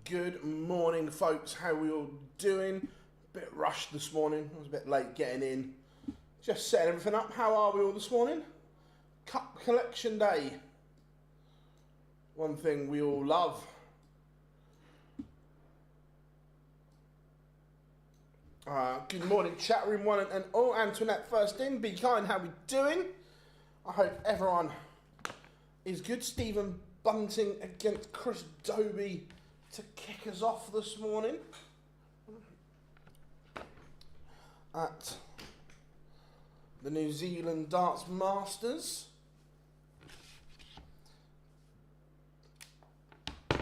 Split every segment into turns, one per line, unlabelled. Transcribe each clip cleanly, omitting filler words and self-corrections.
Good morning, folks. How are we all doing? A bit rushed this morning. I was a bit late getting in. Just setting everything up. How are we all this morning? Cup collection day. One thing we all love. Good morning, chat room one and all. Antoinette first in. Be kind. How we doing? I hope everyone is good. Stephen Bunting against Chris Dobey to kick us off this morning at the New Zealand Darts Masters. Let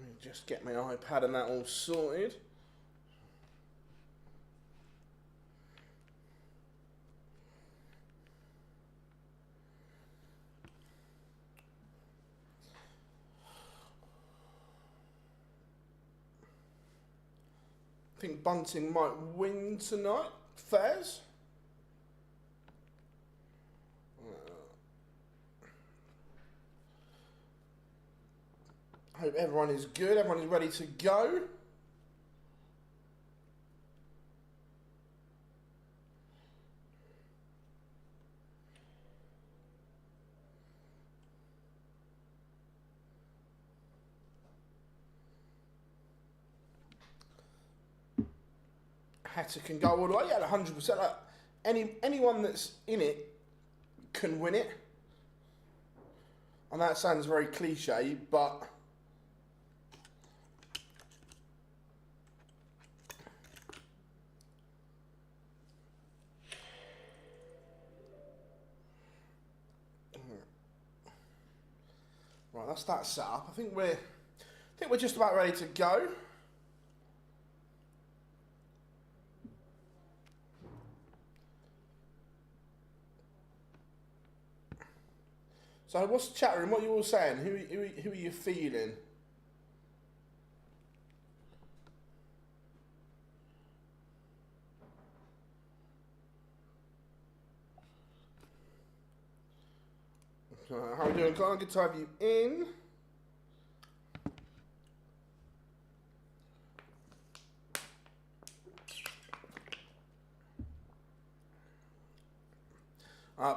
me just get my iPad and that all sorted. I think Bunting might win tonight. Fairs. Hope everyone is good. Everyone is ready to go. Heta can go all the way. Yeah, 100%. Like, anyone that's in it can win it. And that sounds very cliche, but right, that's that set up. I think we're just about ready to go. So what's the chat room? What are you all saying? Who are you feeling? How are we doing, Colin? Good to have you in.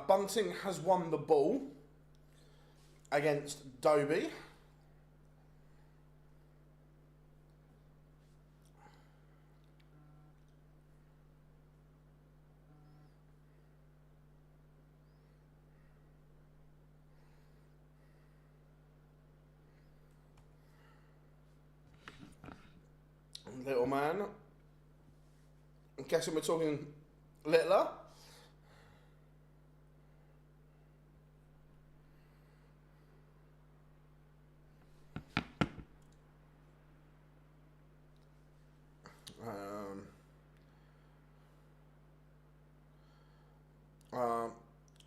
Bunting has won the ball against Dobey. Little man. I'm guessing we're talking littler.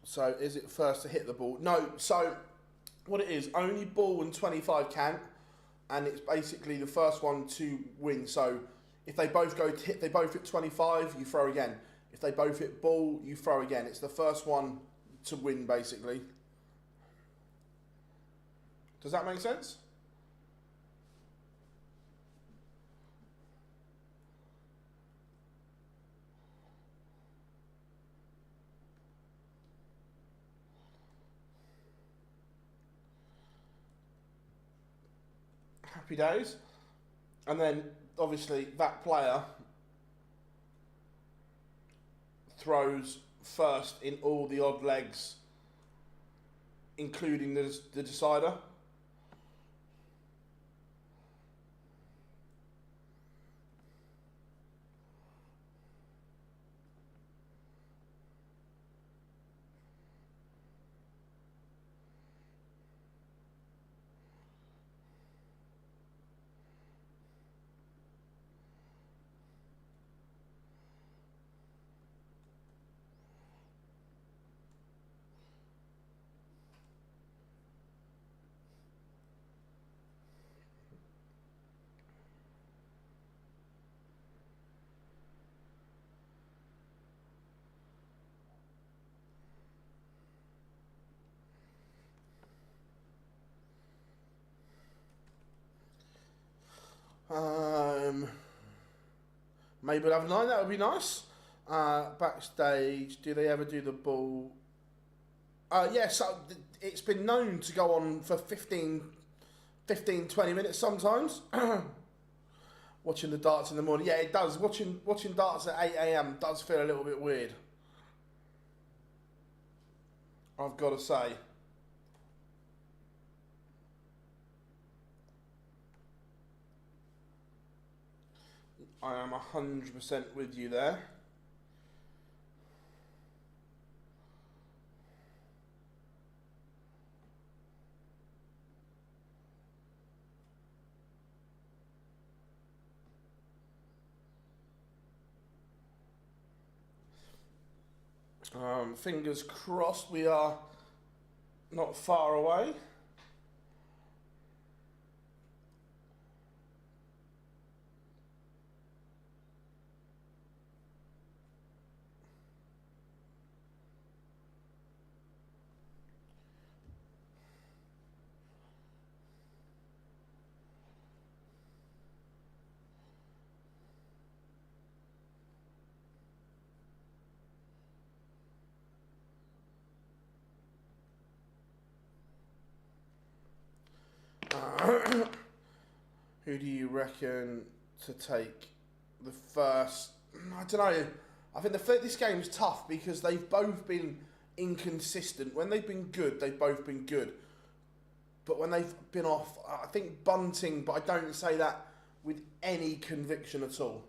So is it first to hit the ball? No, so what it is, only ball and 25 count, and it's basically the first one to win. So if they both go to hit, they both hit 25, you throw again. If they both hit ball, you throw again. It's the first one to win, basically. Does that make sense? Happy days. And then obviously that player throws first in all the odd legs, including the decider. maybe we'll have 9. That would be nice. Backstage, do they ever do the ball? Yes, it's been known to go on for 15, 20 minutes sometimes. Watching the darts in the morning. Yeah, it does. Watching darts at 8 a.m. does feel a little bit weird, I've got to say. I am 100% with you there. Fingers crossed we are not far away. Who do you reckon to take the first? I don't know. I think this game's tough because they've both been inconsistent. When they've been good, they've both been good. But when they've been off, I think Bunting, but I don't say that with any conviction at all.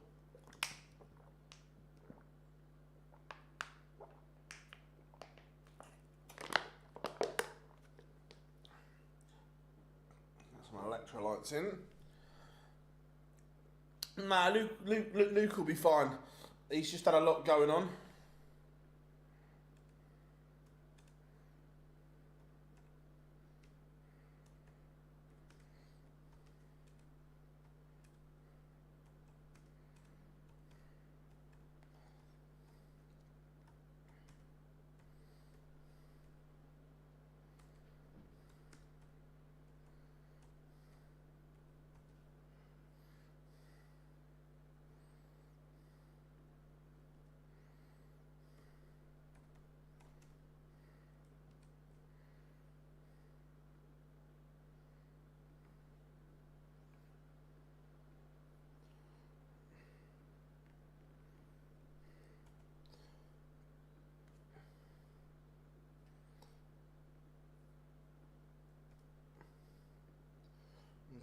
That's my electrolytes in. Nah, Luke will be fine. He's just had a lot going on.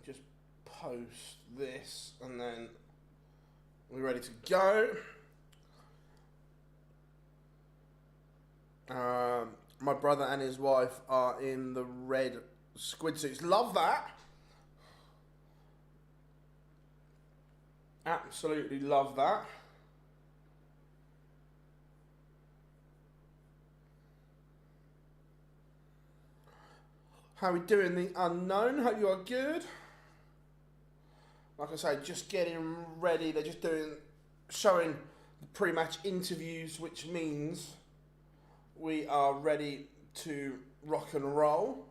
Just post this and then we're ready to go. My brother and his wife are in the red squid suits. Love that. Absolutely love that. How are we doing, the unknown? Hope you are good. Like I say, just getting ready. They're just showing the pre-match interviews, which means we are ready to rock and roll,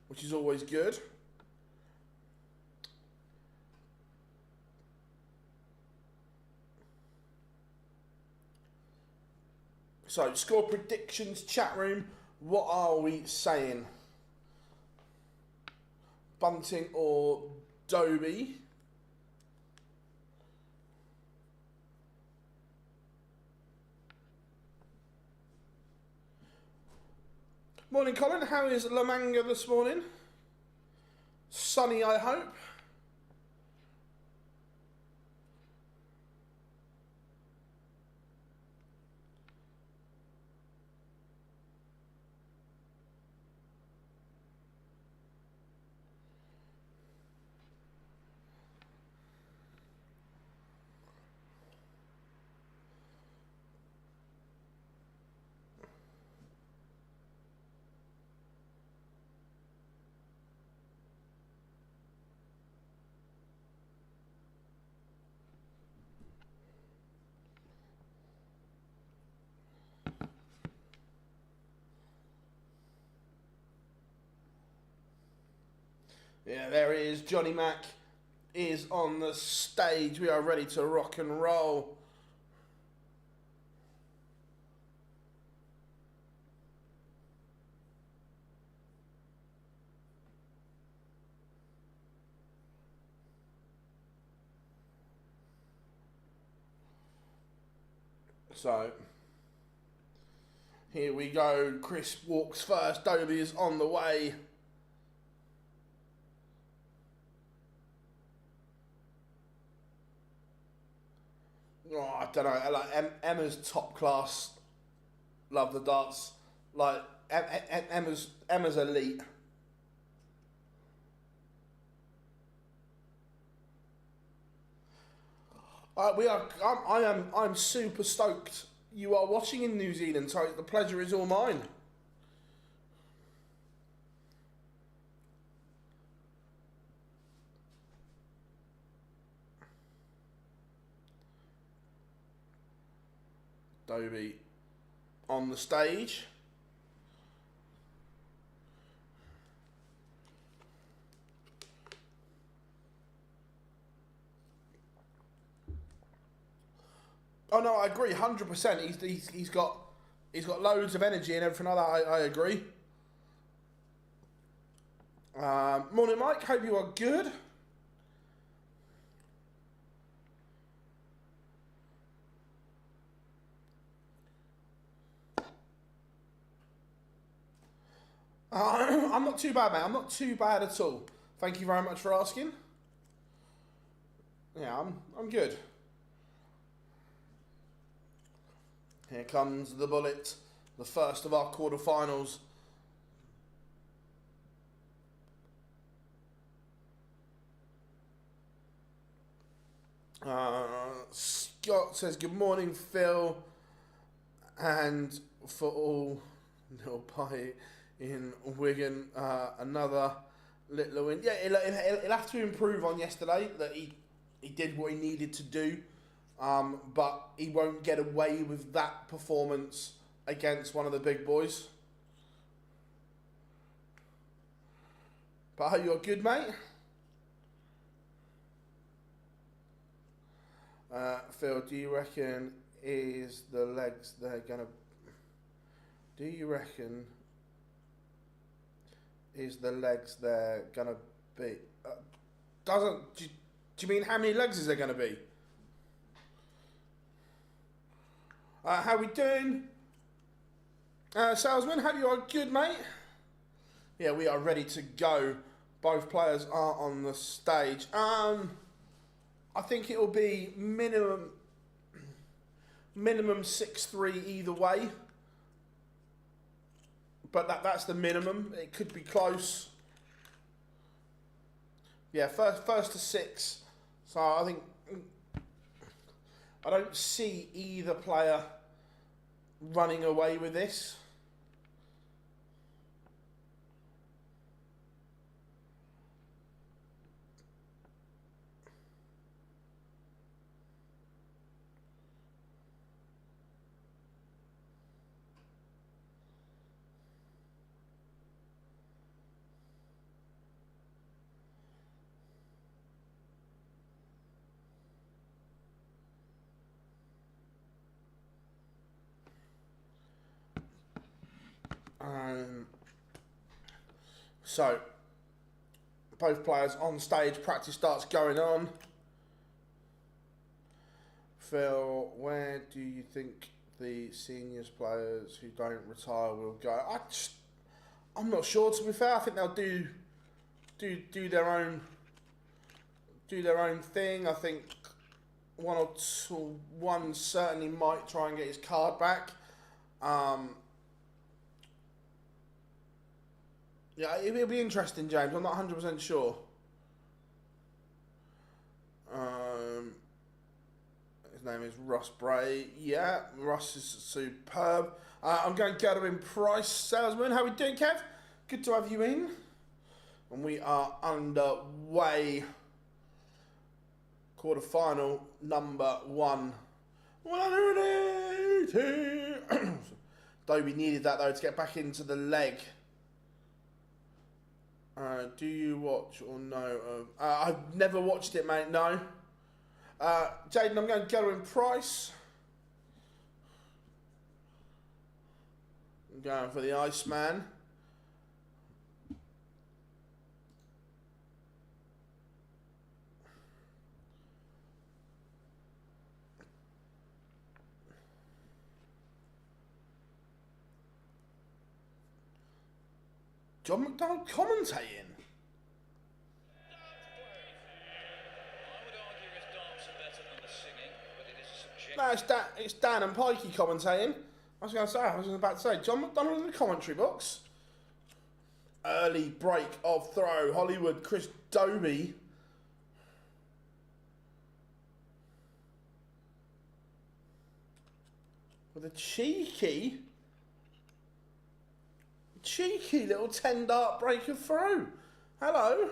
which is always good. So, score predictions, chat room. What are we saying? Bunting or Dobey? Morning, Colin. How is La Manga this morning? Sunny, I hope. Yeah, there he is, Johnny Mac is on the stage. We are ready to rock and roll. So, here we go. Chris walks first. Dobey is on the way. Oh, I don't know. Like Emma's top class. Love the darts. Like Emma's elite. I'm super stoked. You are watching in New Zealand, so the pleasure is all mine. Dobey on the stage. Oh no, I agree, 100%. He's got loads of energy and everything like that. I agree. Morning, Mike. Hope you are good. I'm not too bad, mate. I'm not too bad at all. Thank you very much for asking. Yeah, I'm good. Here comes the bullet, the first of our quarterfinals. Scott says, good morning, Phil. And for all little pie in Wigan, another little win. Yeah, he'll have to improve on yesterday, that he did what he needed to do. But he won't get away with that performance against one of the big boys. But I hope you're good, mate. Phil, do you reckon is the legs they're gonna? Do you reckon is the legs they're gonna be? Do you mean how many legs is there gonna be? How we doing? Salesman, hope you are good, mate. Yeah, we are ready to go. Both players are on the stage. I think it will be minimum 6-3 either way. But that's the minimum. It could be close. Yeah, first to 6. So I think I don't see either player running away with this. So, both players on stage, practice starts going on. Phil, where do you think the seniors players who don't retire will go? I'm not sure, to be fair. I think they'll do their own thing. I think one certainly might try and get his card back. Yeah, it'll be interesting, James. I'm not 100% sure. His name is Ross Bray. Yeah, Ross is superb. I'm going Godwin Price, Salesman. How are we doing, Kev? Good to have you in. And we are underway. Quarterfinal number 1. 180. Dobey needed that, though, to get back into the leg. Do you watch or know of... I've never watched it, mate, no. Jaden, I'm going Gerwyn Price. I'm going for the Iceman. John McDonald commentating. No, it's Dan and Pikey commentating. I was about to say, John McDonald in the commentary box. Early break of throw. Hollywood, Chris Dobey. With a cheeky little 10-dart break of throw. Hello.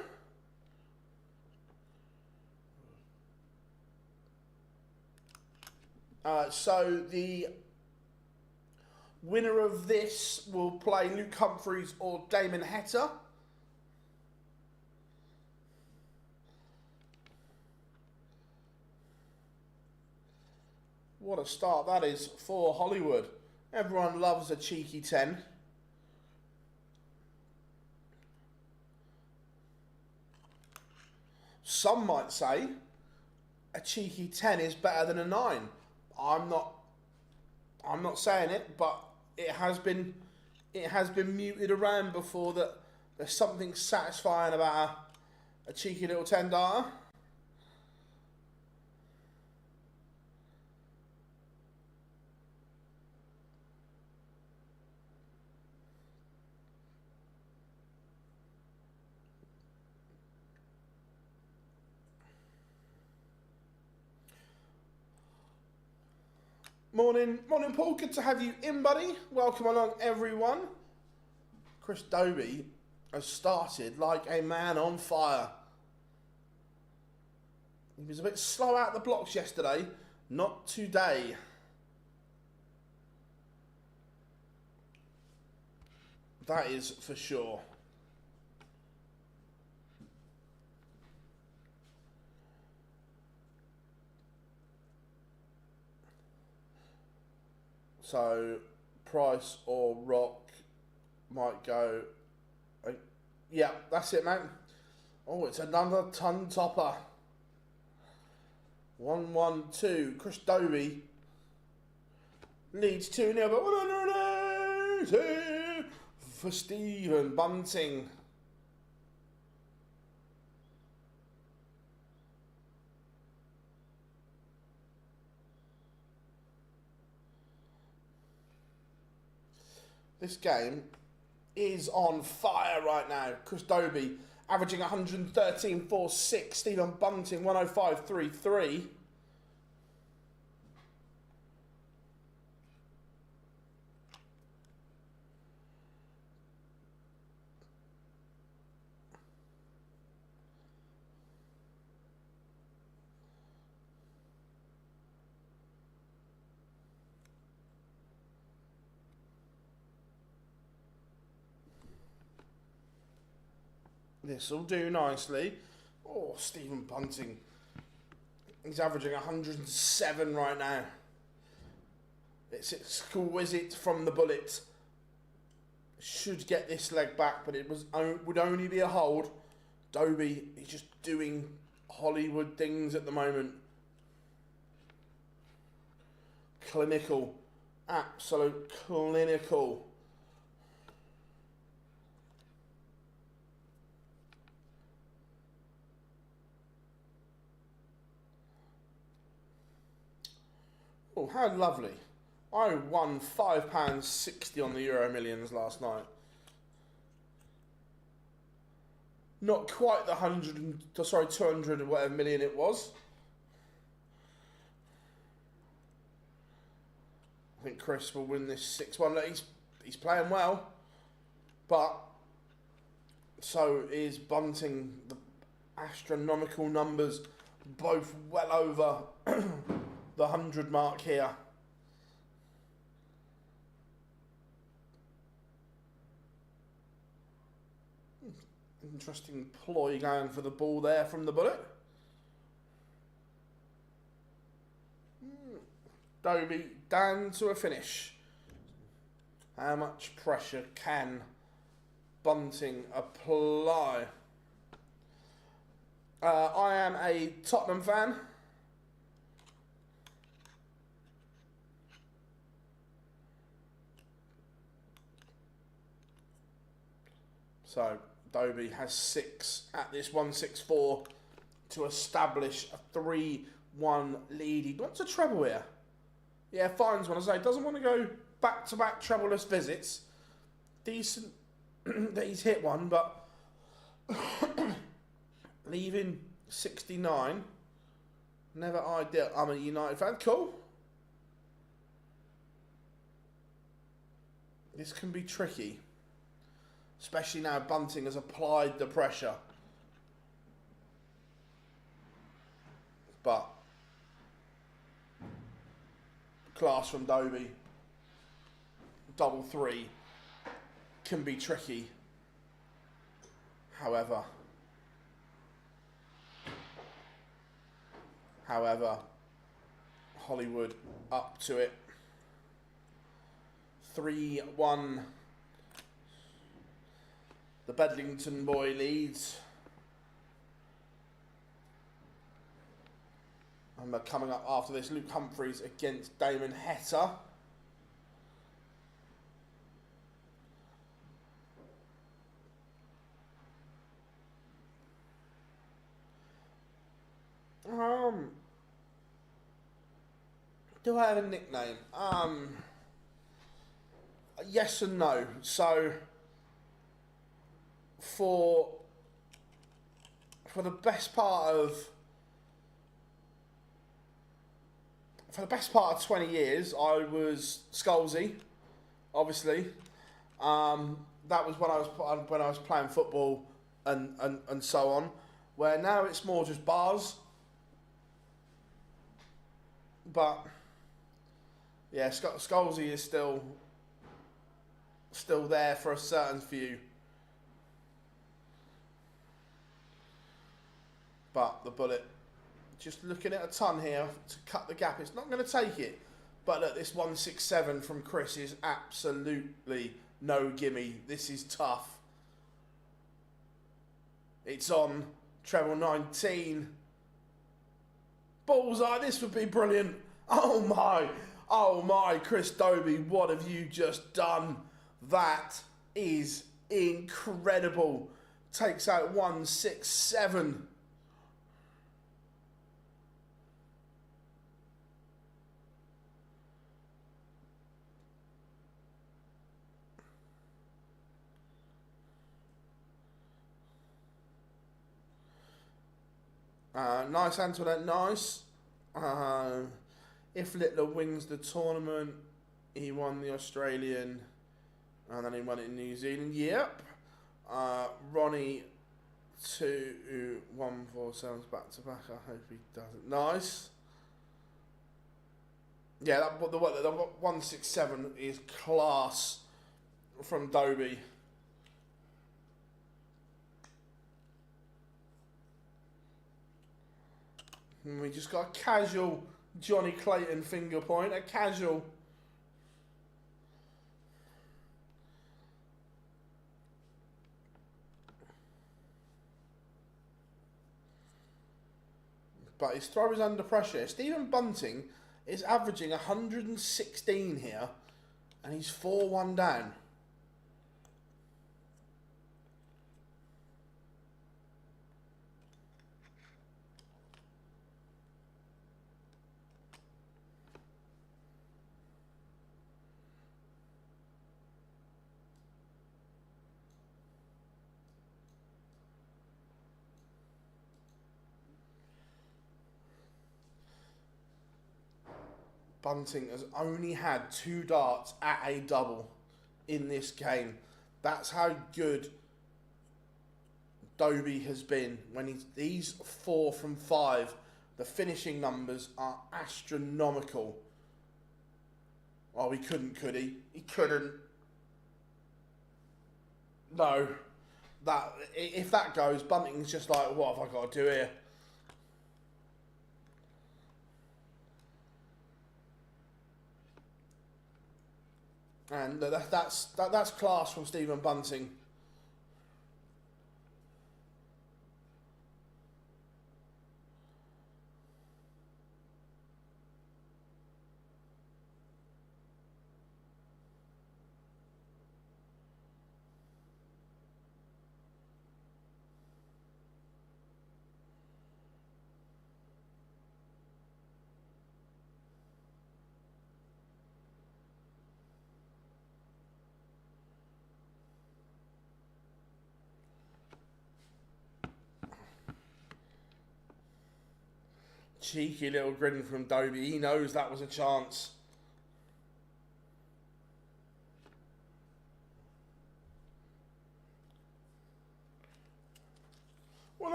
So the winner of this will play Luke Humphries or Damon Heta. What a start that is for Hollywood. Everyone loves a cheeky 10. Some might say a cheeky 10 is better than a 9. I'm not saying it, but it has been muted around before that there's something satisfying about a cheeky little 10-darter. Morning, Paul. Good to have you in, buddy. Welcome along, everyone. Chris Dobey has started like a man on fire. He was a bit slow out the blocks yesterday. Not today. That is for sure. So, Price or Rock might go... yeah, that's it, mate. Oh, it's another ton topper. 1-1-2. Chris Dobey leads 2-0, but 180 for Stephen Bunting. This game is on fire right now. Chris Dobey averaging 113.46. Stephen Bunting 105.33. This will do nicely. Oh, Stephen Bunting. He's averaging 107 right now. It's exquisite from the bullet. Should get this leg back, but it would only be a hold. Dobey is just doing Hollywood things at the moment. Clinical. Absolute clinical. Oh, how lovely. I won £5.60 on the Euro Millions last night. Not quite the 200 or whatever million it was. I think Chris will win this 6-1. He's playing well. But so is Bunting. The astronomical numbers, both well over the 100 mark here. Interesting ploy going for the ball there from the bullet. Dobey down to a finish. How much pressure can Bunting apply? I am a Tottenham fan. So Dobey has 6 at this 164 to establish a 3-1 lead. He wants a treble here. Yeah, finds one. As I say, doesn't want to go back-to-back trebleless visits. Decent that he's hit one, but leaving 69. Never ideal. I'm a United fan. Cool. This can be tricky. Especially now Bunting has applied the pressure. But class from Dobey. Double 3 can be tricky. However, Hollywood up to it. 3-1. The Bedlington boy leads. And we're coming up after this, Luke Humphries against Damon Heta. Do I have a nickname? Yes and no. So for the best part of 20 years, I was Scalzi, obviously. That was when I was playing football and so on. Where now it's more just bars. But yeah, Scalzi is still there for a certain few. But the bullet, just looking at a ton here to cut the gap. It's not going to take it. But at this 167 from Chris is absolutely no gimme. This is tough. It's on treble 19. Bullseye, this would be brilliant. Oh my, Chris Dobey, what have you just done? That is incredible. Takes out 167. Nice, Antoinette, nice. If Littler wins the tournament, he won the Australian, and then he won it in New Zealand. Yep. Ronnie 2 147s back to back. I hope he doesn't. Nice. Yeah, the 167 is class from Dobey. And we just got a casual Johnny Clayton finger point, a casual. But his throw is under pressure. Stephen Bunting is averaging 116 here, and he's 4-1 down. Bunting has only had 2 darts at a double in this game. That's how good Dobey has been. When he's 4 from 5, the finishing numbers are astronomical. Oh, he couldn't, could he? He couldn't. No. that if that goes, Bunting's just like, what have I got to do here? And that's class from Stephen Bunting. Cheeky little grin from Dobey. He knows that was a chance.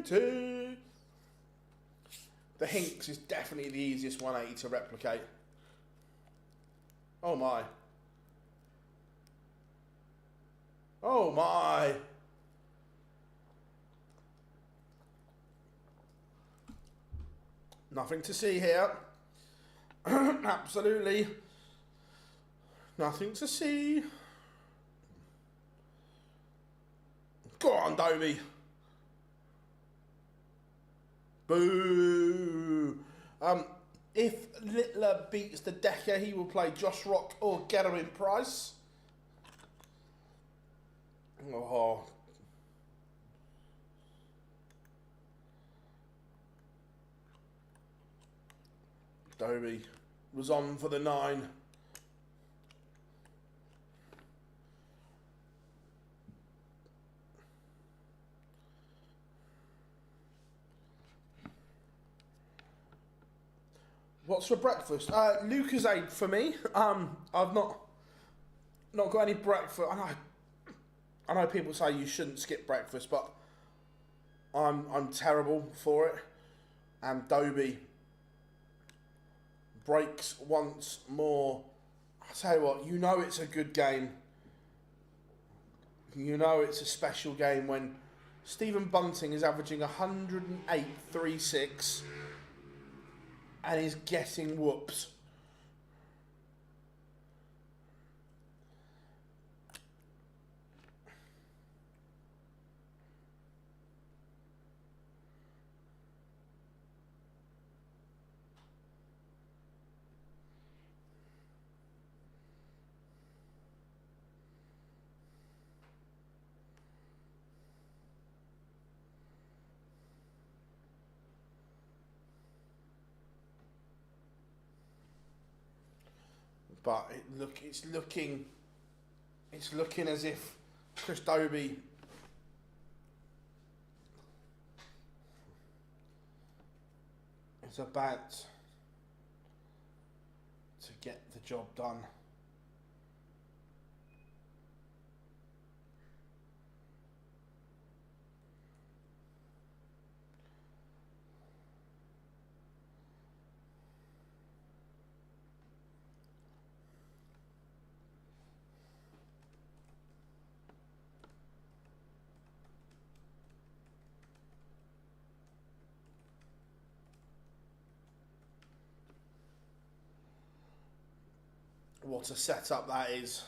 The Hinks is definitely the easiest 180 to replicate. Oh my. Oh my. Nothing to see here. Absolutely nothing to see. Go on, Dobey. Boo. If Littler beats the Decker, he will play Josh Rock or Gerwin Price. Oh. Dobey was on for the 9. What's for breakfast? Lucozade for me. I've not got any breakfast. I know people say you shouldn't skip breakfast, but I'm terrible for it. And Dobey breaks once more. I tell you what, you know it's a good game. You know it's a special game when Stephen Bunting is averaging 108.36 and he's getting whoops. But it's looking as if Chris Dobey is about to get the job done. What a setup that is.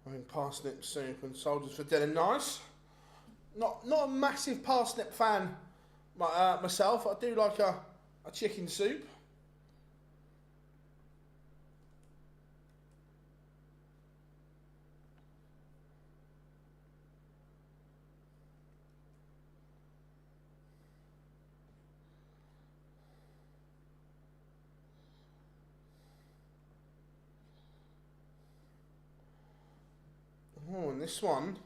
I mean, parsnip soup and soldiers for dinner. Nice. Not a massive parsnip fan myself. I do like a chicken soup. Oh, and this one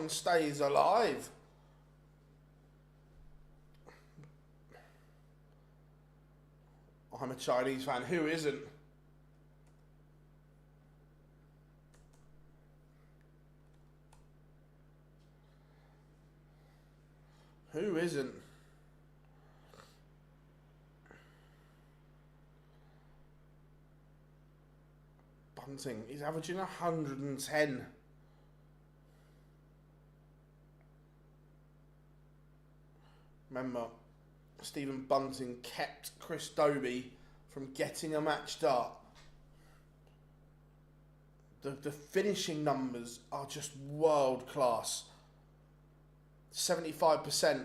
stays alive. I'm a Chinese fan. Who isn't? Who isn't? Bunting, he's averaging 110. Remember, Stephen Bunting kept Chris Dobey from getting a match start. The finishing numbers are just world class. 75%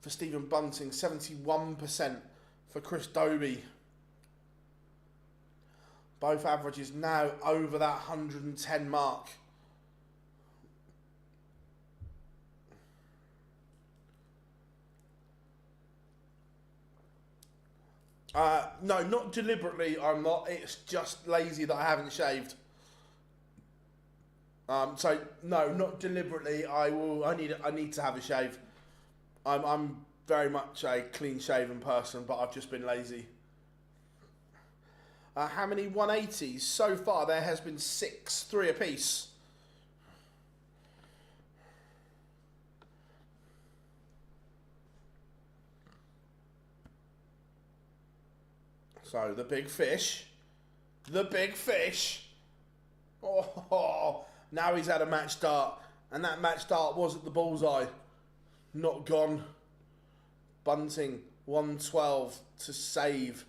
for Stephen Bunting, 71% for Chris Dobey. Both averages now over that 110 mark. No, not deliberately, I'm not. It's just lazy that I haven't shaved. So no, not deliberately. I need to have a shave. I'm very much a clean shaven person, but I've just been lazy. How many 180s? So far there has been 6, 3 apiece. So the big fish. Oh, now he's had a match start, and that match start was at the bullseye. Not gone. Bunting, 112 to save.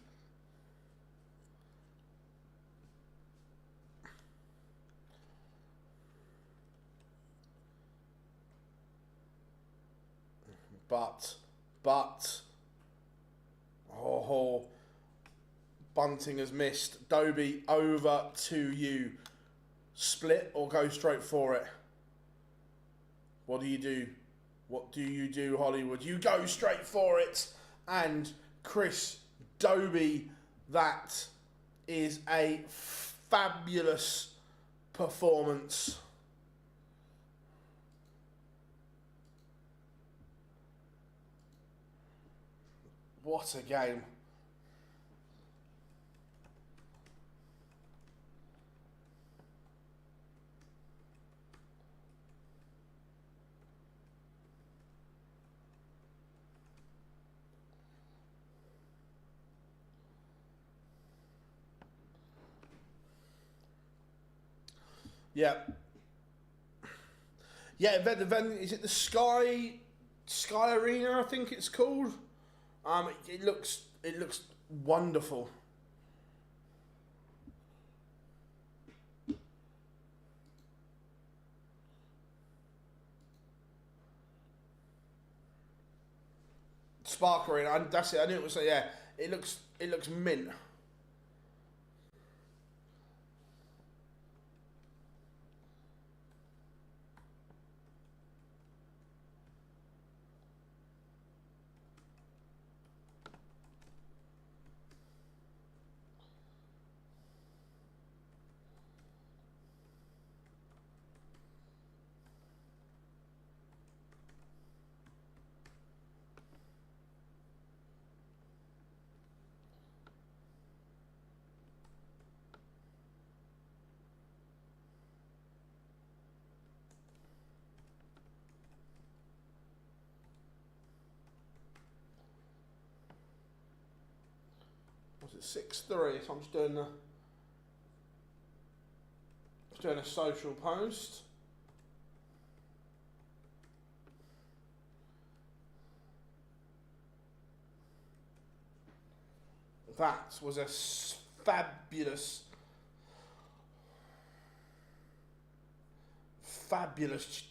But, oh, Bunting has missed. Dobey, over to you. Split or go straight for it? What do you do? What do you do, Hollywood? You go straight for it. And Chris Dobey, that is a fabulous performance. What a game. Yeah. Yeah, is it the Sky Arena, I think it's called? It looks wonderful. Spark Arena, that's it. I knew it was. Yeah, it looks mint. Was it 6-3? So I'm just doing a social post. That was a fabulous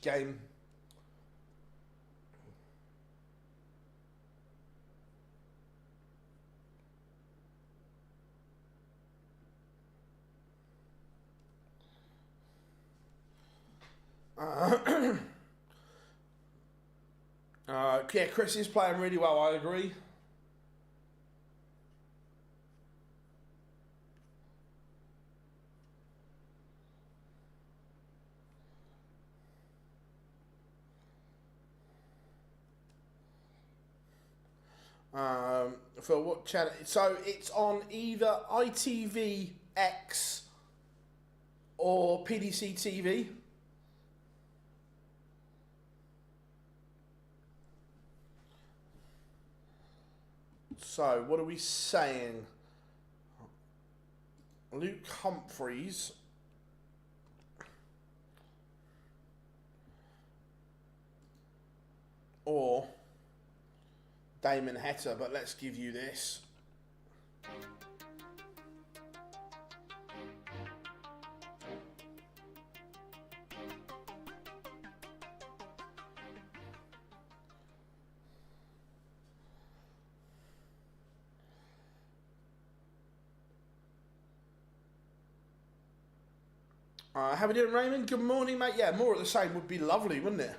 game. Yeah, Chris is playing really well, I agree. For what channel? So it's on either ITVX or PDC TV. So what are we saying? Luke Humphries or Damon Heta, but let's give you this. How we doing, Raymond? Good morning, mate. Yeah, more of the same would be lovely, wouldn't it?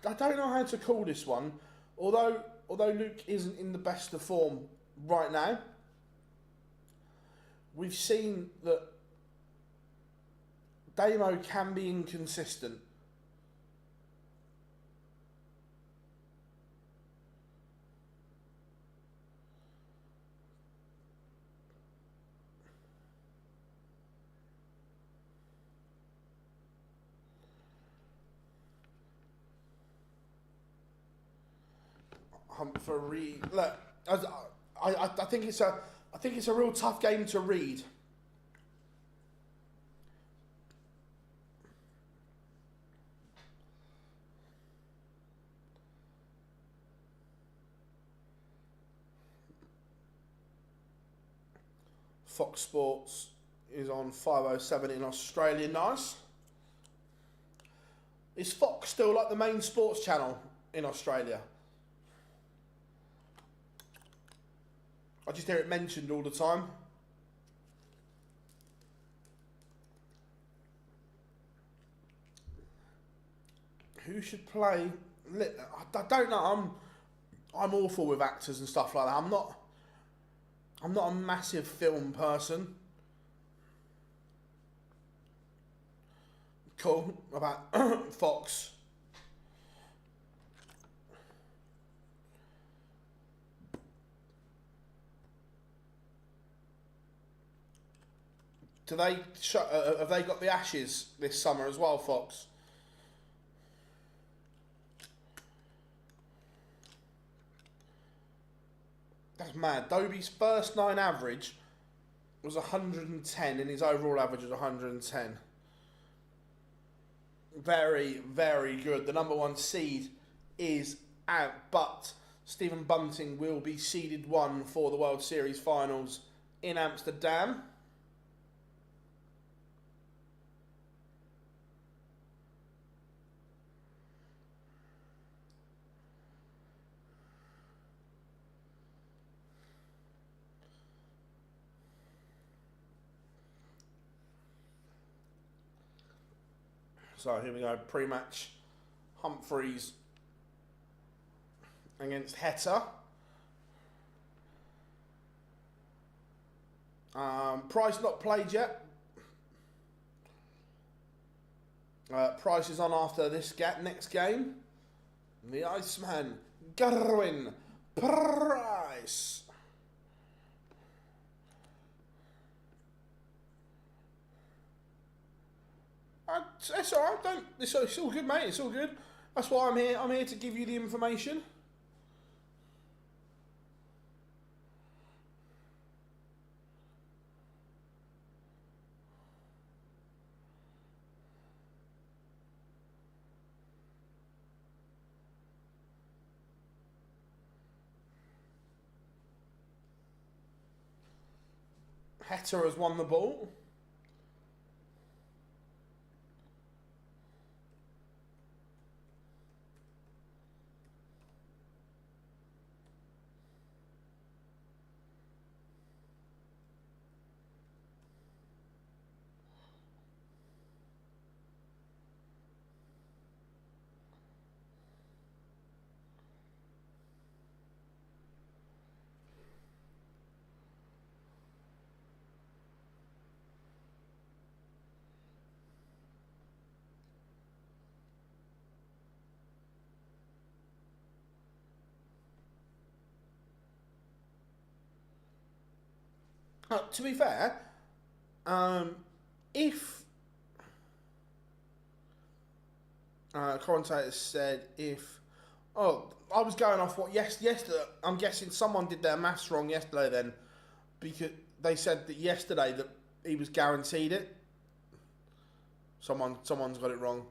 I don't know how to call this one. Although Luke isn't in the best of form right now, we've seen that Damo can be inconsistent. Humphries, look, I think it's a real tough game to read. Fox Sports is on 5:07 in Australia. Nice. Is Fox still like the main sports channel in Australia? I just hear it mentioned all the time. Who should play? I don't know. I'm awful with actors and stuff like that. I'm not a massive film person. Cool. About Fox. Have they got the Ashes this summer as well, Fox? That's mad. Dobey's first 9 average was 110 and his overall average was 110. Very, very good. The number 1 seed is out, but Stephen Bunting will be seeded 1 for the World Series finals in Amsterdam. So here we go, pre-match Humphries against Heta. Price not played yet. Price is on after this next game. The Iceman, Gerwin Price. It's all right. It's all good, mate. It's all good. That's why I'm here. I'm here to give you the information. Heta has won the ball. To be fair, if commentator said if I was going off what yesterday. I'm guessing someone did their maths wrong yesterday then, because they said that yesterday that he was guaranteed it. Someone's got it wrong.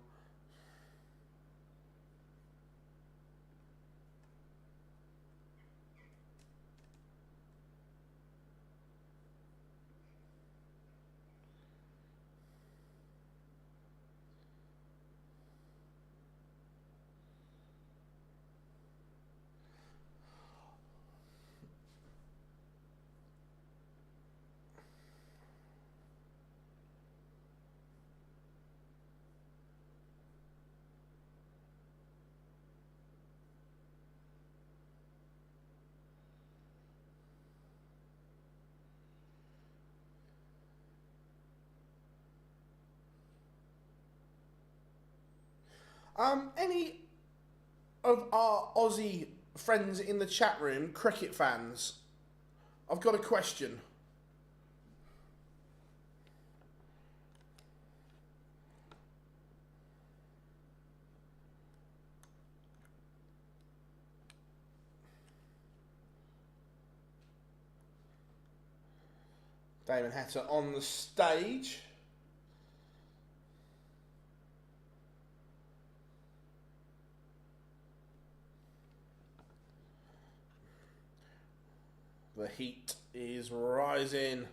Any of our Aussie friends in the chat room, cricket fans? I've got a question. Damon Heta on the stage. The heat is rising.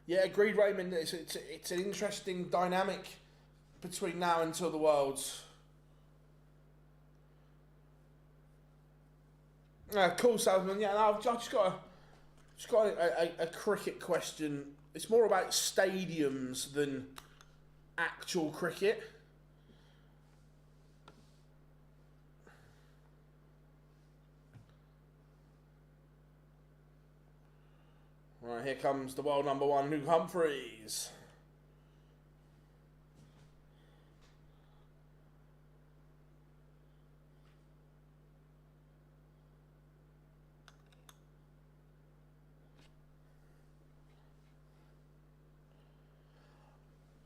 Yeah, agreed, Raymond. It's an interesting dynamic between now until the Worlds. Cool, Salesman. Yeah, no, I've just got a cricket question. It's more about stadiums than actual cricket. Right, here comes the world number one, Humphries.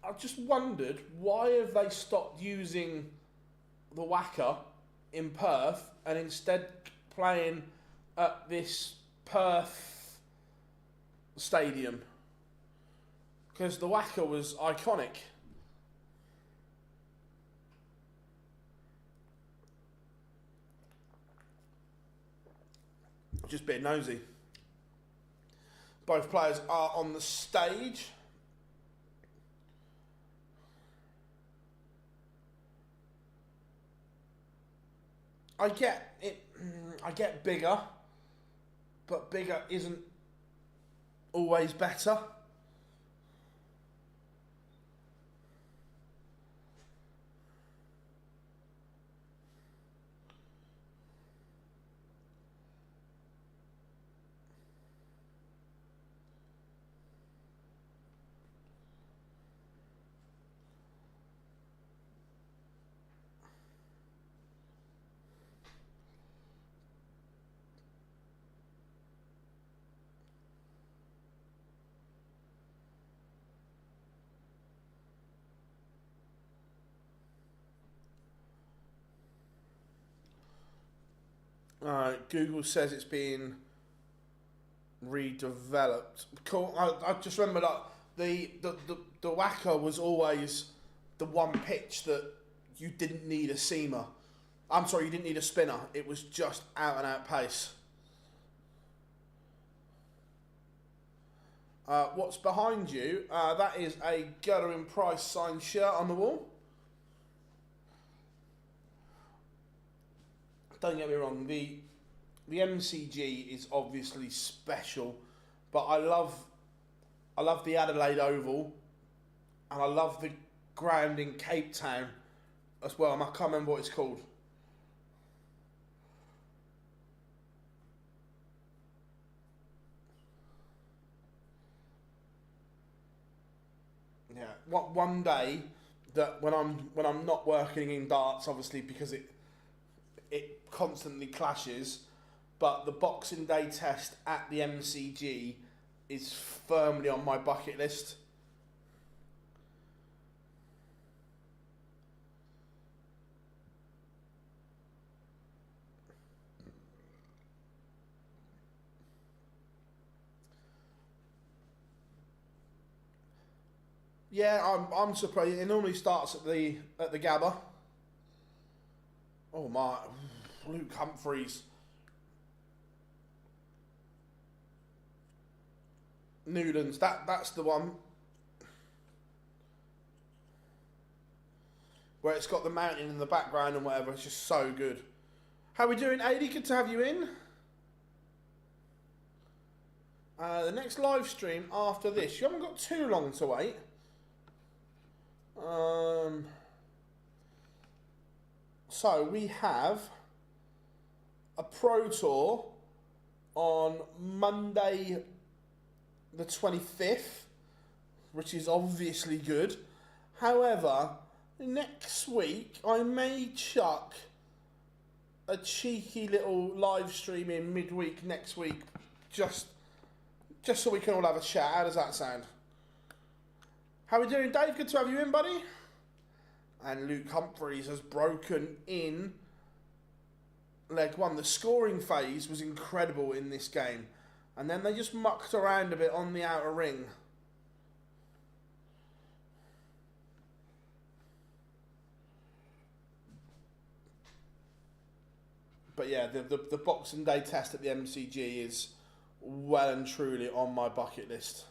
I just wondered, why have they stopped using the Wacker in Perth and instead playing at this Perth stadium? Because the Wacker was iconic. Just a bit nosy. Both players are on the stage. I get it. I get bigger, but bigger isn't always better. Google says it's being redeveloped. Cool. I just remember that the Wacker was always the one pitch that you didn't need a seamer. I'm sorry, you didn't need a spinner. It was just out and out pace. What's behind you? That is a Gerwyn Price signed shirt on the wall. Don't get me wrong, the MCG is obviously special, but I love the Adelaide Oval, and I love the ground in Cape Town as well. I can't remember what it's called. Yeah, one day that when I'm not working in darts, obviously because it constantly clashes, but the Boxing Day test at the MCG is firmly on my bucket list. Yeah, I'm surprised. It normally starts at the Gabba. Oh my, Luke Humphries. Newlands, that's the one. Where it's got the mountain in the background and whatever. It's just so good. How we doing, Adi? Good to have you in. The next live stream after this. You haven't got too long to wait. So we have a Pro Tour on Monday the 25th, which is obviously good. However, next week I may chuck a cheeky little live stream in midweek next week, just so we can all have a chat. How does that sound? How we doing, Dave? Good to have you in, buddy. And Luke Humphries has broken in leg one. The scoring phase was incredible in this game. And then they just mucked around a bit on the outer ring. But yeah, the Boxing Day test at the MCG is well and truly on my bucket list.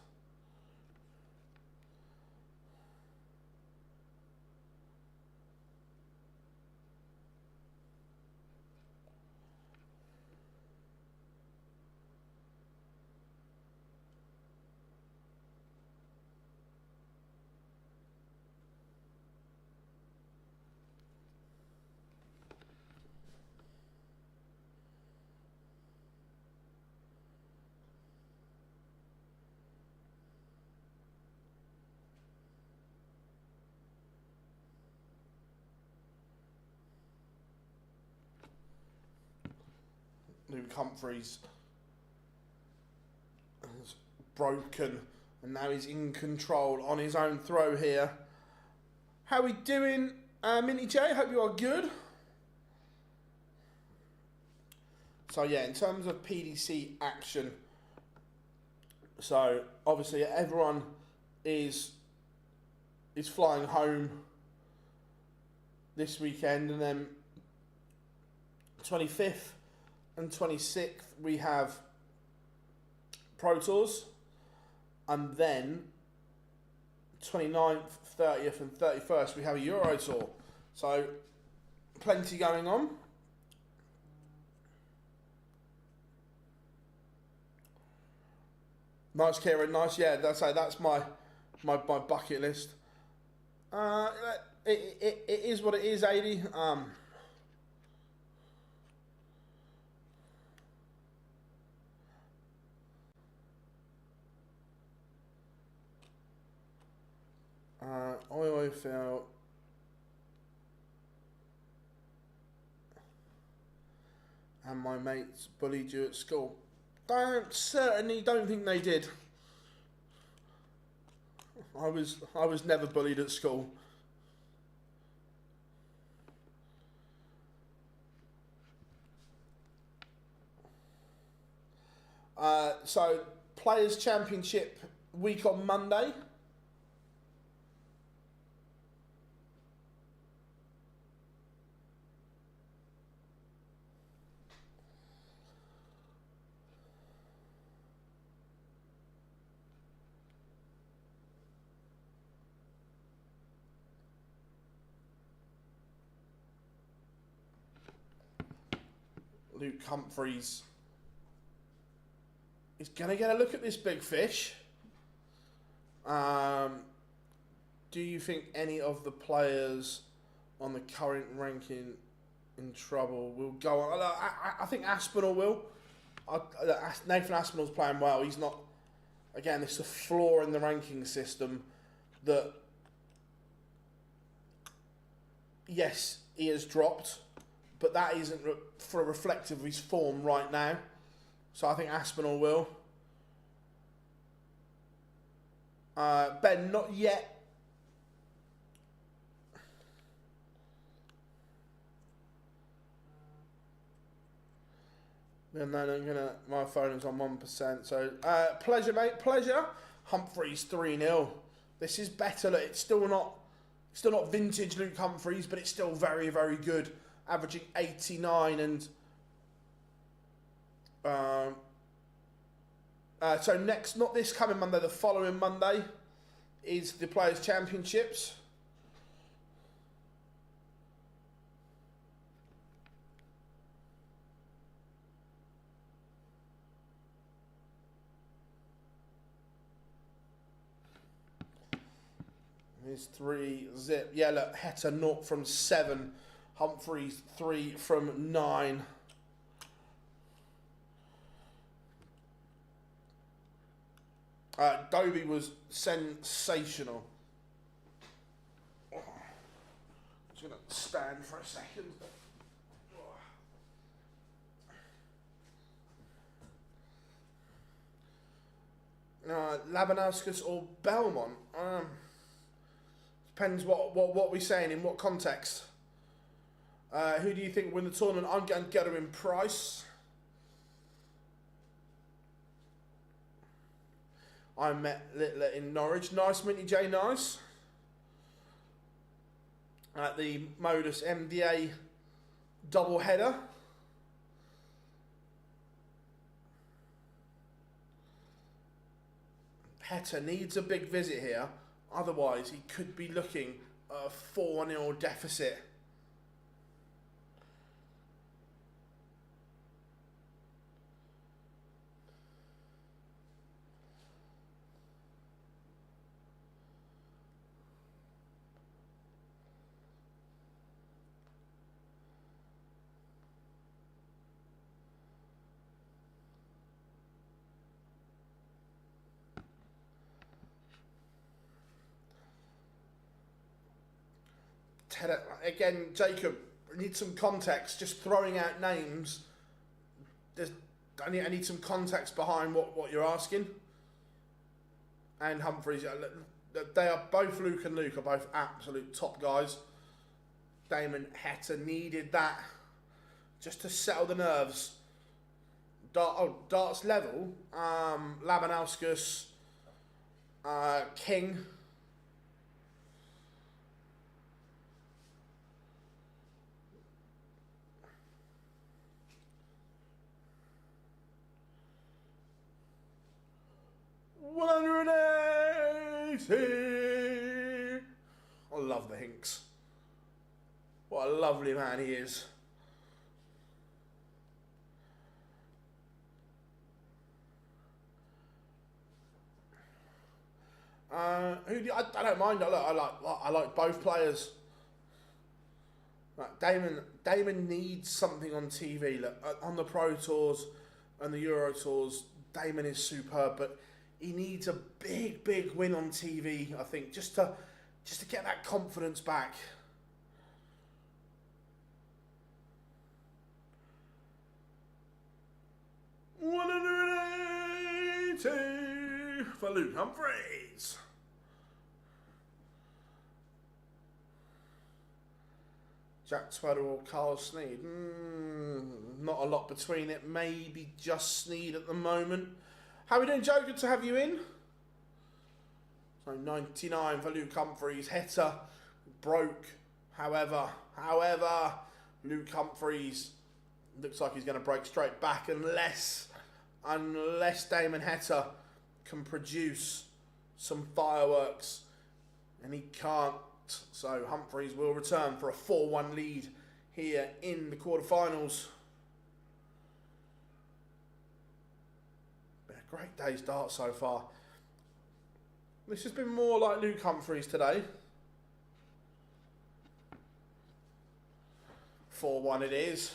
Luke Humphries has broken and now he's in control on his own throw here. How we doing, Minty J? Hope you are good. So yeah, in terms of PDC action, so obviously everyone is flying home this weekend, and then 25th and 26th we have Pro Tours, and then 29th, 30th and 31st we have a Euro Tour. So plenty going on. Nice, Kieran, nice. Yeah, that's my bucket list. It is what it is, 80. I felt and my mates bullied you at school. Certainly don't think they did. I was never bullied at school. So Players Championship week on Monday. Luke Humphries is going to get a look at this big fish. Do you think any of the players on the current ranking in trouble will go on? I think Aspinall will. Nathan Aspinall's playing well. He's not... Again, it's a flaw in the ranking system that... Yes, he has dropped, but that isn't for a reflective of his form right now. So I think Aspinall will. Ben, not yet. And then I'm gonna... My phone is on 1%. So, pleasure, mate. Pleasure. Humphries 3-0 This is better. Look, it's still not vintage Luke Humphries, but it's still very, very good. Averaging 89 and so next, not this coming Monday, the following Monday is the Players' Championships. Here's 3 zip. Yeah, look, Heta 0 from 7. Humphries 3 from 9. Dobey was sensational. Just going to stand for a second. Labanauskas or Belmont? Depends what we're saying, in what context. Who do you think will win the tournament? I'm going to get him in Price. I met Littler in Norwich. Nice, Minty J, nice. At the MODUS MDA double header. Heta needs a big visit here. Otherwise, he could be looking at a 4-0 deficit. Again, Jacob, I need some context. Just throwing out names. I need some context behind what you're asking. And Humphries, they are both, Luke and Luke are both absolute top guys. Damon Heta needed that just to settle the nerves. Darts level. Labanauskas, King. I love the Hinks. What a lovely man he is. I don't mind. I like both players. Damon needs something on TV. Look, on the Pro Tours and the Euro Tours, Damon is superb, but he needs a big win on TV, I think, just to get that confidence back. $180 for Luke Humphries. Jack Twaddle or Carl Sneed? Not a lot between it. Maybe just Sneed at the moment. How are we doing, Joe? Good to have you in. So 99 for Luke Humphries. Heta broke. However, Luke Humphries looks like he's going to break straight back unless Damon Heta can produce some fireworks, and he can't. So Humphries will return for a 4-1 lead here in the quarterfinals. Been a great day's dart so far. This has been more like Luke Humphries today. 4-1 it is.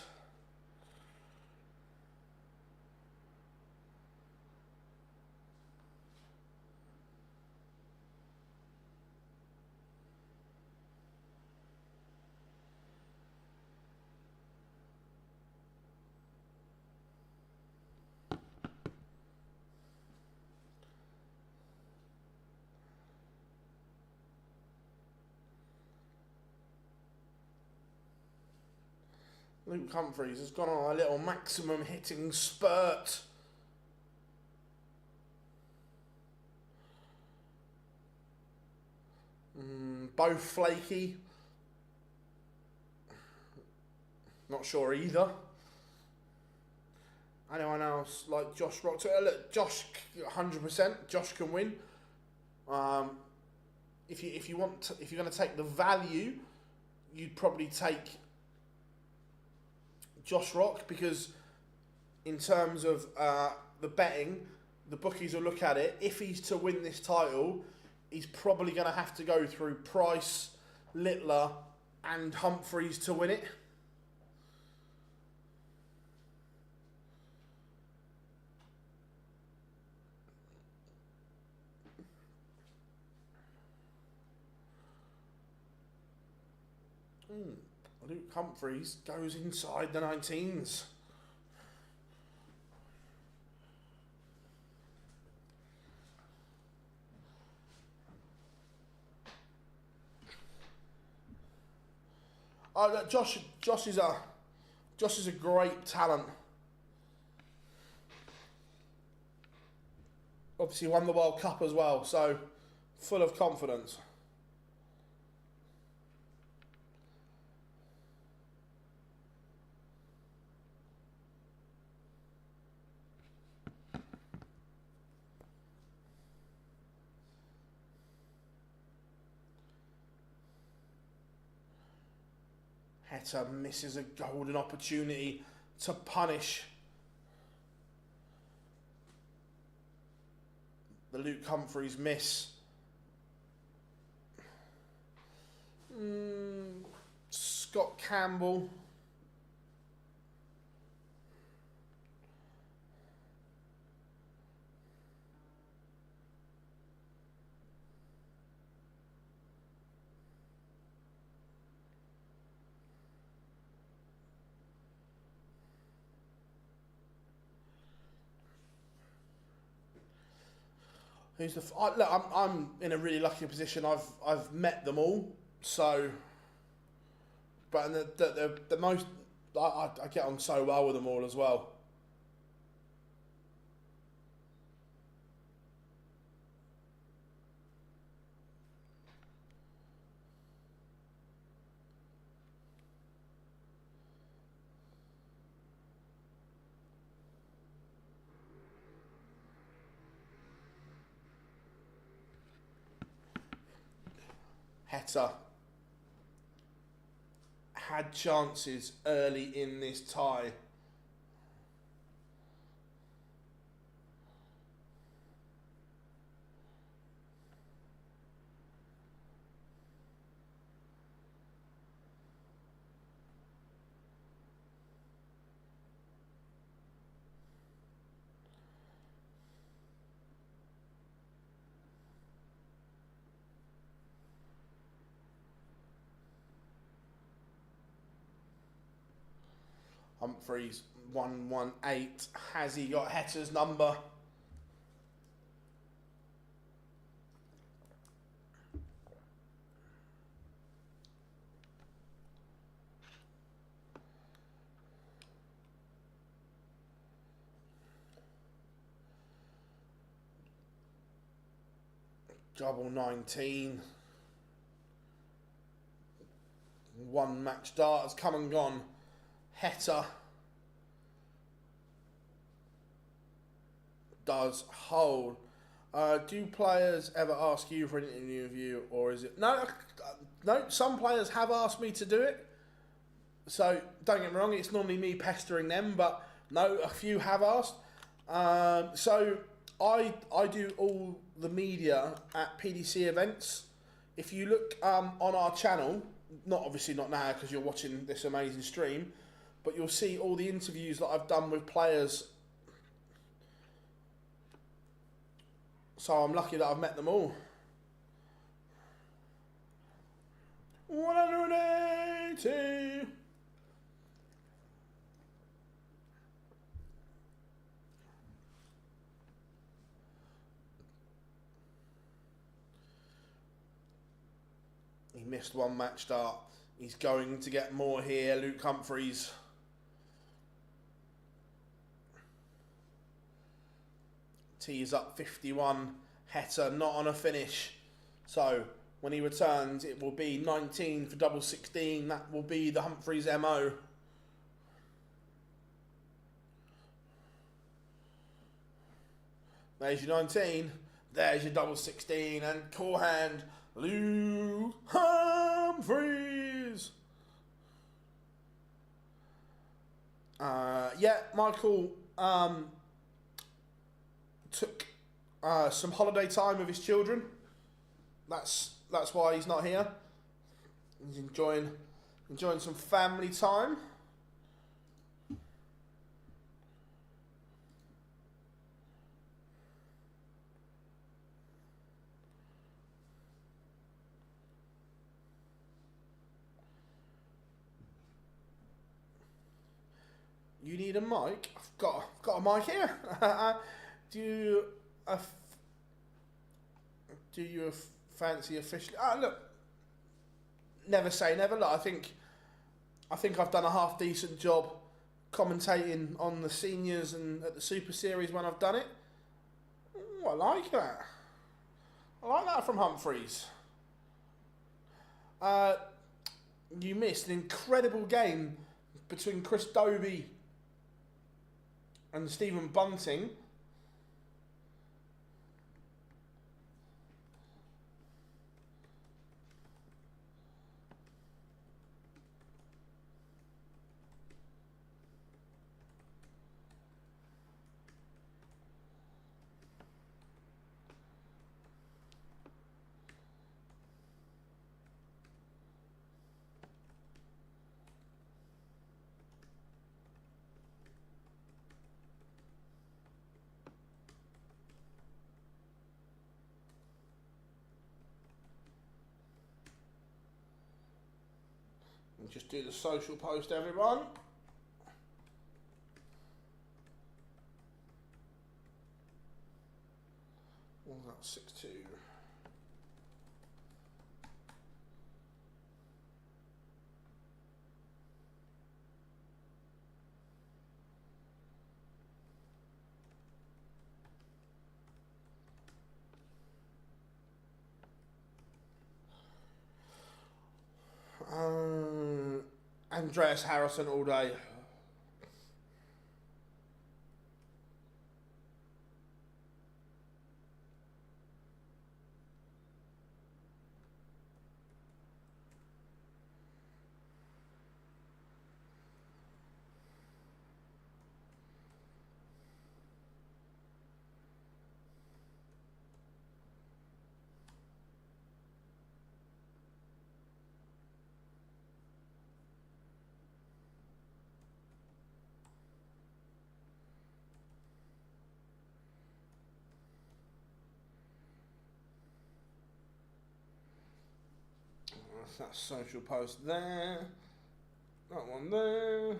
Luke Humphries has gone on a little maximum hitting spurt. Both flaky. Not sure either. Anyone else like Josh Rock? Look, Josh, 100%. Josh can win. If you're going to take the value, you'd probably take Josh Rock, because in terms of the betting, the bookies will look at it. If he's to win this title, he's probably going to have to go through Price, Littler, and Humphries to win it. Luke Humphries goes inside the 19s. Oh, look, Josh is a great talent. Obviously won the World Cup as well, so full of confidence. Heta misses a golden opportunity to punish the Luke Humphries miss. Scott Campbell. Look, I'm in a really lucky position. I've met them all, so. But the most I get on so well with them all as well. Heta had chances early in this tie. Humphries 118. Has he got Heta's number? Double 19. One match start has come and gone. Heta does hold. Do players ever ask you for an interview, or is it no? Some players have asked me to do it. So don't get me wrong, it's normally me pestering them, but no, a few have asked. So I do all the media at PDC events. If you look on our channel, obviously not now because you're watching this amazing stream, but you'll see all the interviews that I've done with players. So I'm lucky that I've met them all. 180. He missed one match start. He's going to get more here, Luke Humphries. T is up 51. Heta not on a finish. So when he returns, it will be 19 for double 16. That will be the Humphries MO. There's your 19. There's your double 16. And core hand, Lou Humphries. Yeah, Michael took some holiday time with his children. That's why he's not here. He's enjoying some family time. You need a mic? I've got a mic here. Do you fancy officially? Look, never say never. Look, I think I've done a half decent job commentating on the seniors and at the Super Series when I've done it. Ooh, I like that. I like that from Humphries. You missed an incredible game between Chris Dobey and Stephen Bunting. Just do the social post, everyone. What was that? 6-2. Andreas Harrison all day. That social post there. That one there.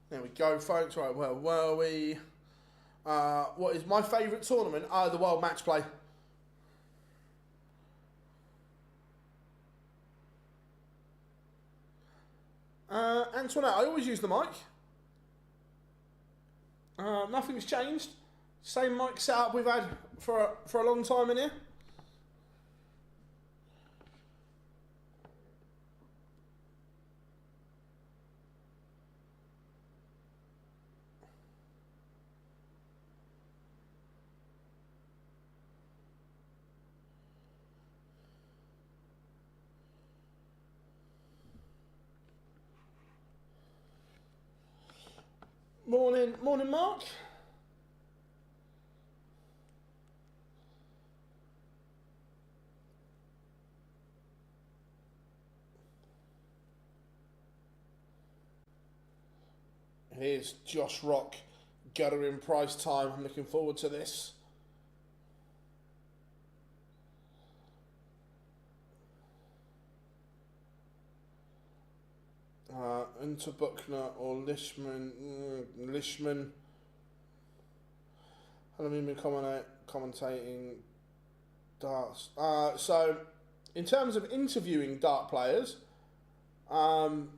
There we go, folks. Right, where were we? What is my favourite tournament? The World Match Play. Antoinette, I always use the mic. Nothing's changed. Same mic setup we've had for a long time in here. Morning, Mark. Here's Josh Rock, Gutter in price time. I'm looking forward to this. Into Buckner or Lishman. Lishman. How long have you been commentating darts? So, in terms of interviewing dart players, along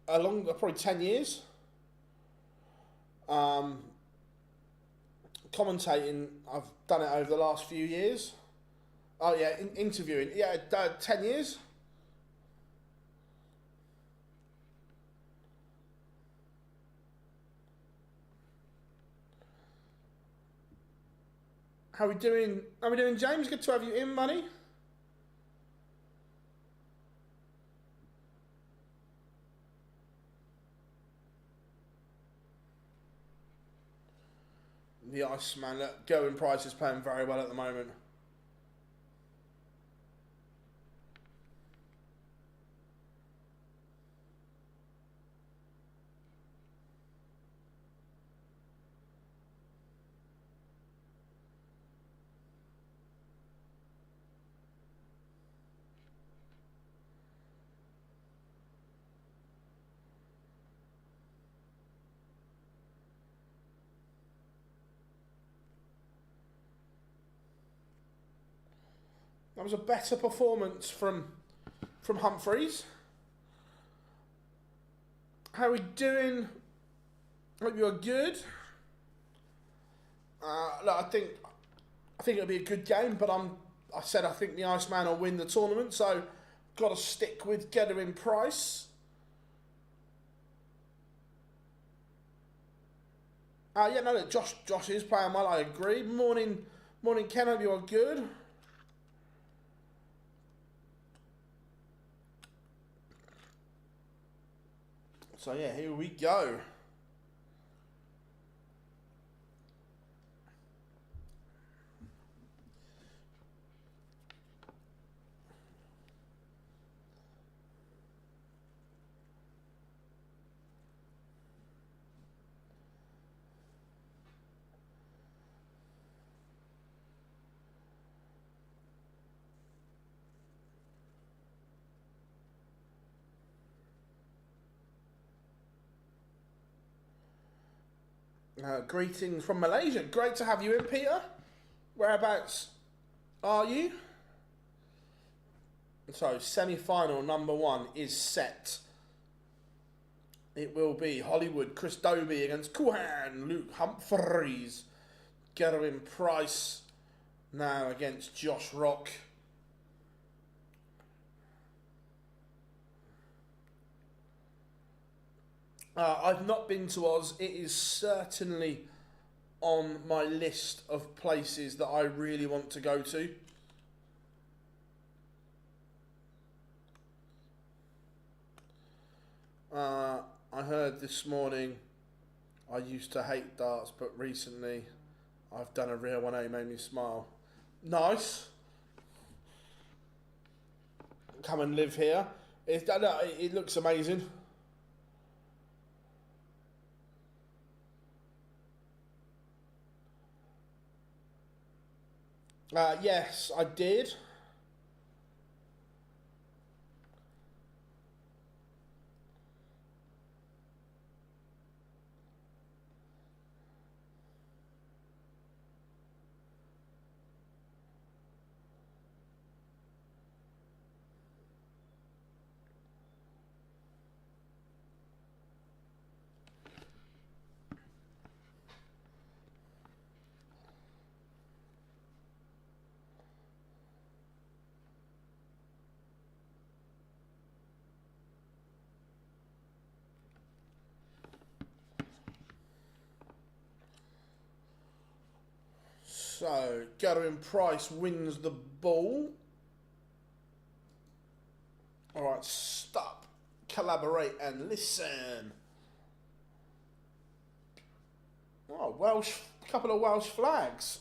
probably 10 years. commentating, I've done it over the last few years. Oh yeah, interviewing. Yeah, 10 years. How we doing? How we doing, James? Good to have you in, buddy. The Iceman, look, Going Price is playing very well at the moment. That was a better performance from Humphries. How are we doing? Hope you're good. Look, I think it'll be a good game, but I said I think the Iceman will win the tournament, so got to stick with Getter in Price. Yeah, no, look, Josh is playing well. I agree. Morning, Ken. Hope you're good. So yeah, here we go. Greetings from Malaysia. Great to have you in, Peter. Whereabouts are you? So, semi-final number 1 is set. It will be Hollywood, Chris Dobey against Kuhan, Luke Humphries. Getter in Price now against Josh Rock. I've not been to Oz. It is certainly on my list of places that I really want to go to. I heard this morning I used to hate darts, but recently I've done a real one. It made me smile. Nice. Come and live here. It looks amazing. Yes, I did. So, Getter in Price wins the ball. Alright, stop, collaborate and listen. Oh, couple of Welsh flags.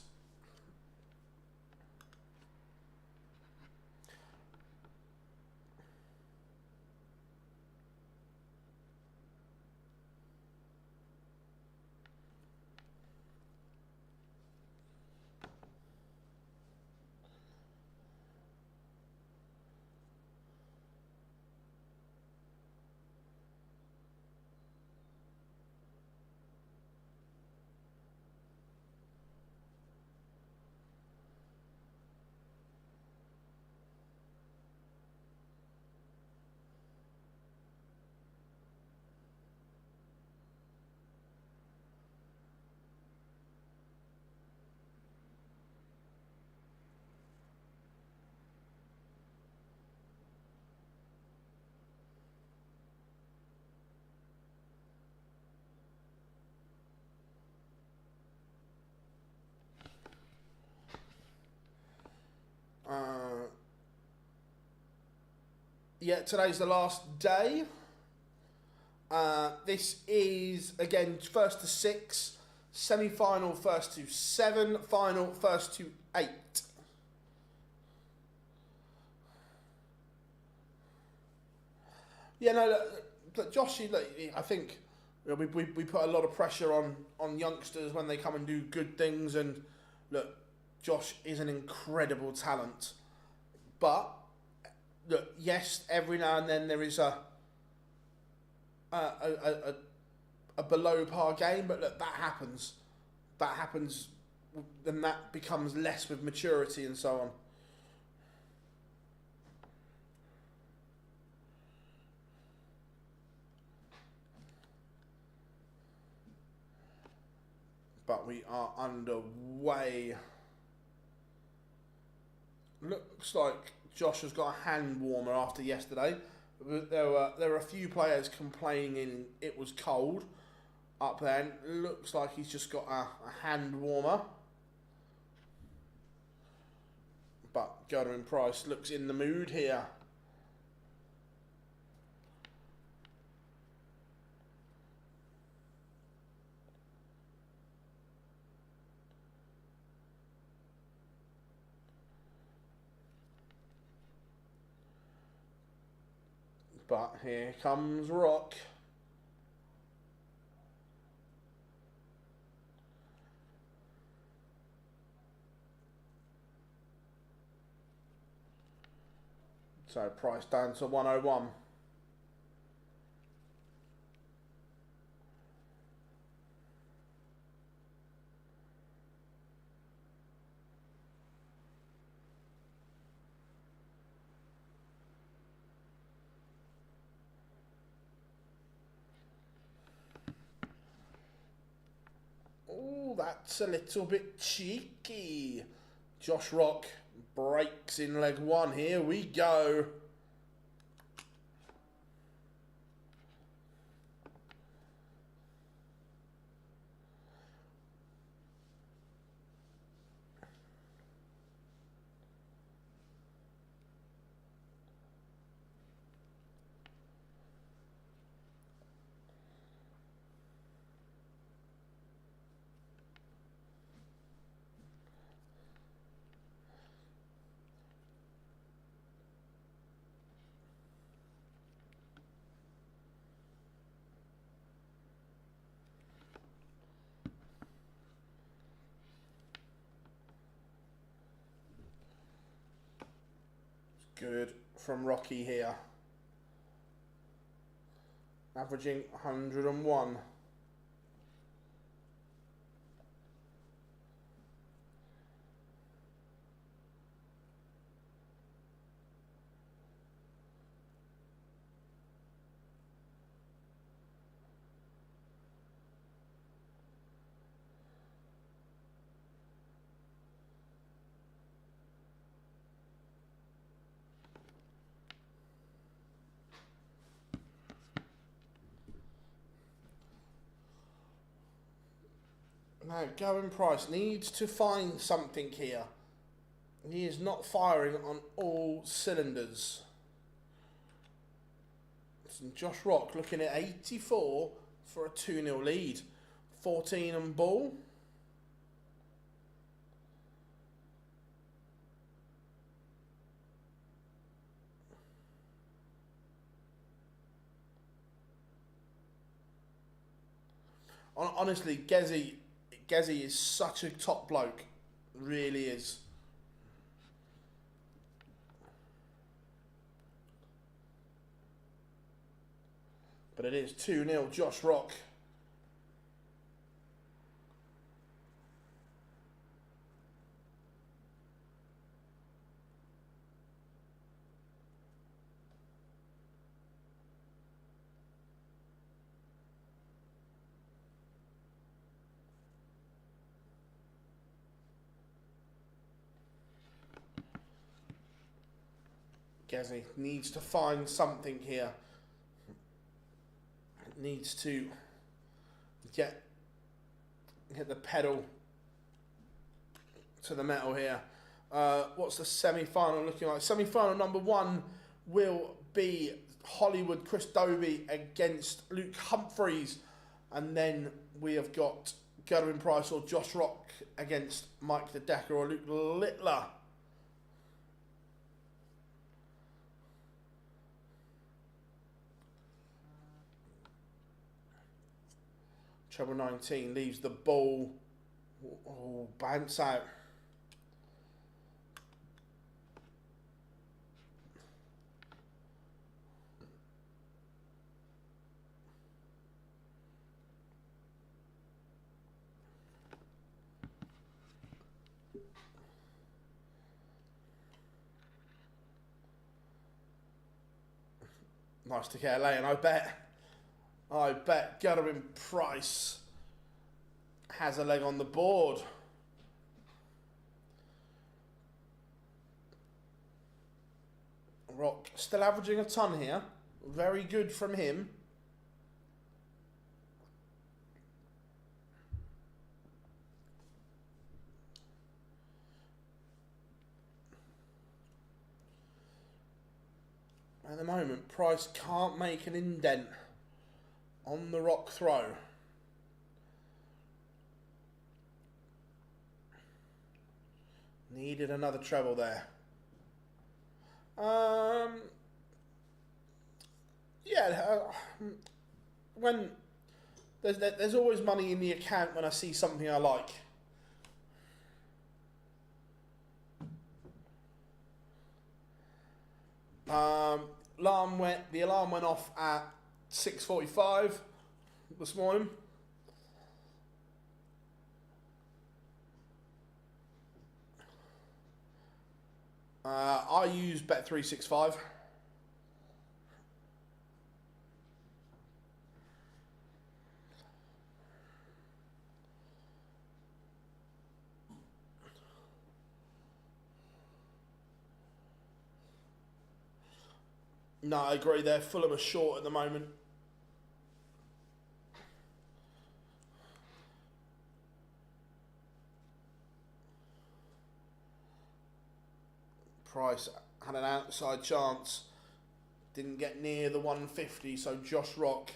Yeah, today's the last day. This is, again, first to 6, semi-final first to 7, final first to 8. Yeah, no, look, Josh, look, I think we put a lot of pressure on youngsters when they come and do good things, and look, Josh is an incredible talent. But, look, yes, every now and then there is a below par game, but look, that happens. That happens, then that becomes less with maturity and so on. But we are underway. Looks like Josh has got a hand warmer after yesterday. There were a few players complaining it was cold up there. Looks like he's just got a hand warmer. But Gerwin Price looks in the mood here. But here comes Rock. So Price down to 101. Oh, that's a little bit cheeky. Josh Rock breaks in leg 1. Here we go. Good from Rocky here. Averaging 101. Now, Gerwin Price needs to find something here. He is not firing on all cylinders. And Josh Rock looking at 84 for a 2-0 lead. 14 and ball. Honestly, Gezi is such a top bloke. Really is. But it is 2-0 Josh Rock. Gezi needs to find something here. Needs to get the pedal to the metal here. What's the semi-final looking like? Semi-final number 1 will be Hollywood Chris Dobey against Luke Humphries. And then we have got Gerwin Price or Josh Rock against Mike the Decker or Luke Littler. Treble 19 leaves the ball. Oh, bounce out. Nice to get a lay, and I bet Gerwin Price has a leg on the board. Rock still averaging a ton here. Very good from him. At the moment, Price can't make an indent on the Rock throw. Needed another treble there. When there's always money in the account when I see something I like. The alarm went off at 6:45 this morning. I use Bet365. No, I agree there. Fulham are short at the moment. Price had an outside chance. Didn't get near the 150, so Josh Rock,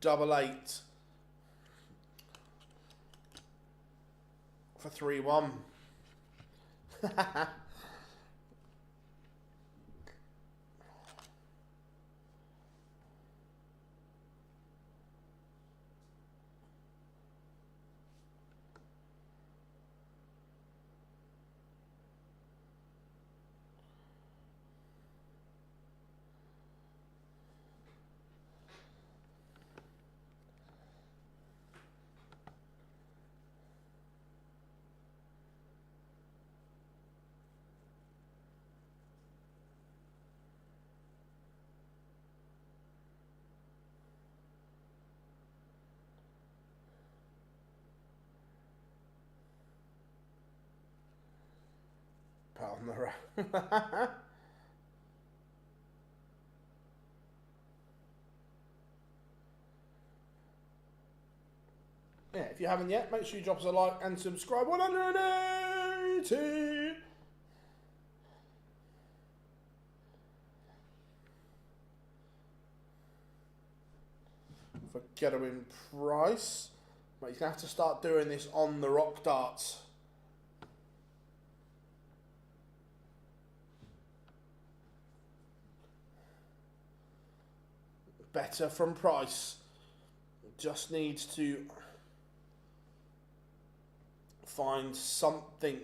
888 for 3-1. Pardon the row. Yeah, if you haven't yet, make sure you drop us a like and subscribe. 180 for Gerwin Price. But you're going to have to start doing this on the Rock darts. Better from Price. Just needs to find something.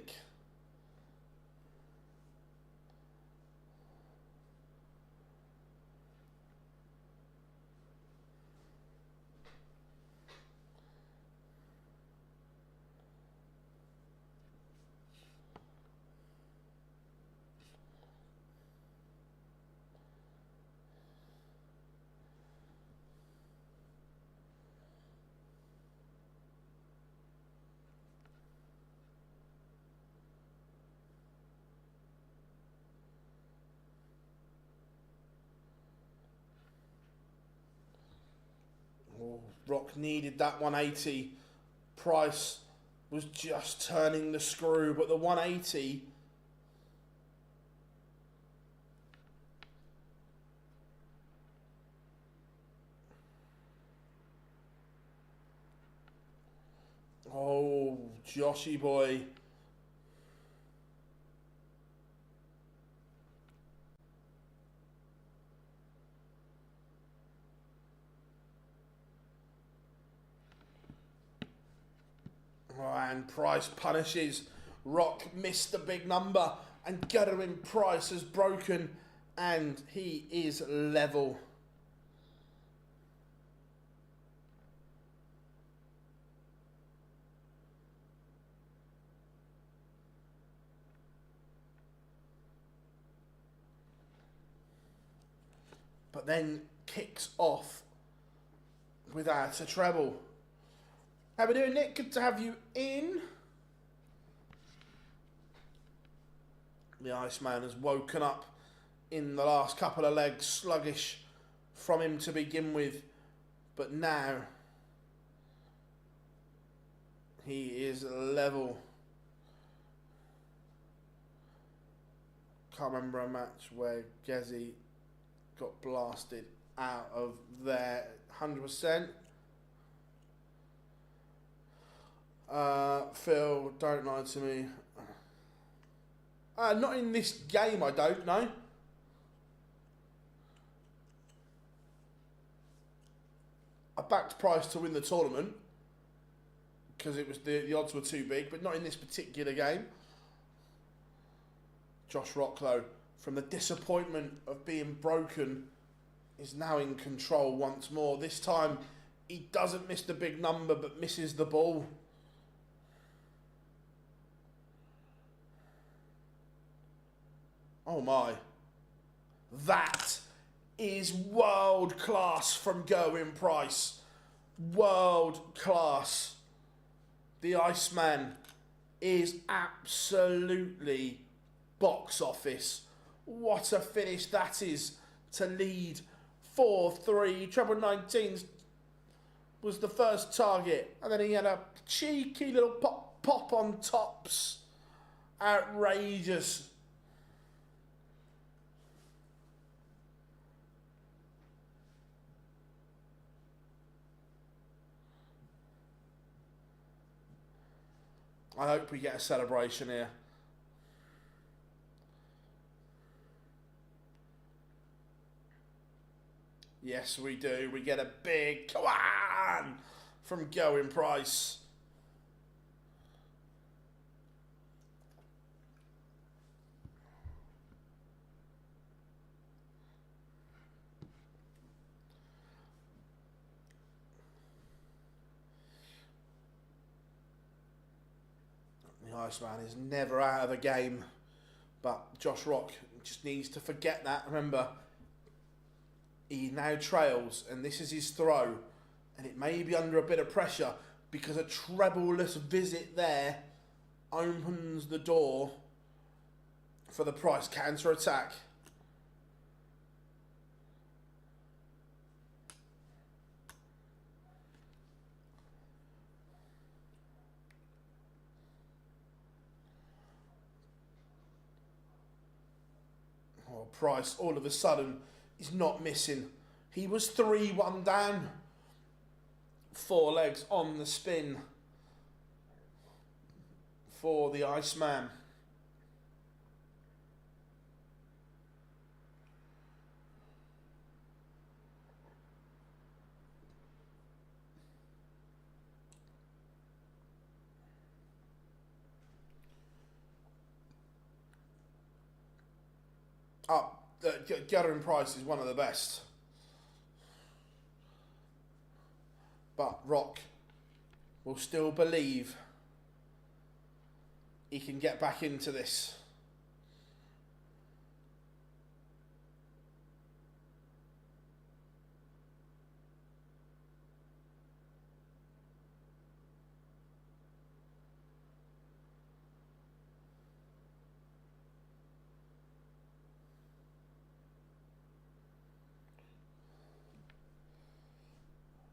Rock needed that 180. Price was just turning the screw, but the 180 Joshy boy. And Price punishes. Rock missed the big number, and Guttering Price has broken, and he is level. But then kicks off without a treble. How we doing, Nick? Good to have you in. The Iceman has woken up in the last couple of legs, sluggish from him to begin with, but now he is level. Can't remember a match where Gezi got blasted out of there 100%. Phil, don't lie to me. Not in this game, I don't know. I backed Price to win the tournament because it was the odds were too big, but not in this particular game. Josh Rock, though, from the disappointment of being broken, is now in control once more. This time, he doesn't miss the big number, but misses the ball. Oh my. That is world class from Gerwin Price. World class. The Iceman is absolutely box office. What a finish that is to lead 4-3. Treble 19s was the first target, and then he had a cheeky little pop on tops. Outrageous. I hope we get a celebration here. Yes, we do. We get a big come on from Gerwin Price. The Iceman is never out of the game, but Josh Rock just needs to forget that. Remember, he now trails, and this is his throw, and it may be under a bit of pressure because a treble-less visit there opens the door for the Price counter-attack. Oh, Price all of a sudden is not missing. He was 3-1 down. 4 legs on the spin for the Iceman. Gerwin Price is one of the best. But Rock will still believe he can get back into this.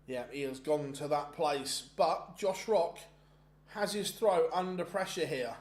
Yeah, he has gone to that place, but Josh Rock has his throw under pressure here.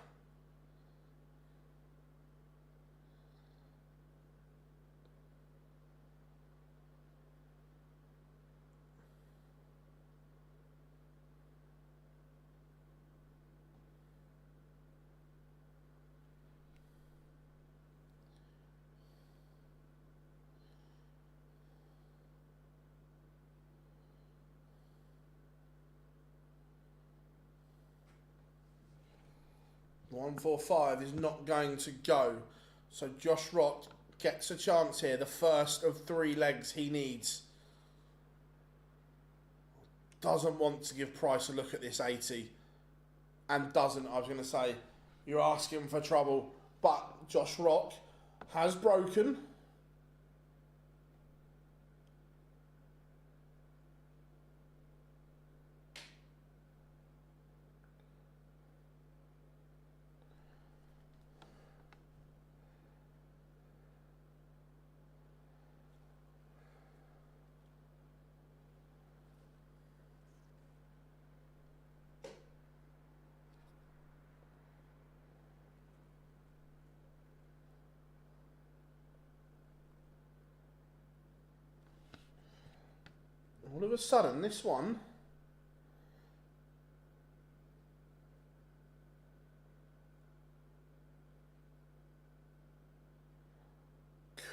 145 is not going to go. So Josh Rock gets a chance here. The first of 3 legs he needs. Doesn't want to give Price a look at this 80. And doesn't, I was going to say, you're asking for trouble. But Josh Rock has broken. All of a sudden, this one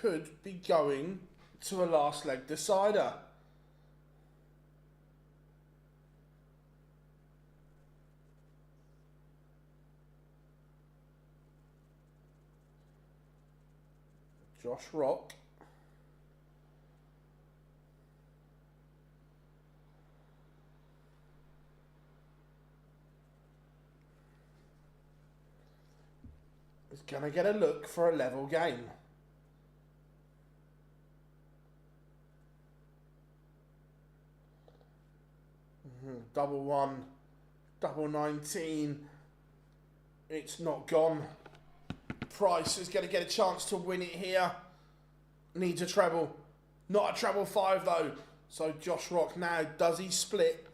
could be going to a last leg decider. Josh Rock. Is going to get a look for a level game. Double 1, double 19. It's not gone. Price is going to get a chance to win it here. Needs a treble. Not a treble 5 though. So Josh Rock now, does he split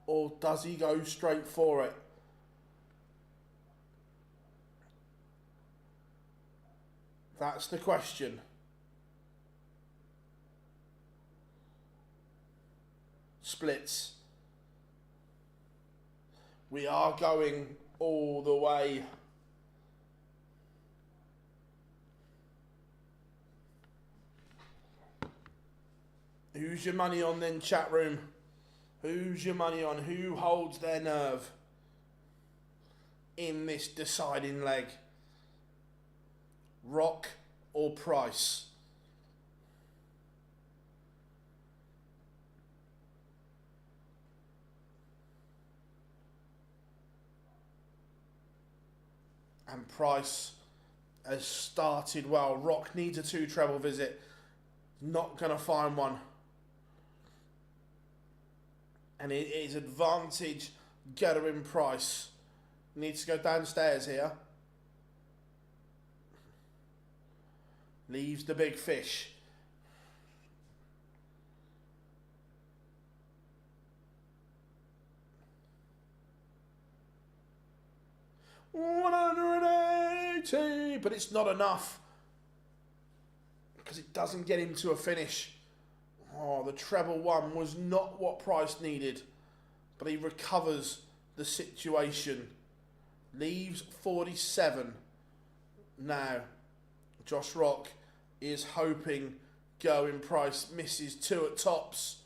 or does he go straight for it? That's the question. Splits. We are going all the way. Who's your money on then, chat room? Who's your money on? Who holds their nerve in this deciding leg? Rock or Price? And Price has started well. Rock needs a 2 treble visit. Not going to find one. And it is advantage Gathering Price. Needs to go downstairs here. Leaves the big fish. $180, but it's not enough because it doesn't get him to a finish. Oh, the treble 1 was not what Price needed, but he recovers the situation. Leaves 47. Now, Josh Rock is hoping Going Price misses 2 at tops.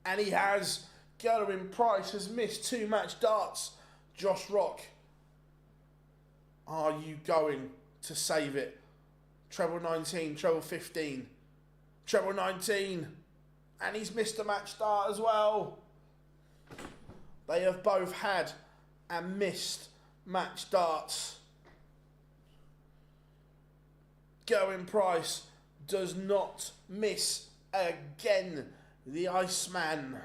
And he has. Going Price has missed 2 match darts. Josh Rock, are you going to save it? Treble 19, treble 15, treble 19. And he's missed a match start as well. They have both had and missed match darts. Going Price does not miss again. The Iceman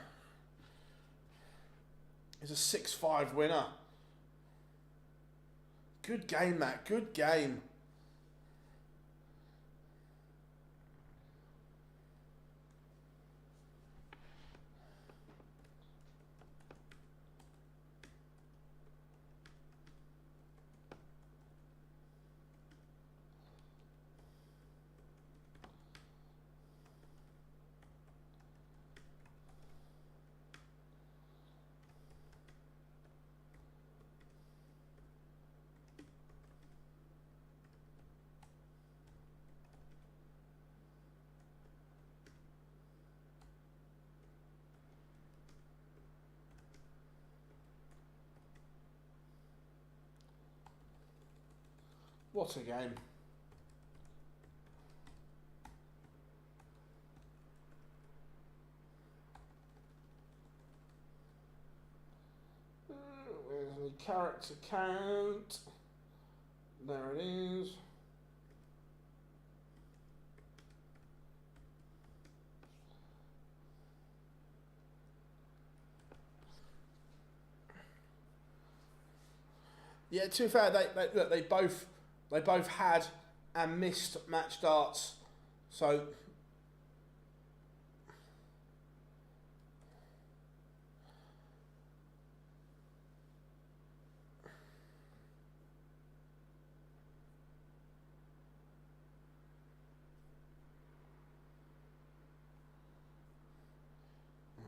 is a 6-5 winner. Good game, that. Good game. What a game. Where's the character count? There it is. Yeah, to be fair, they both had and missed match starts, so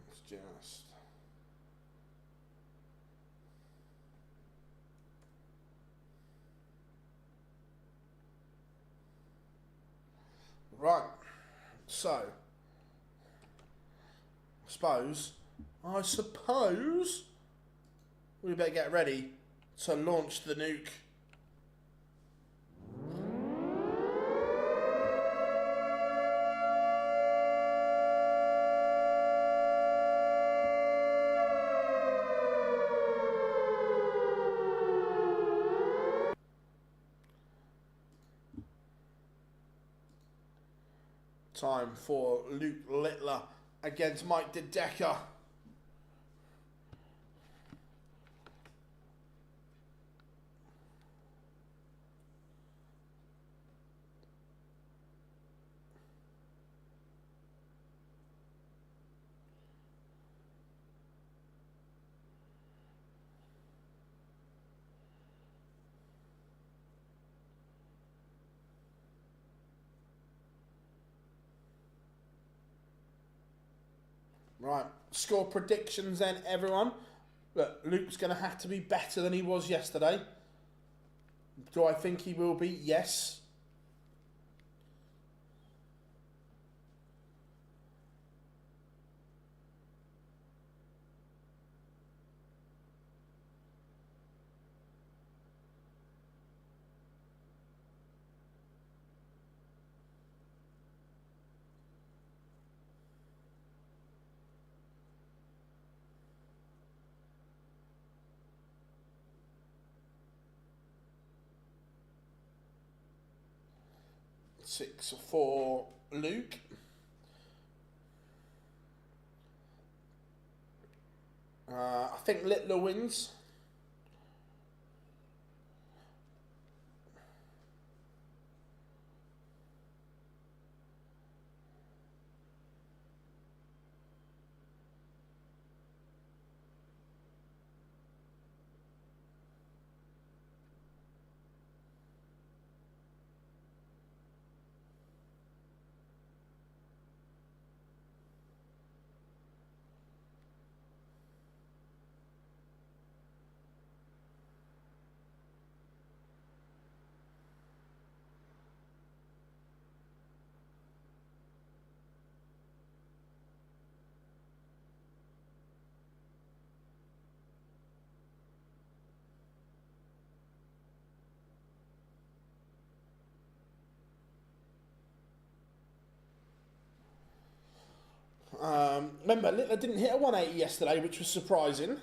it's just. Right, so I suppose we better get ready to launch the nuke. Time for Luke Littler against Mike DeDecker. Right, score predictions then, everyone. Look, Luke's going to have to be better than he was yesterday. Do I think he will be? Yes. Six for Luke. I think Littler wins. Remember, Littler didn't hit a 180 yesterday, which was surprising.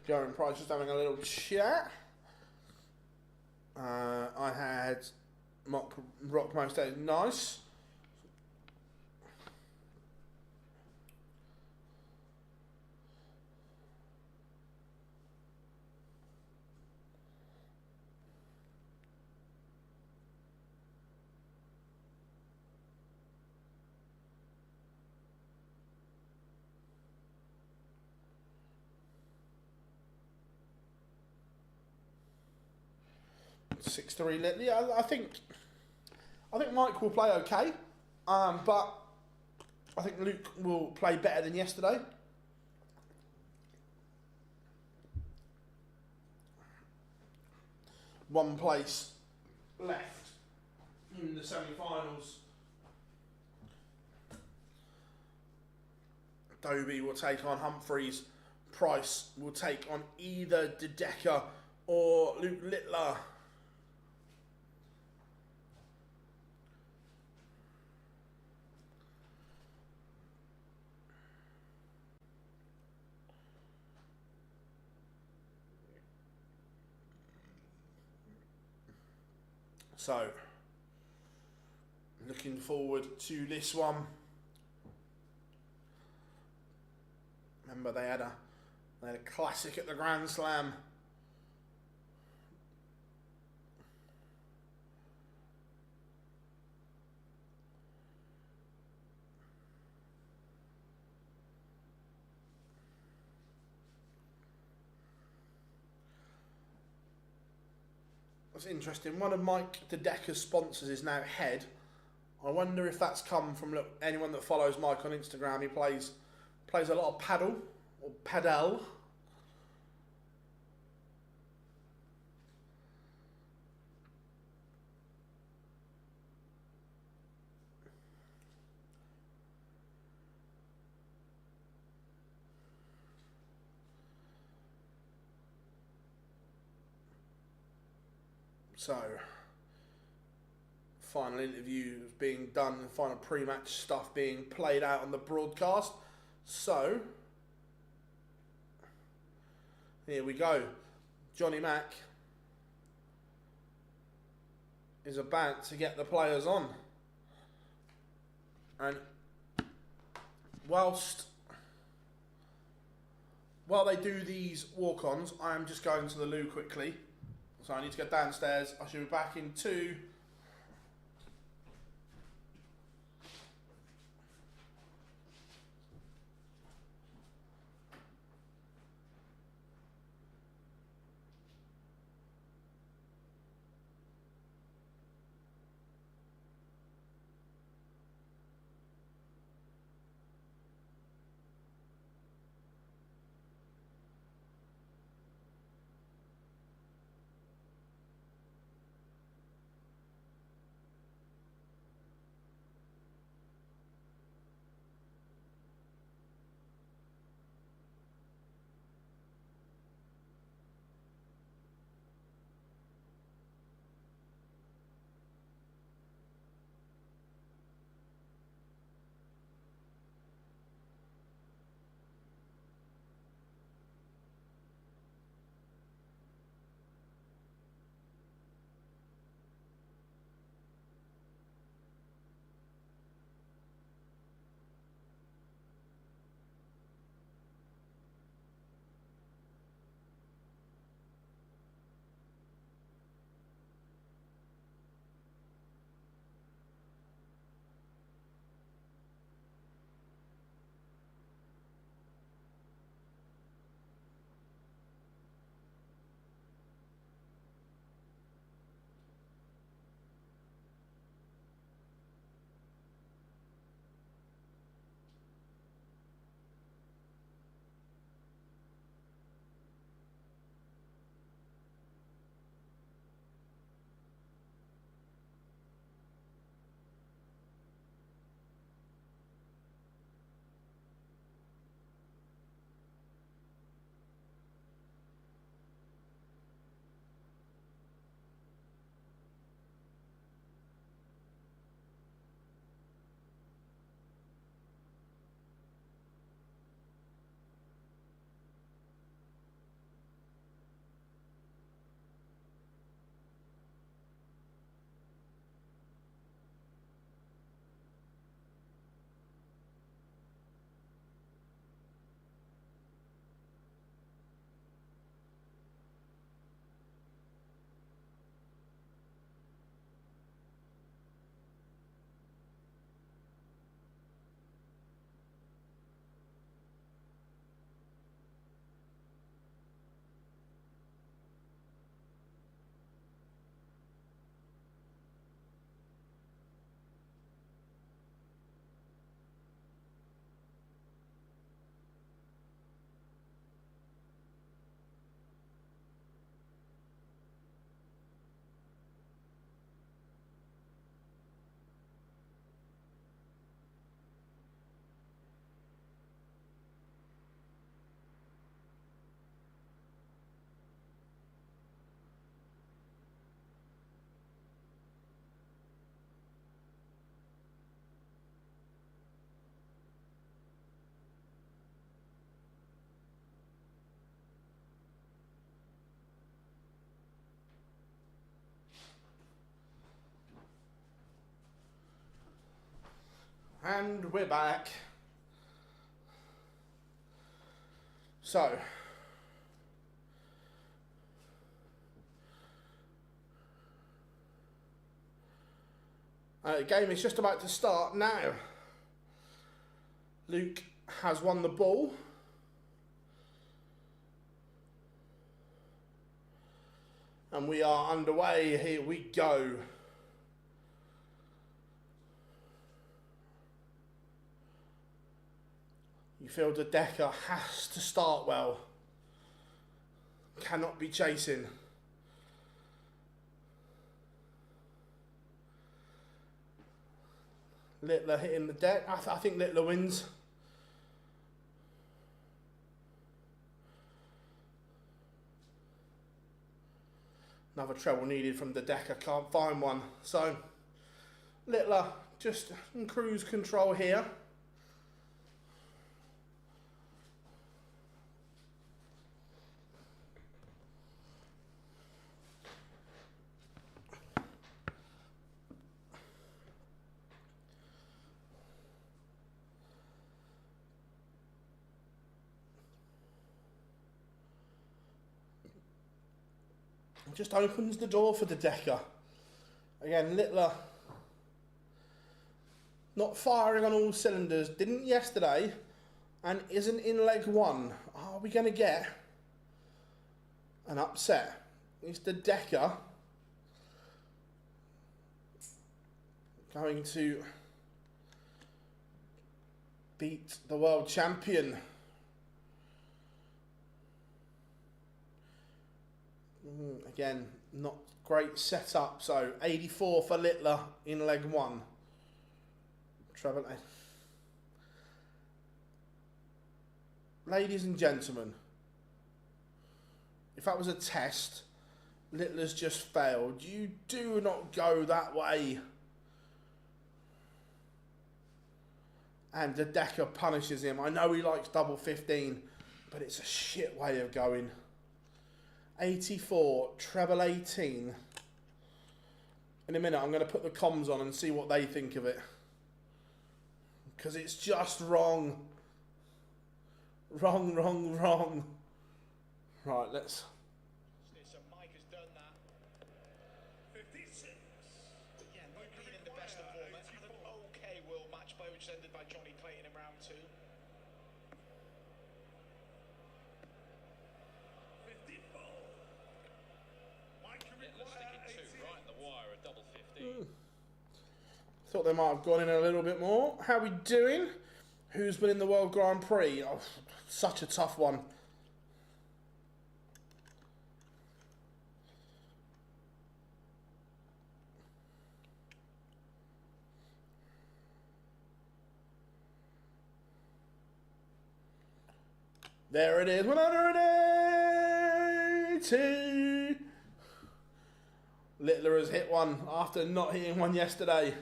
Garen Price just having a little chat. I had Rock most days. Nice. 6-3. Yeah, I think Mike will play okay, but I think Luke will play better than yesterday. One place left in the semi-finals. Dobey will take on Humphries. Price will take on either Dedeker or Luke Littler. So, looking forward to this one. Remember, they had a classic at the Grand Slam. That's interesting. One of Mike Dedeker's sponsors is now Head. I wonder if that's come from anyone that follows Mike on Instagram. He plays a lot of paddle or padel. So, final interview being done, final pre-match stuff being played out on the broadcast. So, here we go. Johnny Mack is about to get the players on. And while they do these walk-ons, I am just going to the loo quickly. So I need to go downstairs. I should be back in 2. And we're back. So, the game is just about to start now. Luke has won the ball. And we are underway. Here we go. You feel the Decker has to start well. Cannot be chasing. Littler hitting the deck. I think Littler wins. Another treble needed from the Decker. Can't find one. So, Littler just in cruise control here. Just opens the door for the Decker. Again, Littler not firing on all cylinders. Didn't yesterday and isn't in leg one. Are we going to get an upset? Is the Decker going to beat the world champion? Again, not great setup. So 84 for Littler in leg one. Treble. Ladies and gentlemen, if that was a test, Littler's just failed. You do not go that way. And the Decker punishes him. I know he likes double 15, but it's a shit way of going. 84, treble 18. In a minute, I'm going to put the comms on and see what they think of it. Because it's just wrong. Wrong, wrong, wrong. Right, let's...
So Mike has done that. 56. Yeah, not being in the best of form. Had an okay world match by which ended by Johnny Clayton in round 2.
Thought they might have gone in a little bit more. How we doing? Who's winning the World Grand Prix? Oh, such a tough one. There it is, 180. Littler has hit one after not hitting one yesterday.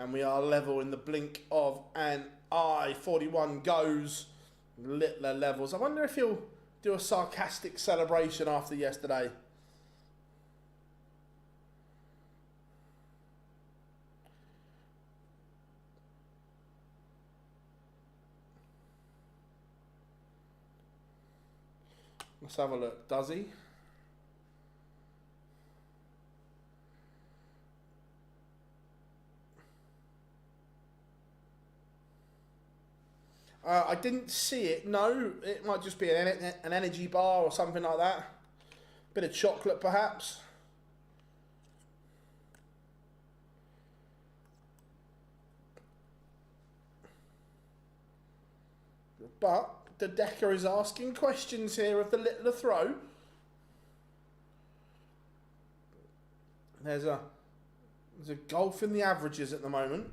And we are level in the blink of an eye. 41 goes. Littler levels. I wonder if he'll do a sarcastic celebration after yesterday. Let's have a look. Does he? I didn't see it. No, it might just be an energy bar or something like that. Bit of chocolate, perhaps. But the Decker is asking questions here of the Littler throw. There's a gulf in the averages at the moment.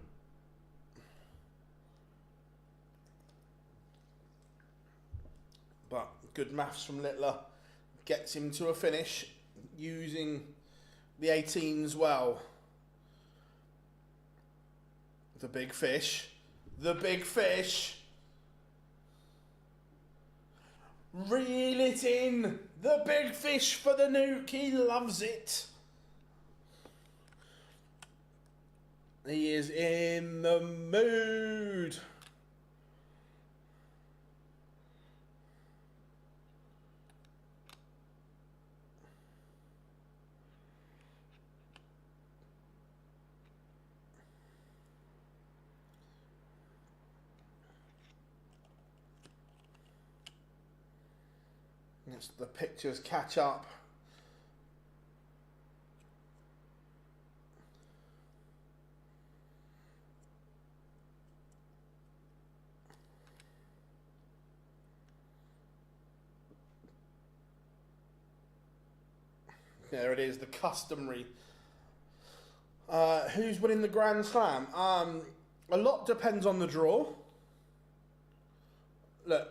But good maths from Littler gets him to a finish using the 18s well. The big fish. The big fish. Reel it in. The big fish for the nuke. He loves it. He is in the mood. Yes, the pictures catch up. There it is, the customary. Who's winning the Grand Slam? A lot depends on the draw. Look,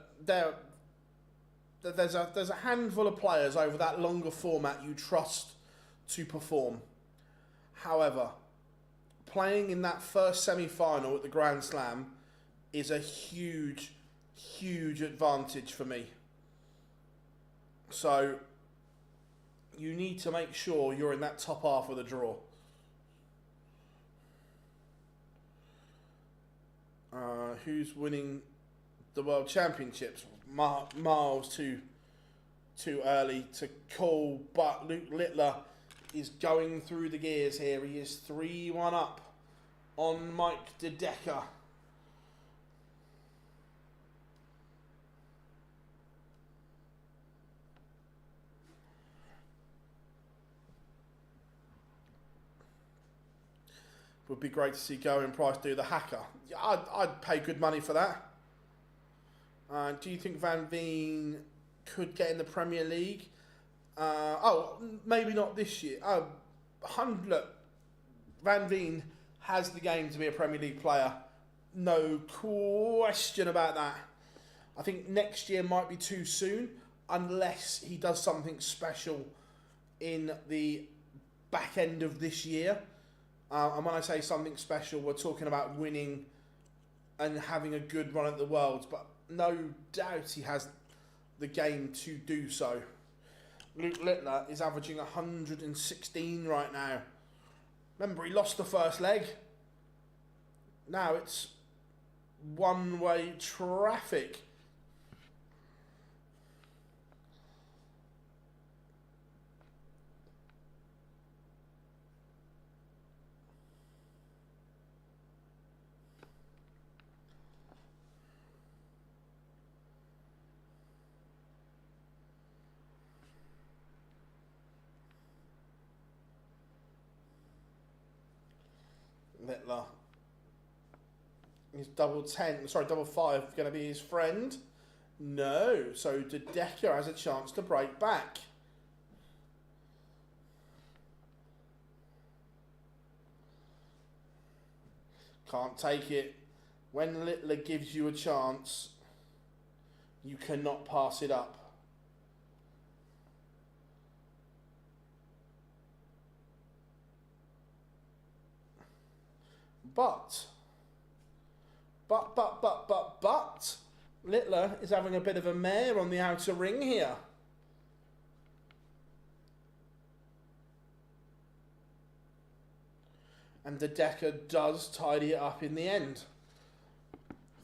there's a handful of players over that longer format you trust to perform. However, playing in that first semi-final at the Grand Slam is a huge, huge advantage for me. So you need to make sure you're in that top half of the draw. Who's winning the World Championships? Miles too early to call, but Luke Littler is going through the gears here. He is 3-1 up on Mike De Decker. Would be great to see Going Price do the hacker. I'd pay good money for that. Do you think Van Veen could get in the Premier League? Maybe not this year. Look, Van Veen has the game to be a Premier League player. No question about that. I think next year might be too soon unless he does something special in the back end of this year. And when I say something special, we're talking about winning and having a good run at the Worlds. But no doubt he has the game to do so. Luke Littler is averaging 116 right now. Remember, he lost the first leg. Now it's one-way traffic. Littler is double 5 going to be his friend? No, so De Decker has a chance to break back. Can't take it. When Littler gives you a chance, you cannot pass it up. But, Littler is having a bit of a mare on the outer ring here. And De Decker does tidy it up in the end.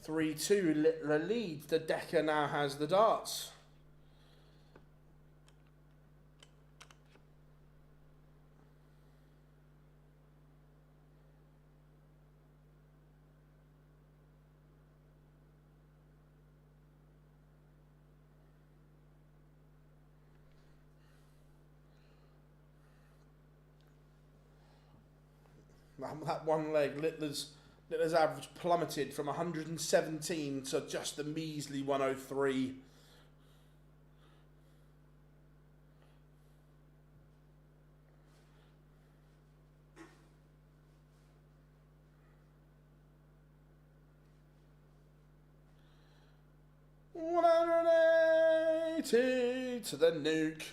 3-2, Littler leads. De Decker now has the darts. That one leg, Littler's average plummeted from 117 to just a measly 103. $180 to the nuke.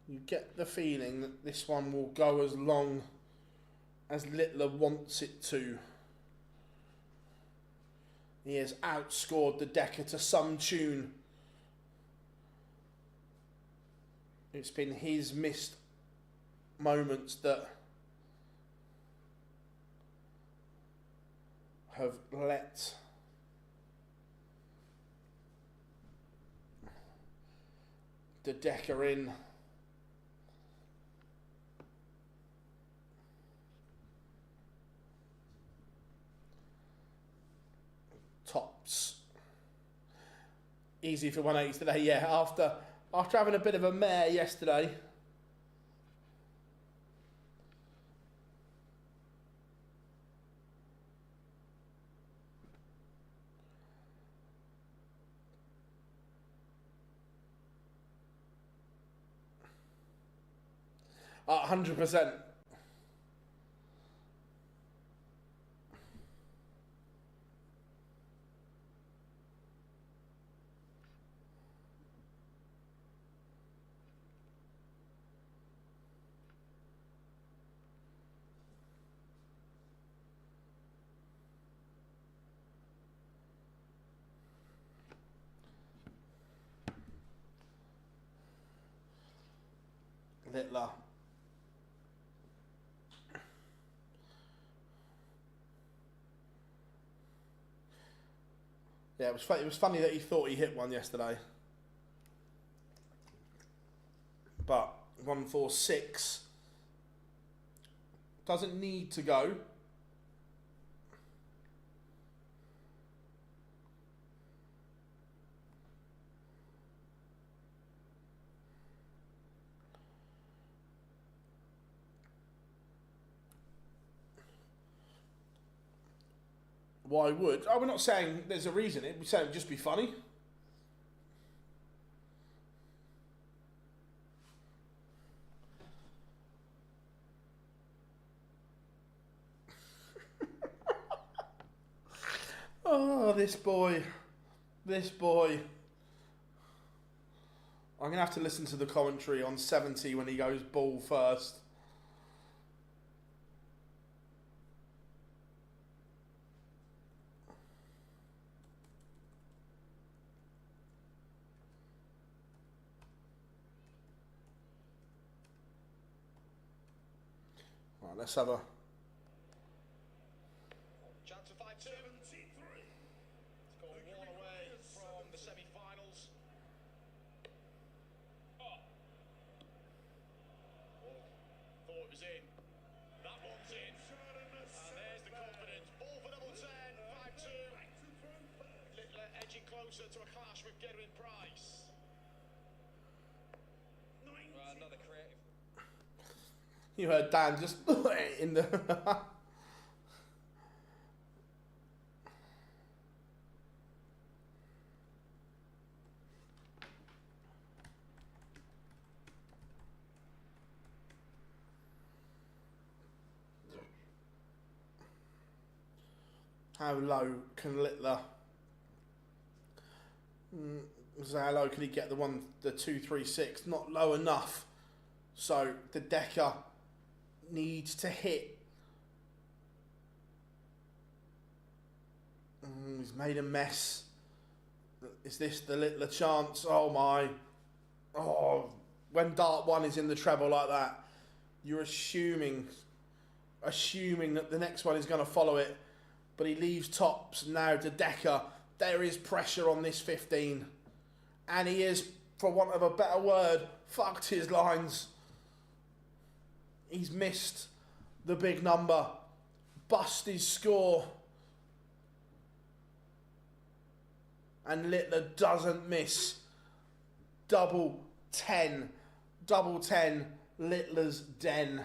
You get the feeling that this one will go as long as Littler wants it to. He has outscored the Decker to some tune. It's been his missed moments that have let the Decker in. Tops. Easy for 180s today, yeah. After having a bit of a mare yesterday. Oh, 100%. Littler. Yeah, it was funny that he thought he hit one yesterday. But 146 doesn't need to go. Why would? Oh, we're not saying there's a reason. We're saying it'd just be funny. Oh, this boy. This boy. I'm going to have to listen to the commentary on 70 when he goes ball first. Right, let's have a...
Chance of 5-2. It's gone one away from the semi-finals. Oh. Thought it was in. That one's in. And there's the confidence. Ball for double 10. 5-2. Littler edging closer to a clash with Gedwin Price. Another creative.
You heard Dan just in the... How low can Littler... So how low can he get the 236? Not low enough. So the Decker needs to hit. He's made a mess. Is this the Littler chance? Oh my. Oh, when Dart 1 is in the treble like that, you're assuming that the next one is going to follow it. But he leaves tops. Now to Decker. There is pressure on this 15. And he is, for want of a better word, fucked his lines. He's missed the big number. Bust his score. And Littler doesn't miss. Double 10. Double 10. Littler's den.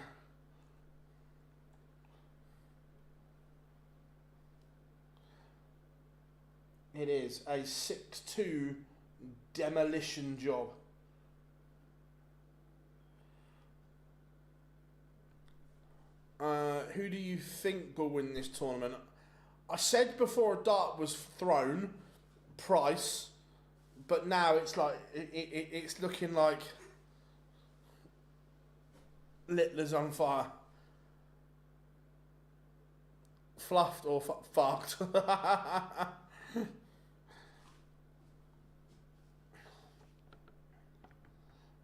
It is a 6-2 demolition job. Who do you think will win this tournament? I said before a dart was thrown, Price, but now it's like it's looking like Littler's on fire. Fluffed or fucked.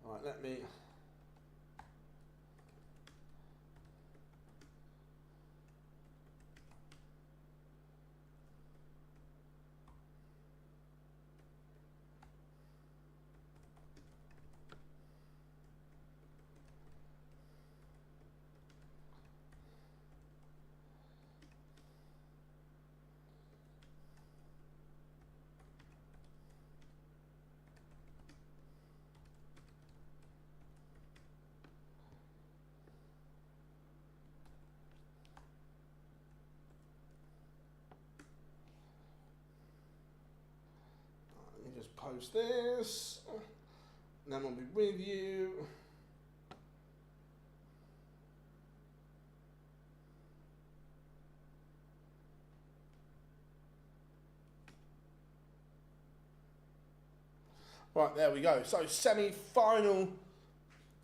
Alright, let me... Just post this, and then I'll be with you. Right, there we go. So semi-final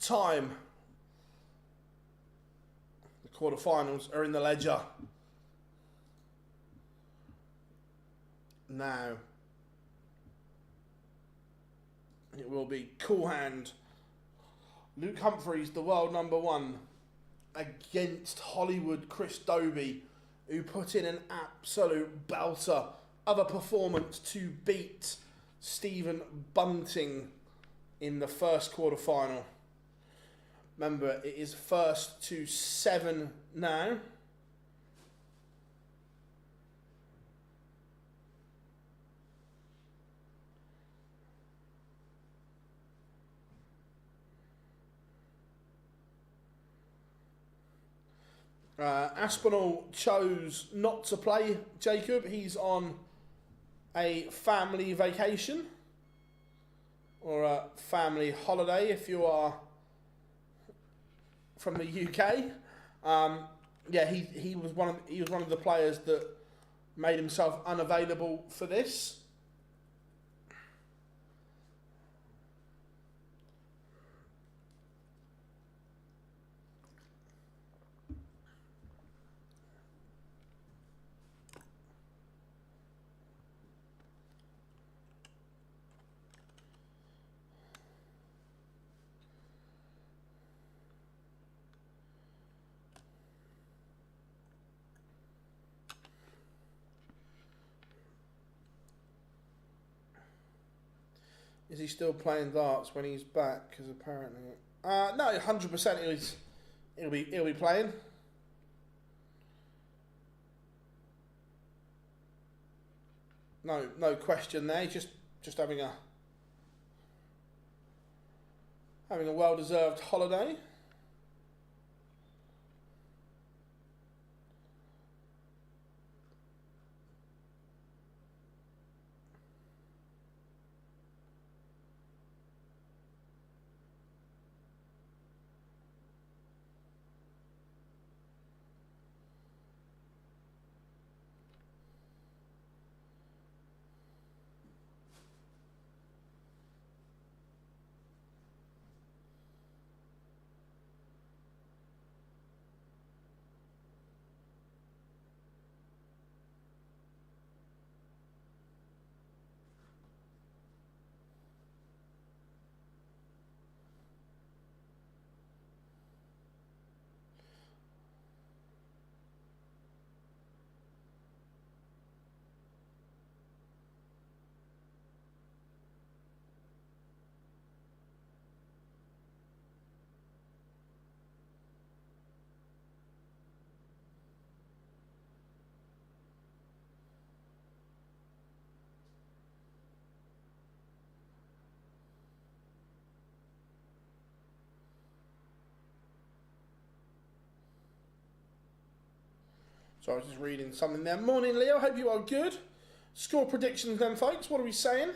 time. The quarterfinals are in the ledger. Now, it will be Cool Hand, Luke Humphries, the world number 1, against Hollywood Chris Dobey, who put in an absolute belter of a performance to beat Stephen Bunting in the first quarterfinal. Remember, it is first to 7 now. Aspinall chose not to play Jacob. He's on a family vacation or a family holiday if you are from the UK. Yeah, he was one of the players that made himself unavailable for this. Is he still playing darts when he's back? Because apparently, no, 100% he'll be playing. No question there. He's just having a well-deserved holiday. So I was just reading something there. Morning, Leo. Hope you are good. Score predictions then, folks. What are we saying?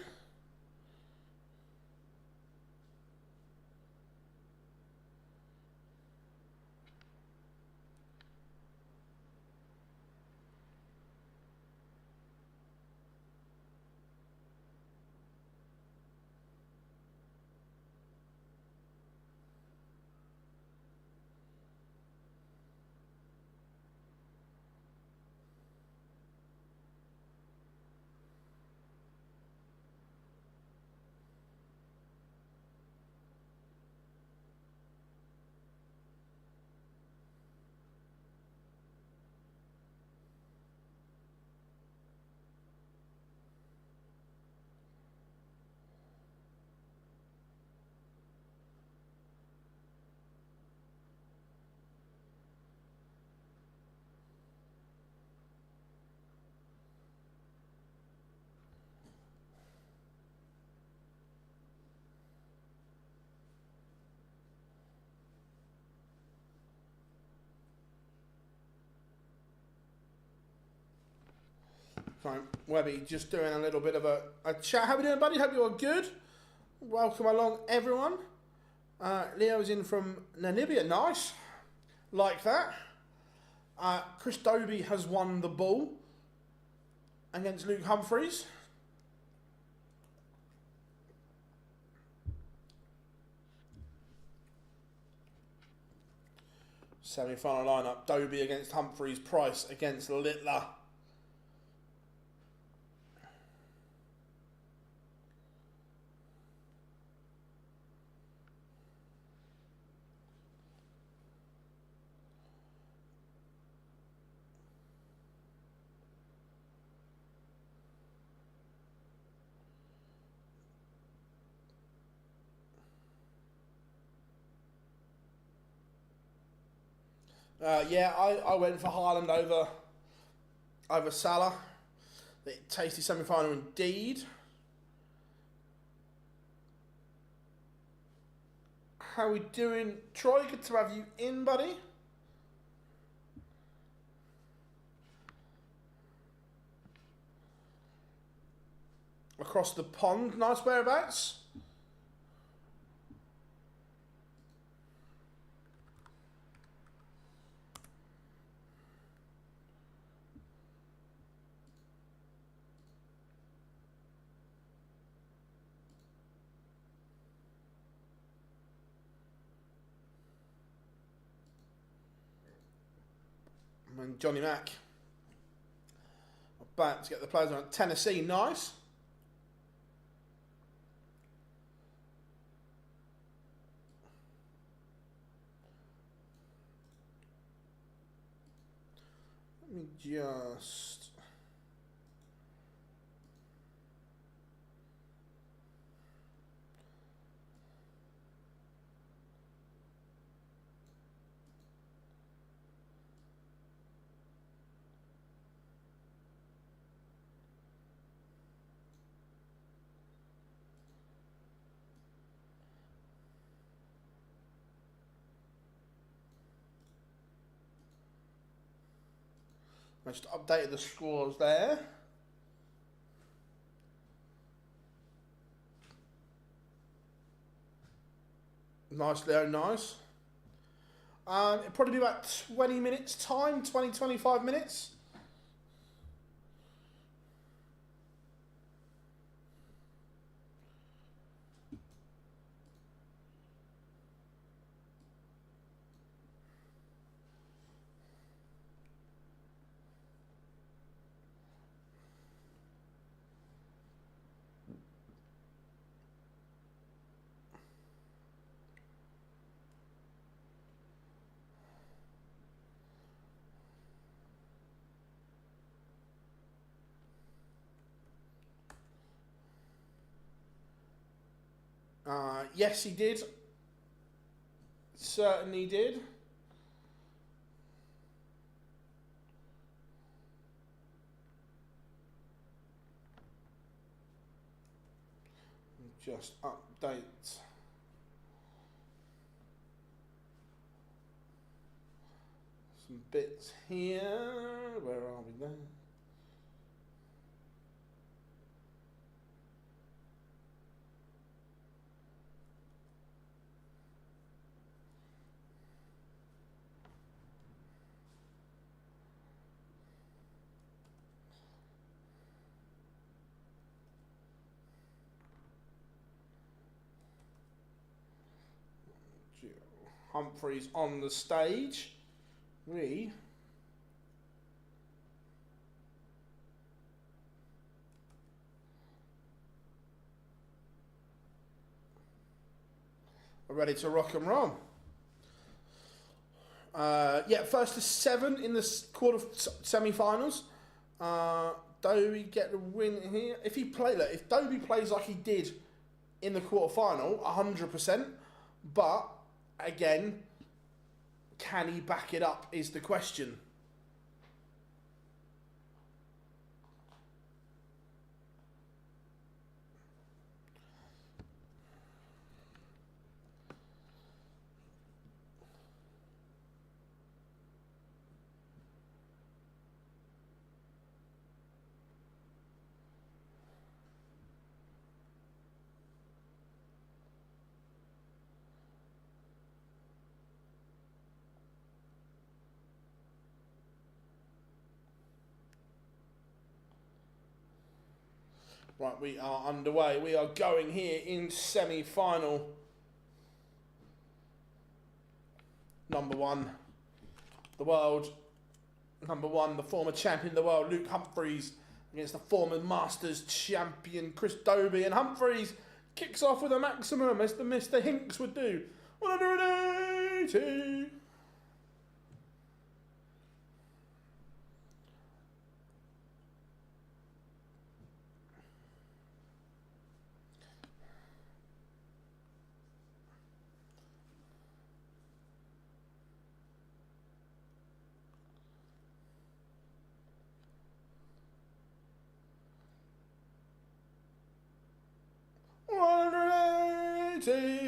So, Webby, just doing a little bit of a chat. How are we doing, buddy? Hope you're good. Welcome along, everyone. Leo's in from Namibia. Nice. Like that. Chris Dobey has won the ball against Luke Humphries. Semi-final lineup. Dobey against Humphries. Price against Littler. Yeah, I went for Haaland over Salah. The tasty semi-final indeed. How we doing, Troy? Good to have you in, buddy. Across the pond, nice whereabouts. And Johnny Mack. Back to get the players on. Tennessee, nice. Let me just... I just updated the scores there. Nice, Leo, nice. It'll probably be about 20 minutes time, 25 minutes. Yes, he did. Certainly did. Just update. Some bits here. Where are we then? Humphries on the stage. We are ready to rock and roll. Yeah, first to 7 in the quarter semi-finals. Dobey get the win here. If Dobey plays like he did in the quarter final, 100%. But again, can he back it up is the question. Right, we are underway. We are going here in semi-final. Number one, the world. Number one, the former champion of the world, Luke Humphries, against the former Masters champion, Chris Dobey. And Humphries kicks off with a maximum, as the Mr. Hinks would do. 180.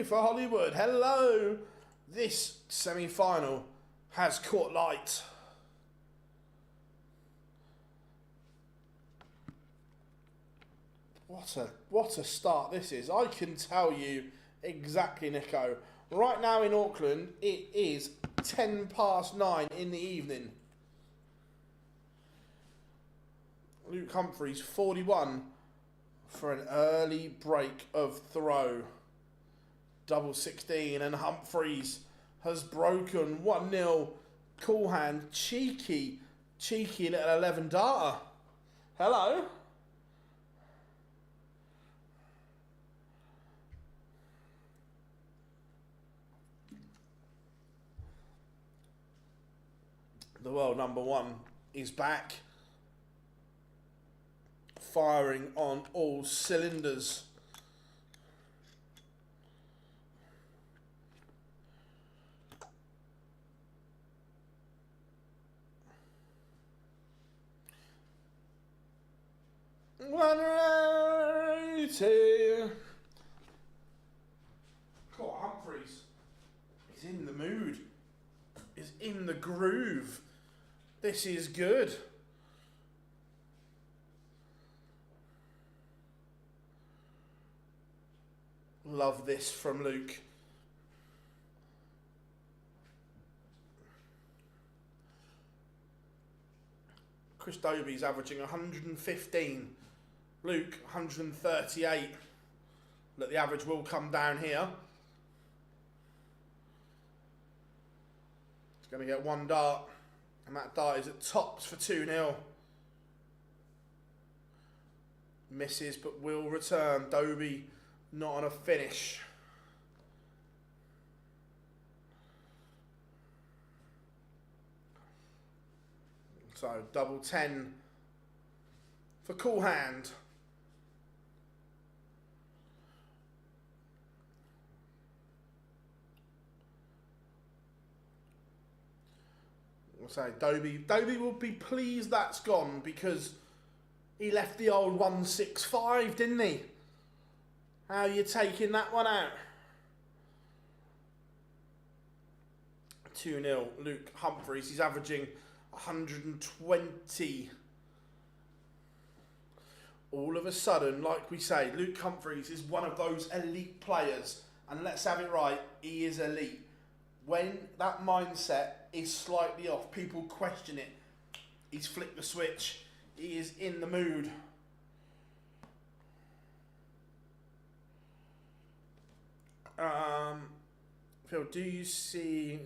For Hollywood. Hello. This semi-final has caught light. What a start this is. I can tell you exactly, Nico. Right now in Auckland, it is 9:10 in the evening. Luke Humphries, 41 for an early break of throw. Double 16, and Humphries has broken 1-0. Cool hand, cheeky little 11 darter. Hello. The world number one is back, firing on all cylinders. God, Humphries is in the mood, is in the groove. This is good. Love this from Luke. Chris Dobey's averaging 115. Luke, 138. Look, the average will come down here. It's going to get one dart, and that dart is at tops for 2-0. Misses, but will return. Dobey not on a finish. So, double 10 for Cool Hand. I'll say Dobey will be pleased that's gone, because he left the old 165, didn't he? How are you taking that one out? 2-0, Luke Humphries. He's averaging 120. All of a sudden, like we say, Luke Humphries is one of those elite players. And let's have it right, he is elite. When that mindset is slightly off, people question it. He's flicked the switch. He is in the mood. Phil, do you see...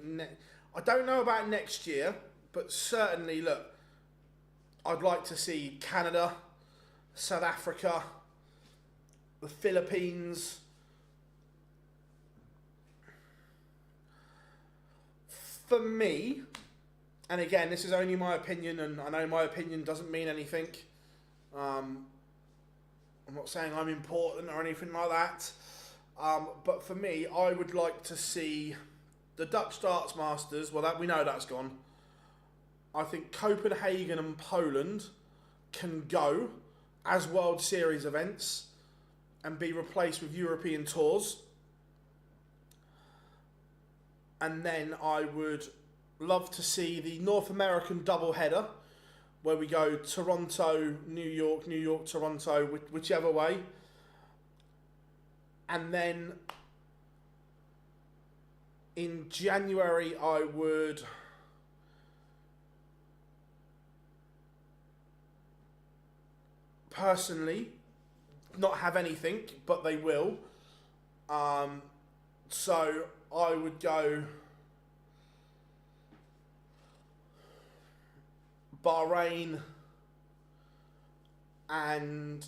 I don't know about next year, but certainly, look, I'd like to see Canada, South Africa, the Philippines. For me, and again, this is only my opinion, and I know my opinion doesn't mean anything. I'm not saying I'm important or anything like that. But for me, I would like to see the Dutch Darts Masters. Well, that we know that's gone. I think Copenhagen and Poland can go as World Series events and be replaced with European tours. And then I would love to see the North American doubleheader, where we go Toronto, New York, Toronto, whichever way. And then in January, I would personally not have anything, but they will. So I would go Bahrain and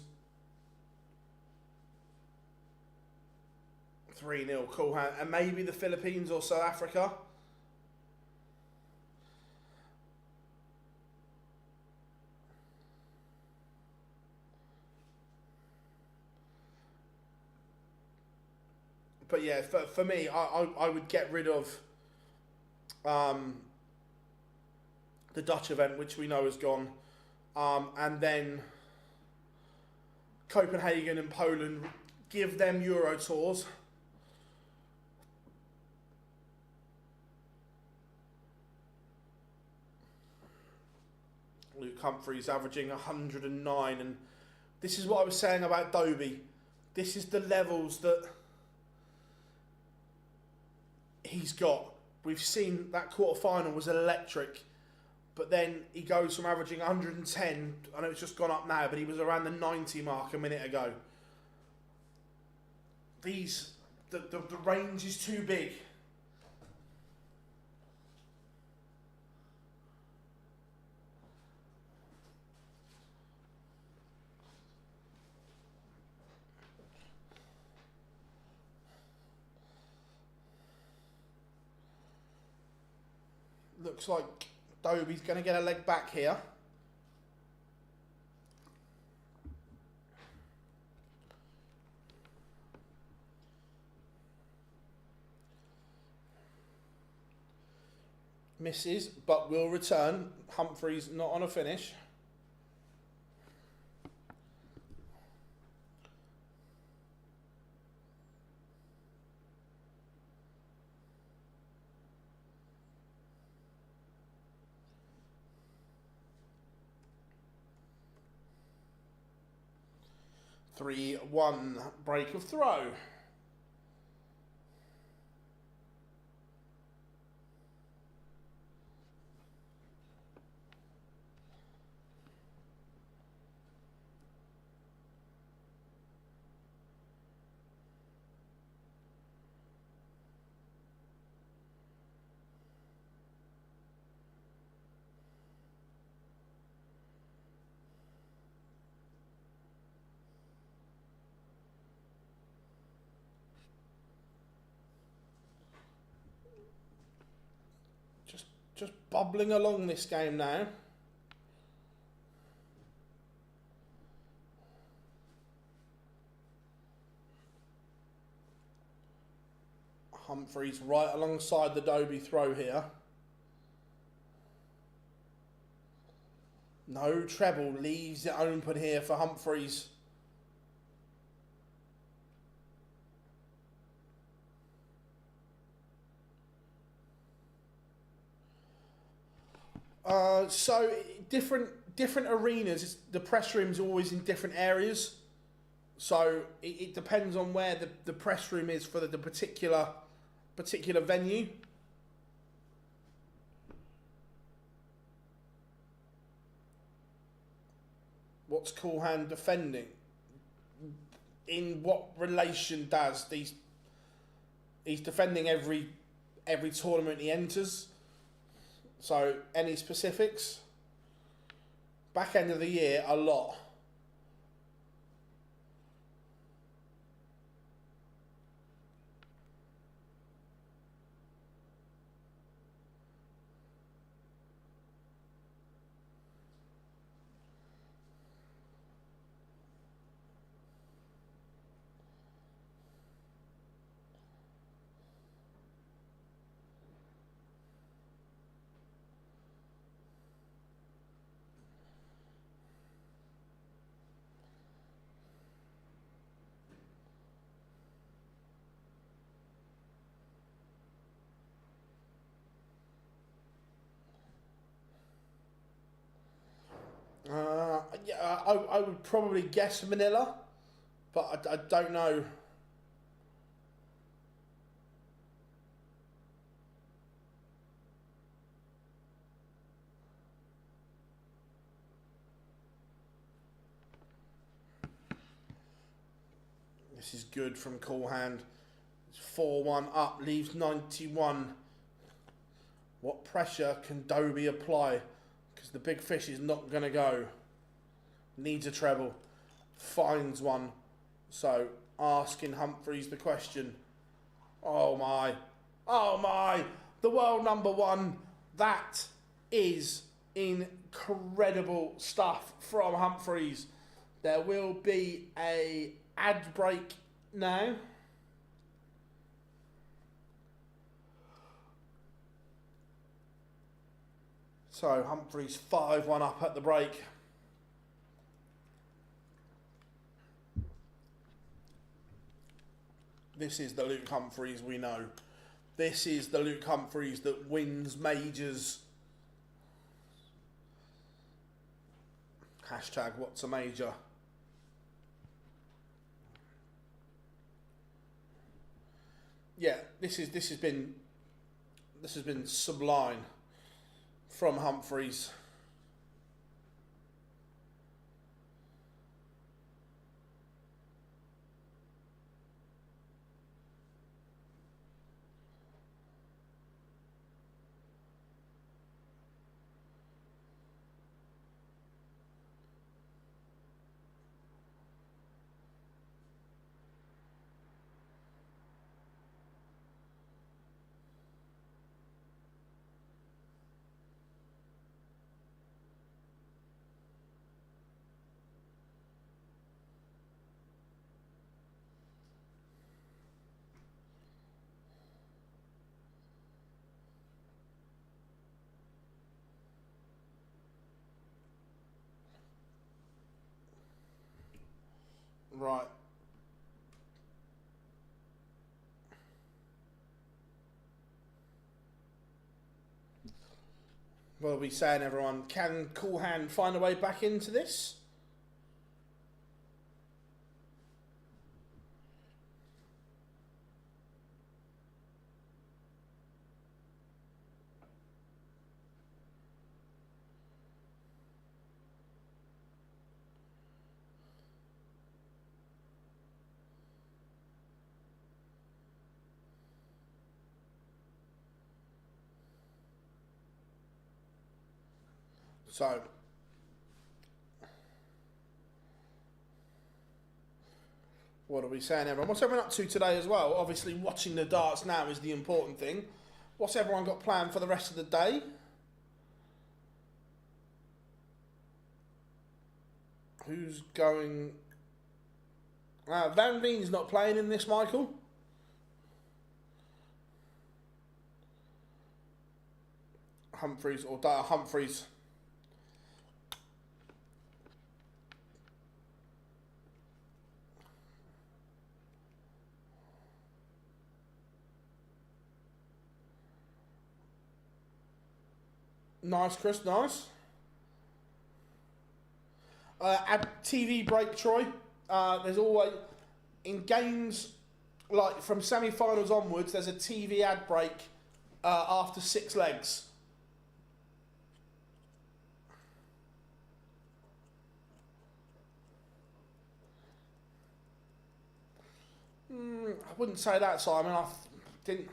3-0, cool hand, and maybe the Philippines or South Africa. But yeah, for me, I would get rid of the Dutch event, which we know has gone, and then Copenhagen and Poland, give them Euro tours. Luke Humphries averaging 109, and this is what I was saying about Dobey. This is the levels that he's got. We've seen that quarter-final was electric, but then he goes from averaging 110, I know it's just gone up now, but he was around the 90 mark a minute ago. The range is too big. Looks like Dobey's going to get a leg back here. Misses, but will return. Humphries not on a finish. Three, one, break of throw. Just bubbling along this game now. Humphries right alongside the Dobey throw here. No treble, leaves it open here for Humphries. So different arenas. The press room's always in different areas. So it depends on where the press room is for the particular venue. What's Cool Hand defending? In what relation does these? He's defending every tournament he enters. So, any specifics? Back end of the year, a lot. Yeah, I would probably guess Manila, but I don't know. This is good from Cool Hand. It's 4-1 up, leaves 91. What pressure can Dobey apply? Because the big fish is not going to go. Needs a treble. Finds one. So, asking Humphries the question. Oh my. Oh my. The world number one. That is incredible stuff from Humphries. There will be a ad break now. So Humphries 5-1 up at the break. This is the Luke Humphries we know. This is the Luke Humphries that wins majors. Hashtag what's a major? Yeah, this has been sublime from Humphries. Right. What are we saying, everyone? Can Cool Hand find a way back into this? So, what are we saying, everyone? What's everyone up to today as well? Obviously, watching the darts now is the important thing. What's everyone got planned for the rest of the day? Who's going... Van Veen's not playing in this, Michael. Humphries, or Humphries. Nice, Chris, nice. TV break, Troy. There's always, in games, like from semi-finals onwards, there's a TV ad break after 6 legs. I wouldn't say that, Simon. I didn't...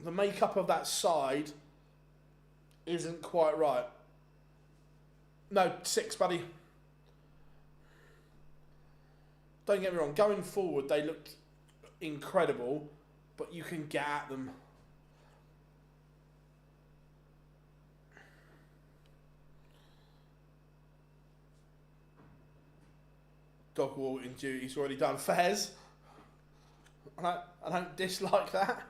The makeup of that side isn't quite right. No, 6, buddy. Don't get me wrong, going forward they looked incredible, but you can get at them. Dog walking duty's already done. Fairs. I don't dislike that.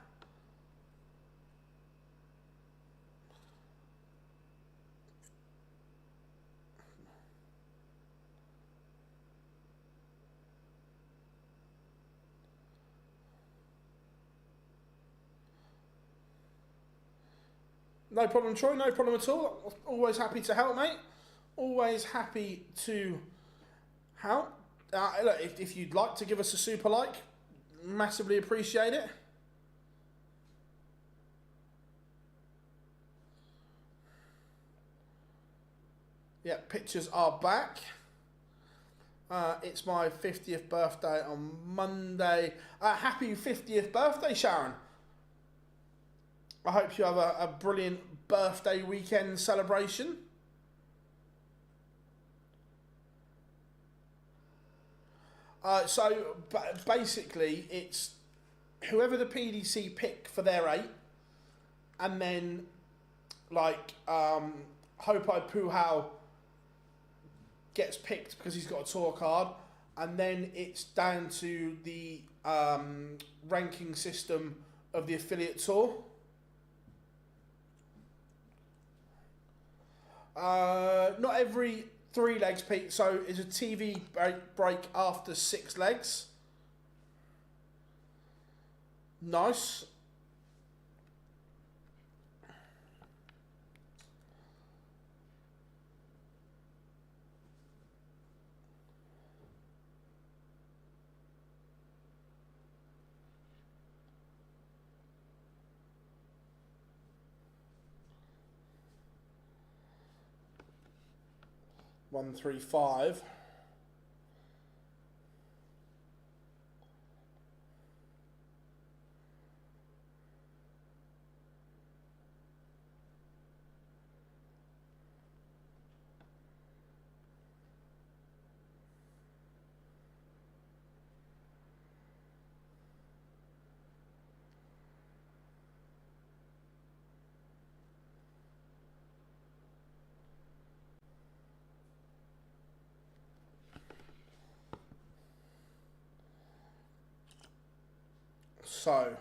No problem, Troy. No problem at all. Always happy to help, mate. Always happy to help. Look, if you'd like to give us a super like, massively appreciate it. Yeah, pictures are back. It's my 50th birthday on Monday. Happy 50th birthday, Sharon. I hope you have a brilliant birthday weekend celebration. So basically, it's whoever the PDC pick for their 8, and then like Hopo Puhao gets picked because he's got a tour card, and then it's down to the ranking system of the affiliate tour. Not every 3 legs, Pete, so it's a TV break after 6 legs. Nice. One, 3, 5. So,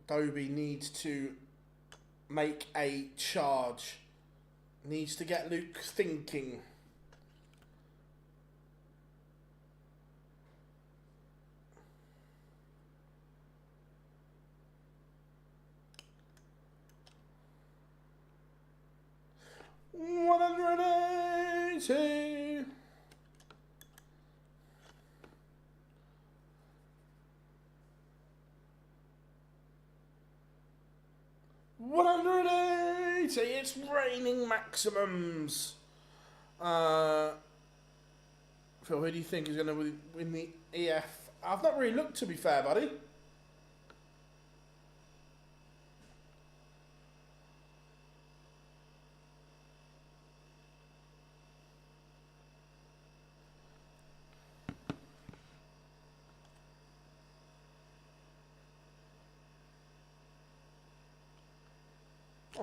Dobey needs to make a charge. Needs to get Luke thinking. $180. 180. It's raining maximums. Phil, who do you think is going to win the EF? I've not really looked, to be fair, buddy.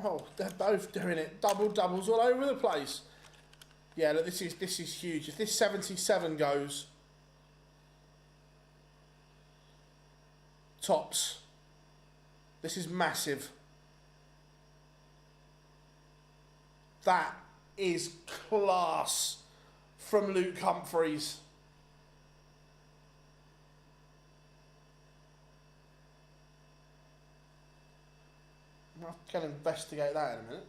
Oh, they're both doing it. Doubles all over the place. Yeah, look, this is huge. If this 77 goes, tops. This is massive. That is class from Luke Humphries. I'm going to investigate that in a minute.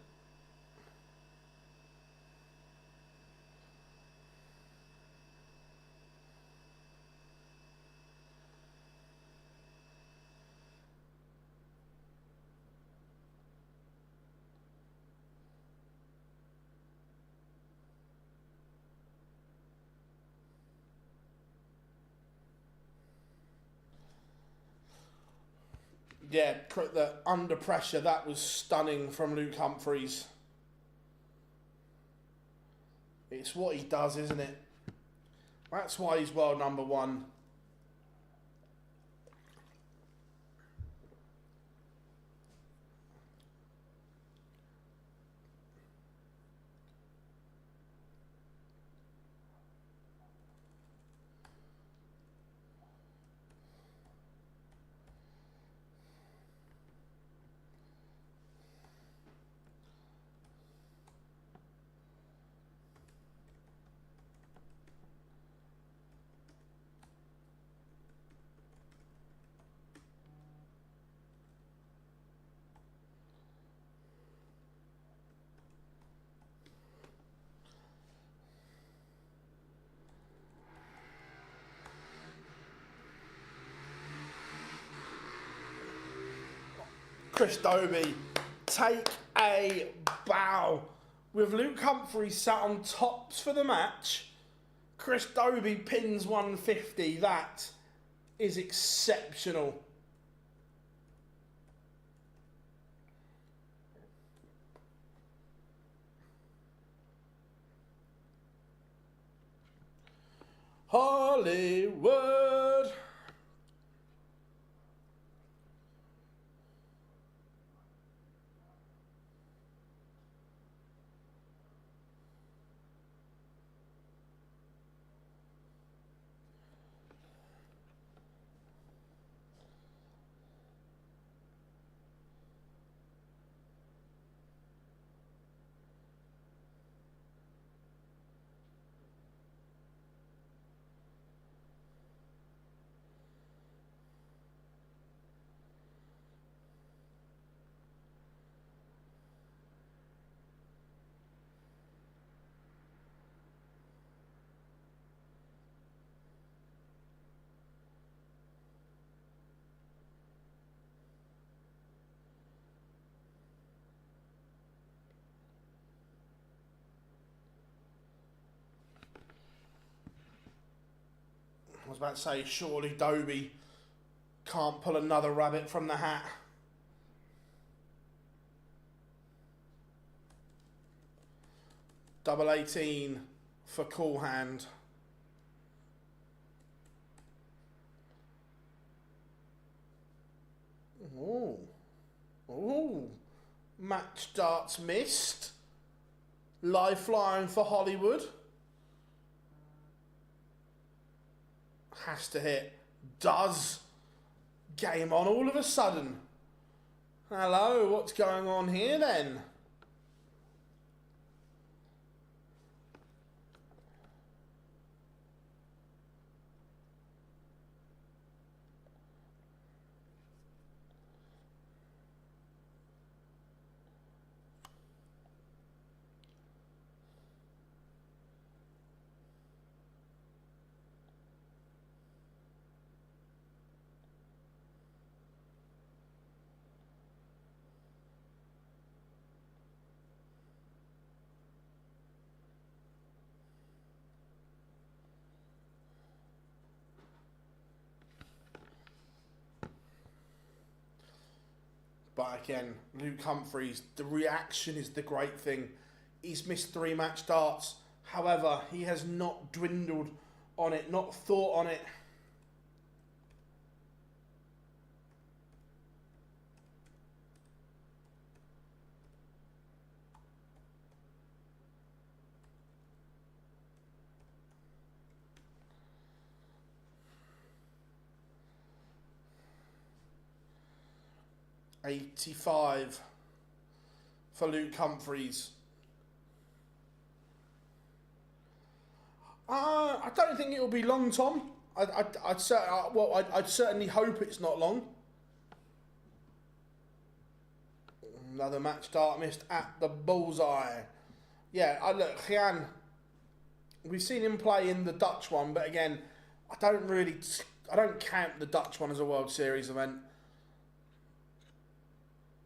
Yeah, the under pressure, that was stunning from Luke Humphries. It's what he does, isn't it? That's why he's world number 1. Chris Dobey, take a bow. with Luke Humphries sat on tops for the match, Chris Dobey pins 150. That is exceptional. Hollywood. I was about to say, surely Dobey can't pull another rabbit from the hat. Double 18 for Cool Hand. Ooh. Ooh. Match darts missed. Lifeline for Hollywood. Has to hit. Does. Game on all of a sudden. Hello, what's going on here then? But again, Luke Humphries, the reaction is the great thing. He's missed 3 match darts. However, he has not dwindled on it, not thought on it. $85 for Luke Humphries. I don't think it will be long, Tom. I'd certainly hope it's not long. Another match start missed at the bullseye. Yeah, look, Gian, we've seen him play in the Dutch one, but again, I don't count the Dutch one as a World Series event.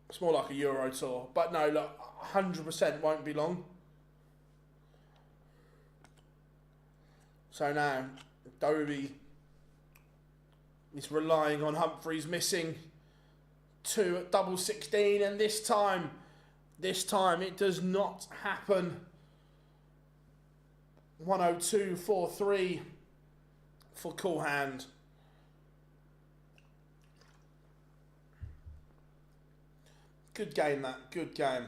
It's more like a Euro Tour. But no, look, 100% won't be long. So now, Dobey is relying on Humphries missing 2 at double 16, and this time it does not happen. 102.43 for Cool Hand. Good game, that. Good game.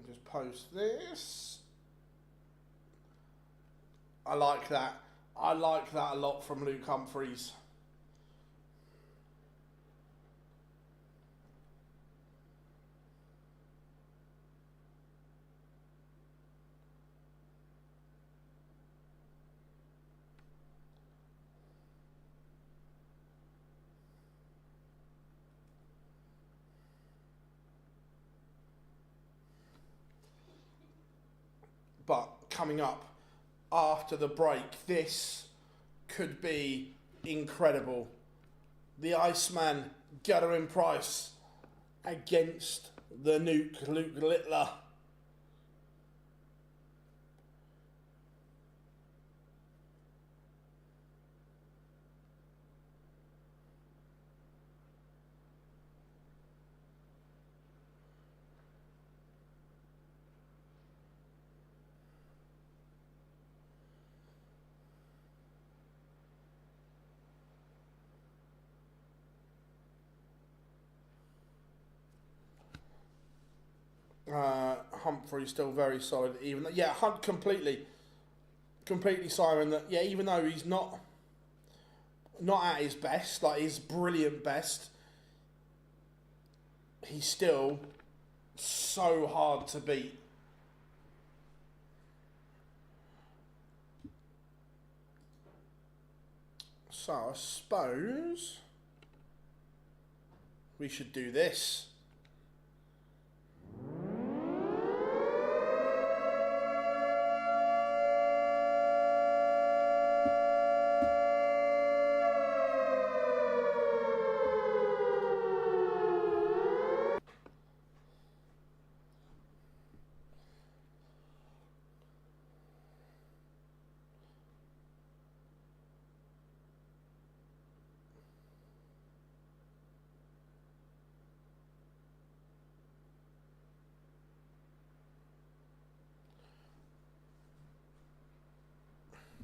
Just post this. I like that. I like that a lot from Luke Humphries. But coming up after the break, this could be incredible. The Iceman, Gerwyn Price, against the Nuke, Luke Littler. Humphries still very solid, even though, yeah, Hunt completely Simon, that, yeah, even though he's not at his best, like his brilliant best, he's still so hard to beat. So I suppose we should do this.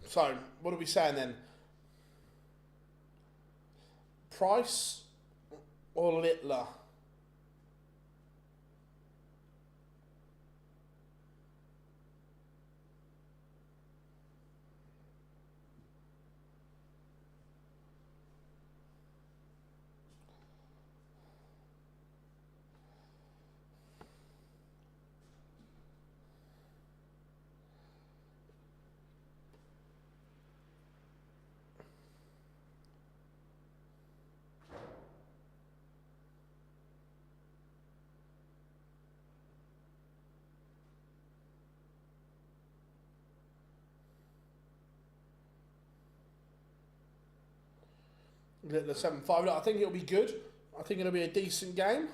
So, what are we saying then? Price or Littler? Littler 7-5. Look, I think it'll be good. I think it'll be a decent game.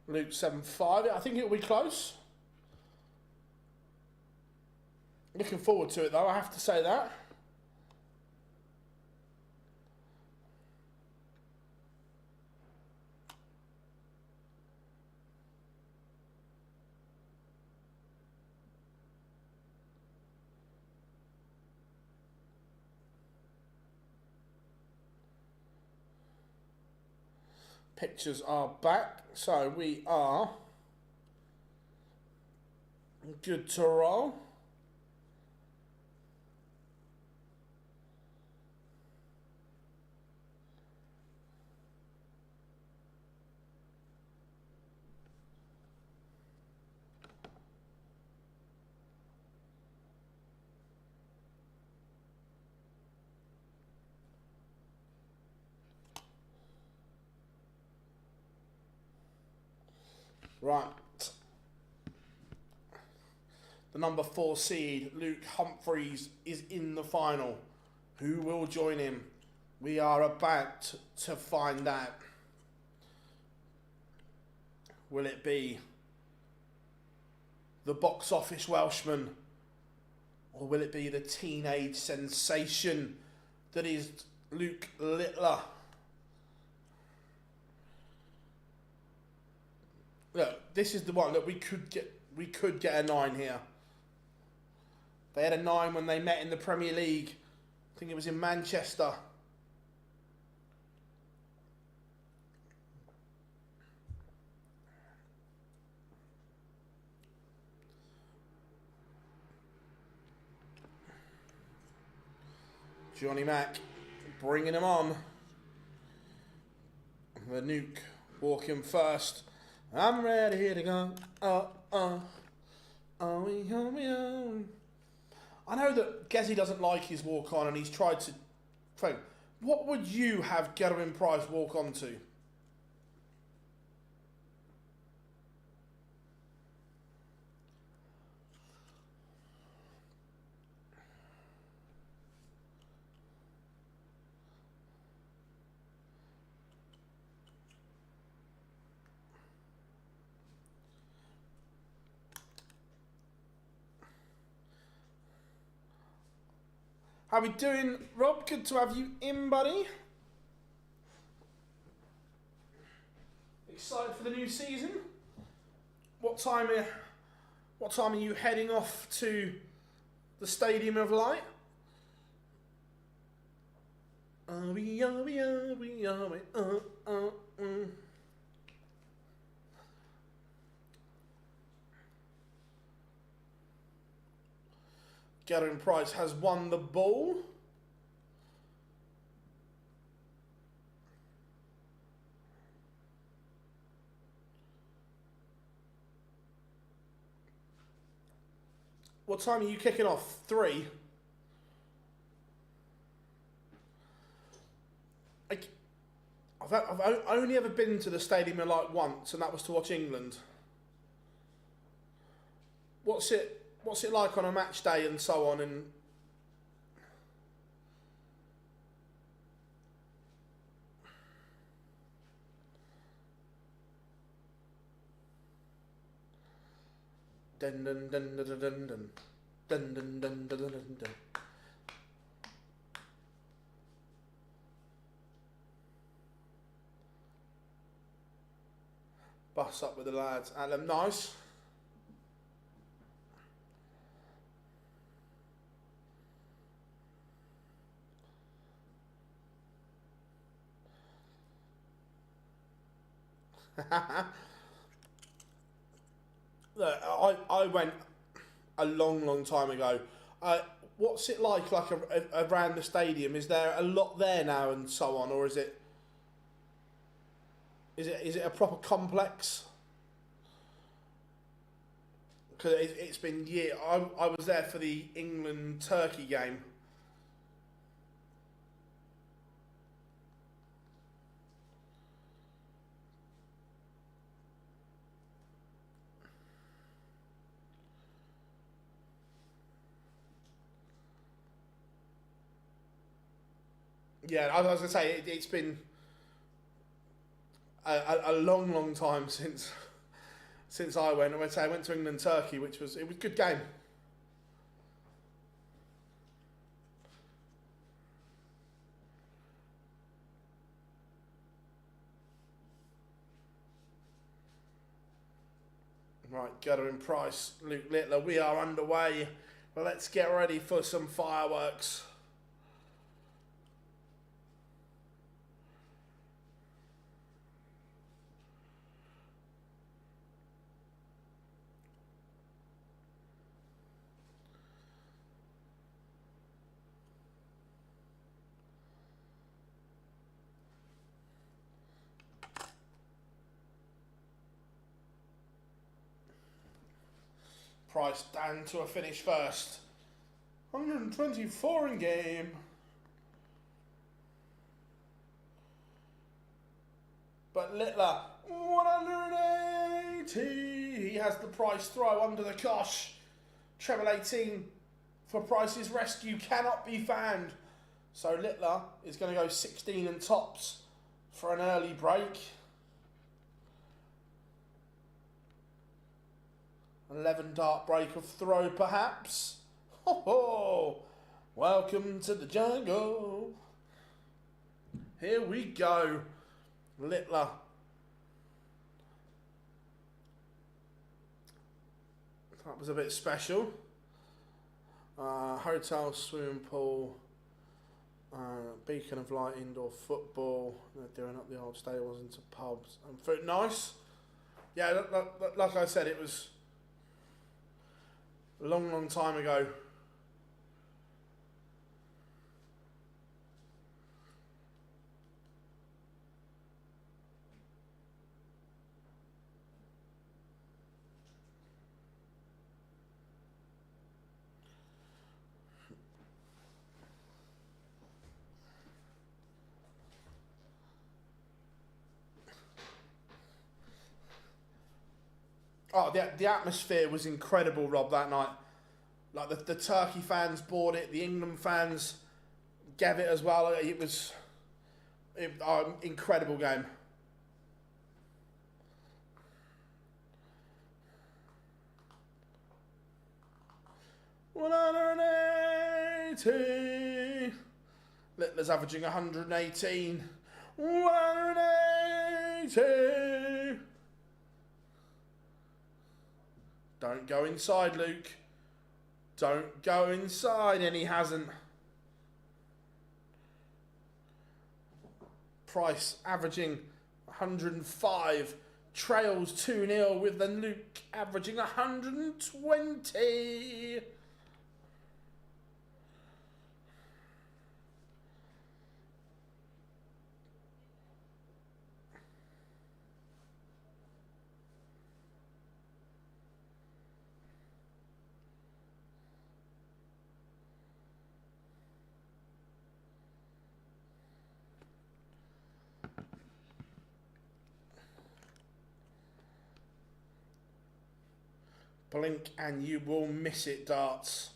Luke 7-5. I think it'll be close. Looking forward to it though, I have to say that. Pictures are back, so we are good to roll. Right. The number 4 seed, Luke Humphries, is in the final. Who will join him? We are about to find out. Will it be the box office Welshman? Or will it be the teenage sensation that is Luke Littler? Look, this is the one that we could get a 9 here. They had a 9 when they met in the Premier League. I think it was in Manchester. Johnny Mack bringing him on. The Nuke walking first. I'm ready to go. Oh, I know that Gezi doesn't like his walk on, and he's tried to think, what would you have Gerwin Price walk on to? How we doing, Rob? Good to have you in, buddy. Excited for the new season? What time are you heading off to the Stadium of Light? Gerwin Price has won the ball. What time are you kicking off? 3? I've only ever been to the Stadium of Light once, and that was to watch England. What's it like on a match day and so on? And dun dun dun dun dun dun dun dun dun dun dun dun dun. Bus up with the lads. And nice. Look, I went a long time ago. What's it like around the stadium? Is there a lot there now and so on, or is it a proper complex? Because it's been years. I was there for the England-Turkey game. Yeah, I was going to say, it's been a long time since I went. I went to England Turkey, it was a good game. Right, Gerwin Price, Luke Littler, we are underway. Well, let's get ready for some fireworks. Price down to a finish first. 124 in game. But Littler, 180. He has the Price throw under the cosh. Treble 18 for Price's rescue cannot be found. So Littler is going to go 16 and tops for an early break. 11 dart break of throw perhaps. Ho ho! Welcome to the jungle. Here we go. Littler. That was a bit special. Hotel, swimming pool, Beacon of Light indoor football. They're doing up the old stables into pubs and food. Nice. Yeah, like I said, it was a long time ago. Oh, the atmosphere was incredible, Rob, that night. Like, the Turkey fans bought it, the England fans gave it as well. It was incredible game. $180. Littler's averaging 118. 180. Don't go inside, Luke. Don't go inside, and he hasn't. Price averaging 105. Trails 2-0 with the Luke averaging 120. Blink and you will miss it, darts.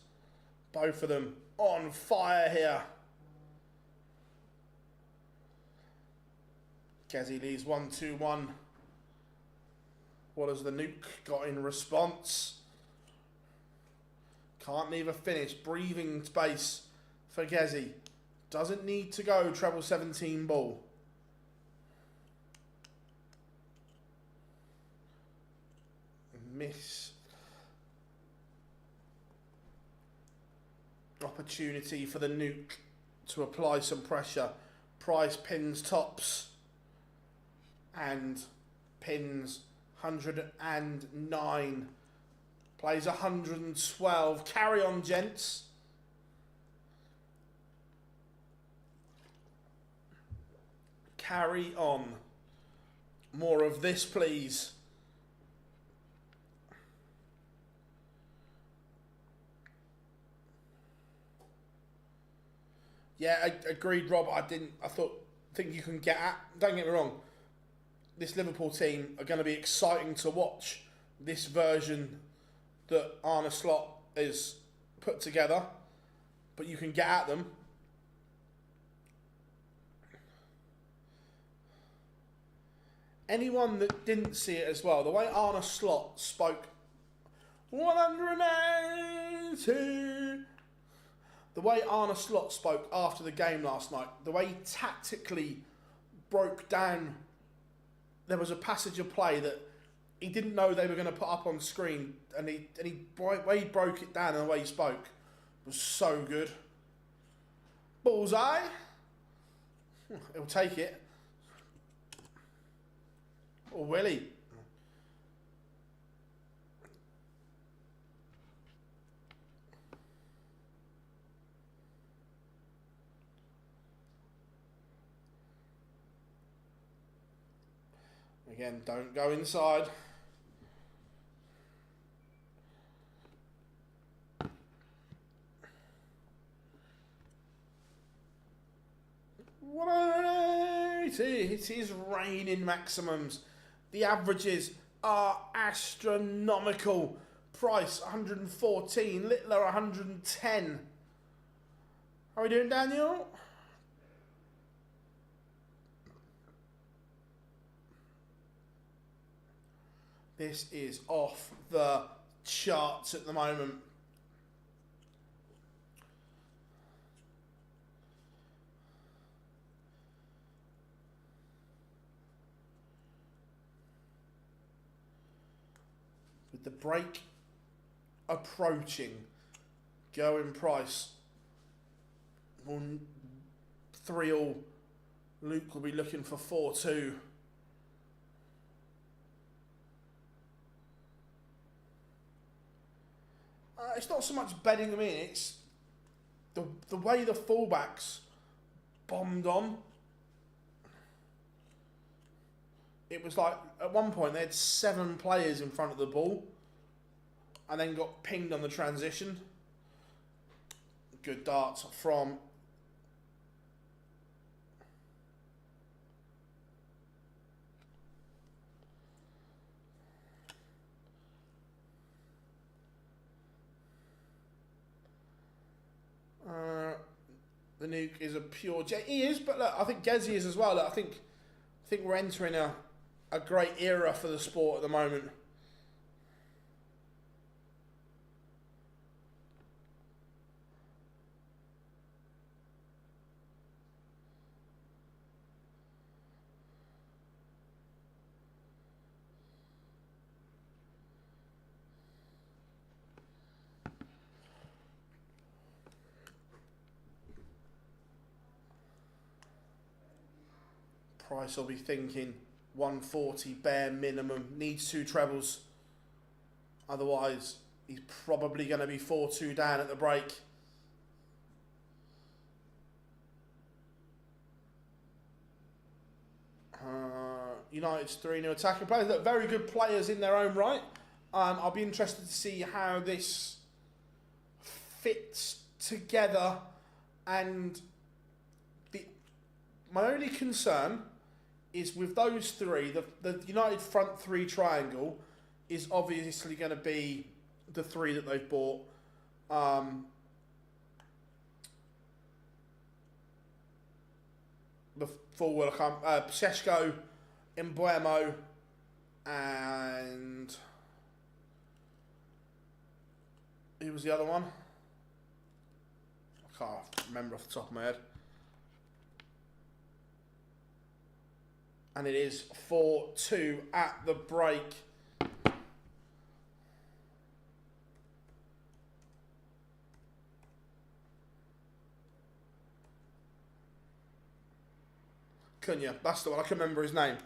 Both of them on fire here. Gezi leads 1-2-1. What has the Nuke got in response? Can't leave a finish. Breathing space for Gezi. Doesn't need to go treble 17 ball. Miss. Opportunity for the Nuke to apply some pressure. Price pins tops and pins 109. Plays 112. Carry on, gents. Carry on. More of this, please. Yeah, I agreed, Rob. I think you can get at. Don't get me wrong. This Liverpool team are going to be exciting to watch. This version that Arne Slot is put together, but you can get at them. Anyone that didn't see it as well, the way Arne Slot spoke, 180. The way Arne Slot spoke after the game last night, the way he tactically broke down, there was a passage of play that he didn't know they were going to put up on screen, and the way he broke it down and the way he spoke was so good. Bullseye. He'll take it. Or will he? Again, don't go inside. It is raining maximums. The averages are astronomical. Price 114, Littler 110. How are we doing, Daniel? This is off the charts at the moment. With the break approaching, going Price 3-3. Luke will be looking for 4-2. It's not so much bedding them in, it's the way the fullbacks bombed on. It was like, at one point, they had 7 players in front of the ball and then got pinged on the transition. Good darts from Nuke is a pure jet. He is, but look, I think Gezi is as well. Look, I think we're entering a great era for the sport at the moment. Price will be thinking 140 bare minimum. Needs 2 trebles. Otherwise, he's probably going to be 4-2 down at the break. United's 3-0 attacking players. Look, very good players in their own right. I'll be interested to see how this fits together. And my only concern is with those three, the United front three triangle is obviously going to be the 3 that they've bought. The forward, Pseshko, Mbuemo, and who was the other one? I can't remember off the top of my head. And it is 4-2 at the break. Cunha, that's the one, I can remember his name.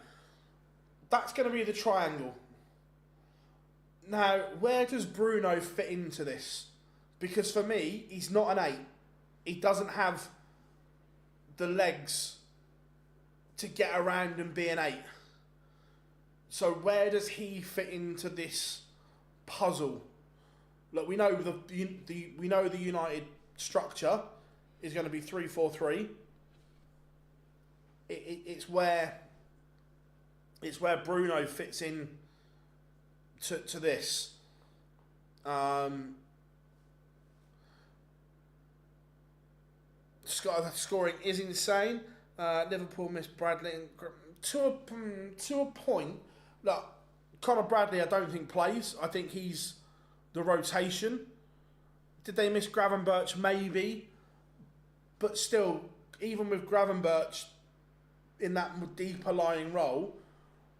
That's going to be the triangle. Now, where does Bruno fit into this? Because for me, he's not an 8. He doesn't have the legs to get around and be an 8. So where does he fit into this puzzle? Look, we know the United structure is going to be 3-4-3. It's where Bruno fits in to this. Scoring is insane. Liverpool missed Bradley to a point. Look, Conor Bradley, I don't think plays. I think he's the rotation. Did they miss Gravenberch? Maybe, but still, even with Gravenberch in that deeper lying role,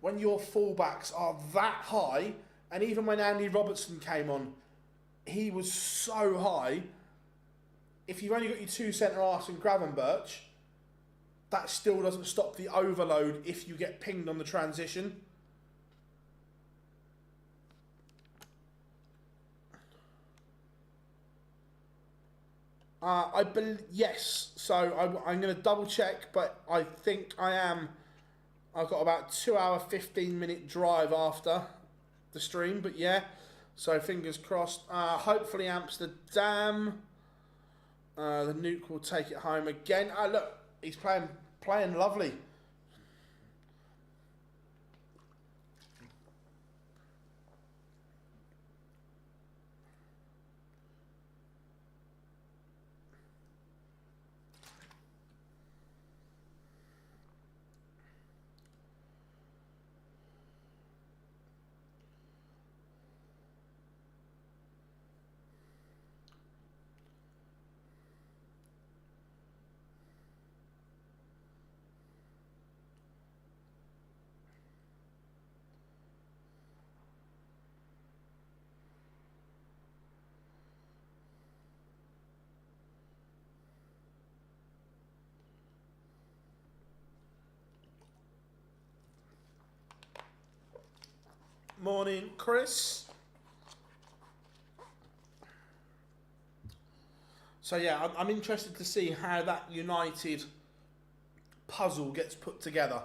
when your fullbacks are that high, and even when Andy Robertson came on, he was so high. If you've only got your 2 centre-halves and Gravenberch, that still doesn't stop the overload if you get pinged on the transition. I believe yes. So I'm going to double check, but I think I am. I've got about 2 hour, 15-minute drive after the stream, but yeah. So fingers crossed. Hopefully Amsterdam. The Nuke will take it home again. Look, he's playing lovely. Morning, Chris. So yeah, I'm interested to see how that United puzzle gets put together.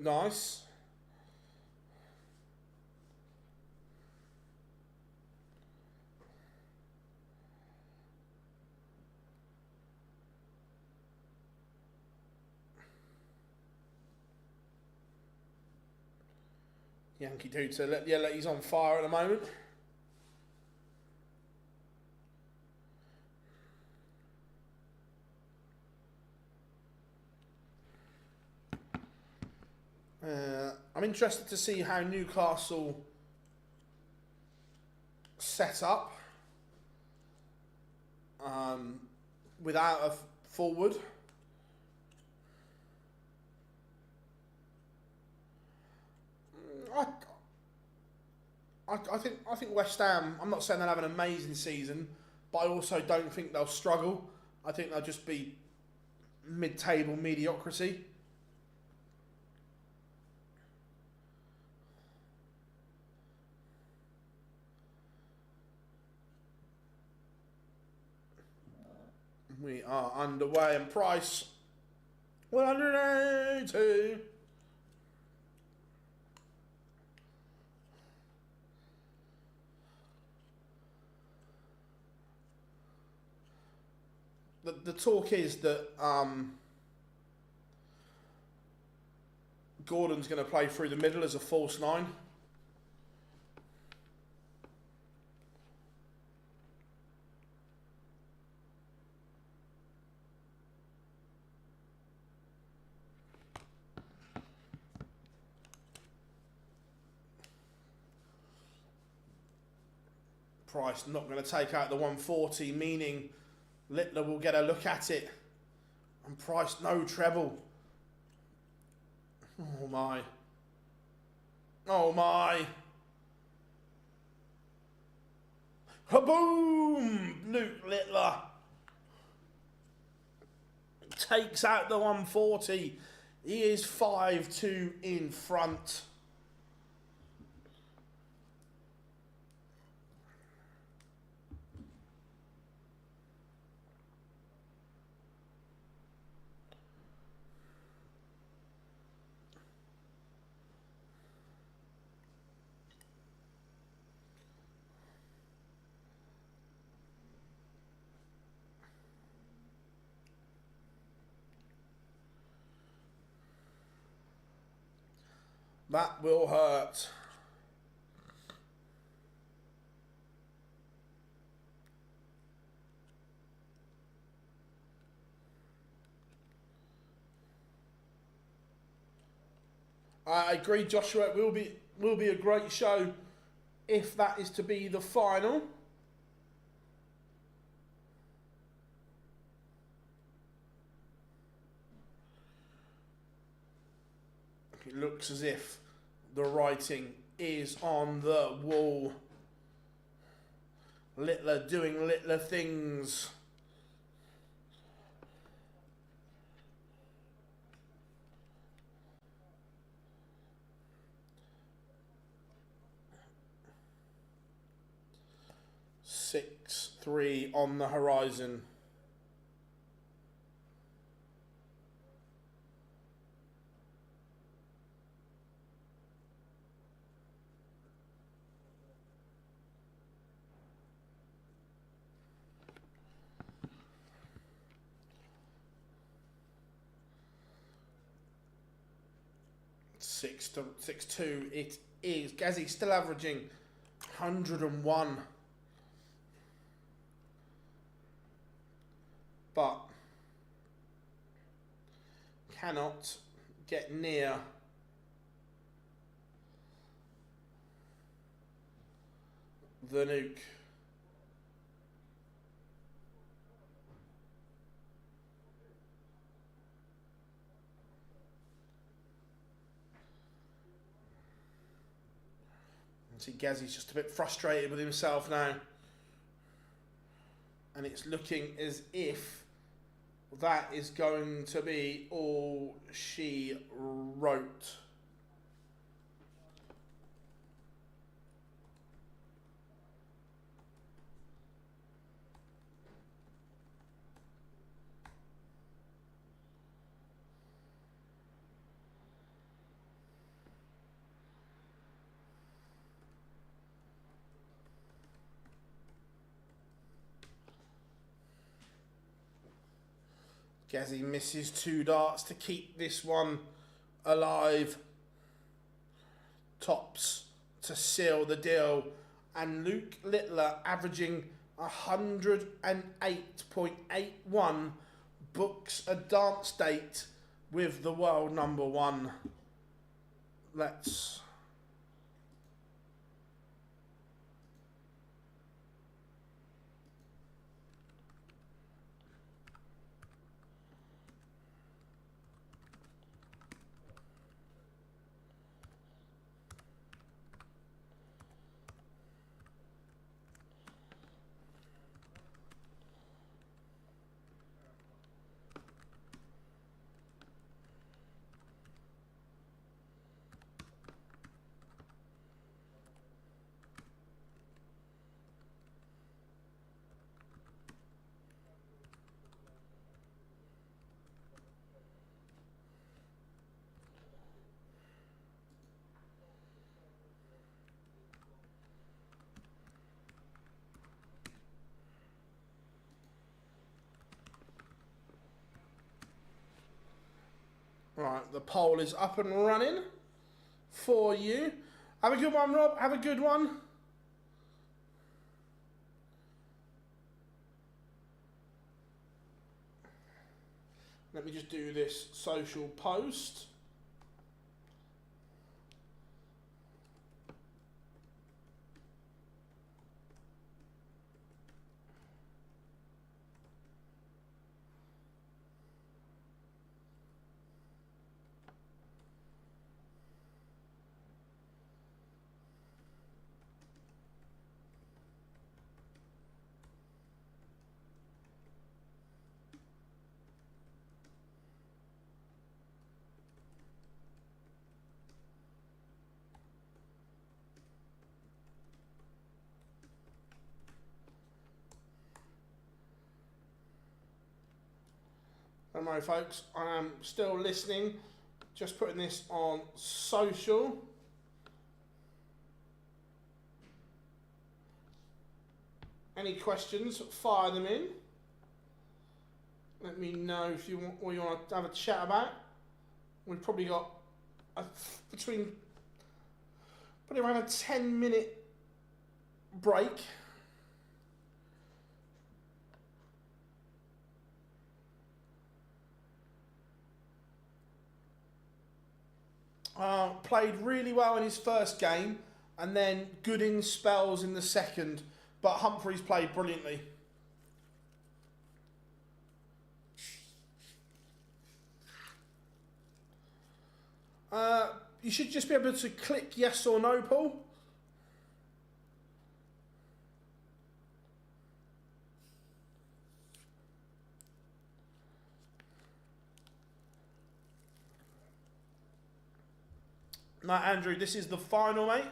Nice. Yankee dude, so he's on fire at the moment. I'm interested to see how Newcastle set up without a forward. I think West Ham, I'm not saying they'll have an amazing season, but I also don't think they'll struggle. I think they'll just be mid-table mediocrity. We are underway, and Price 180. The talk is that Gordon's going to play through the middle as a false nine. Price not going to take out the 140, meaning Littler will get a look at it. And Price, no treble. Oh my. Oh my. Kaboom! Luke Littler takes out the 140. He is 5-2 in front. That will hurt. I agree, Joshua. It will be a great show if that is to be the final. It looks as if the writing is on the wall. Littler doing Littler things. Six, 3 on the horizon. Six two. It is. Gazzy still averaging 101. But cannot get near the nuke. See, Gazzy's just a bit frustrated with himself now. And it's looking as if that is going to be all she wrote. Gazzy misses 2 darts to keep this one alive. tops to seal the deal. And Luke Littler averaging 108.81 books a dance date with the world number one. Let's... Right, the poll is up and running for you. Have a good one, Rob. Have a good one. Let me just do this social post. Don't worry, folks, I am still listening. Just putting this on social. Any questions, fire them in. Let me know if you want, or you want to have a chat about. We've probably got probably around a 10-minute break. Played really well in his first game, and then good in spells in the second, but Humphries played brilliantly. You should just be able to click yes or no, Paul. No, Andrew, this is the final, mate.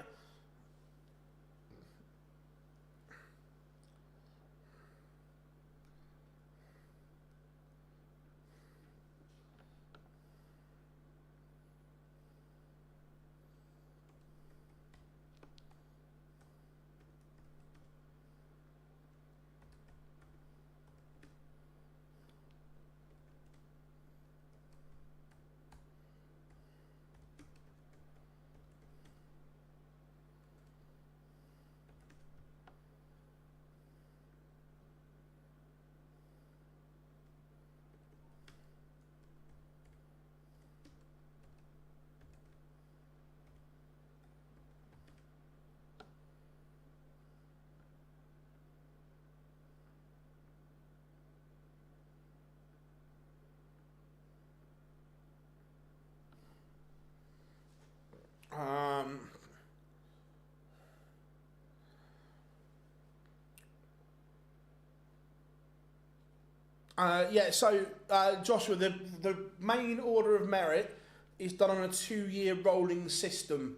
Joshua, the main order of merit is done on a 2-year rolling system.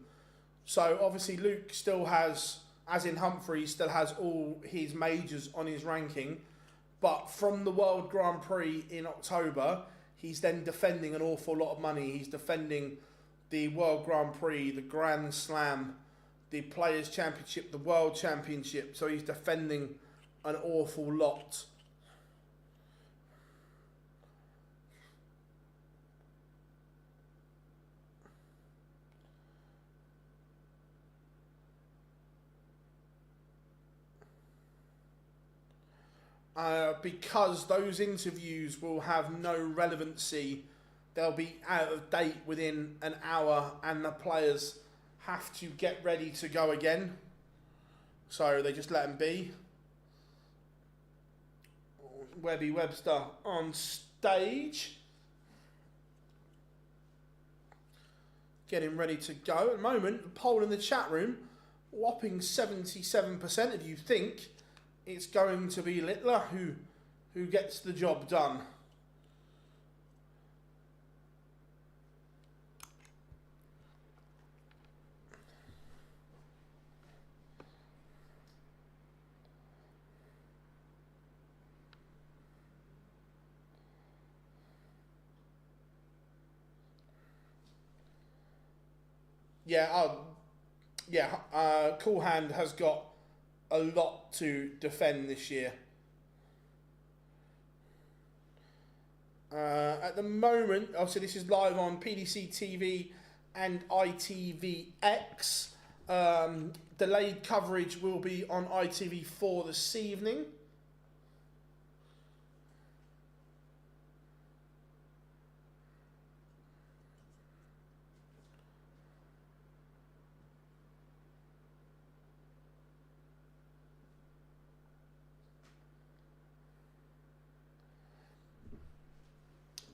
So obviously Luke still has, as in Humphries, still has all his majors on his ranking. But from the World Grand Prix in October, he's then defending an awful lot of money. He's defending the World Grand Prix, the Grand Slam, the Players' Championship, the World Championship. So he's defending an awful lot. because those interviews will have no relevancy. They'll be out of date within an hour, and the players have to get ready to go again. So they just let them be. Webby Webster on stage. Getting ready to go. At the moment, the poll in the chat room, whopping 77% of you think it's going to be Littler who gets the job done. Cool Hand has got a lot to defend this year. At the moment, obviously this is live on PDC TV and ITVX. Delayed coverage will be on ITV4 this evening.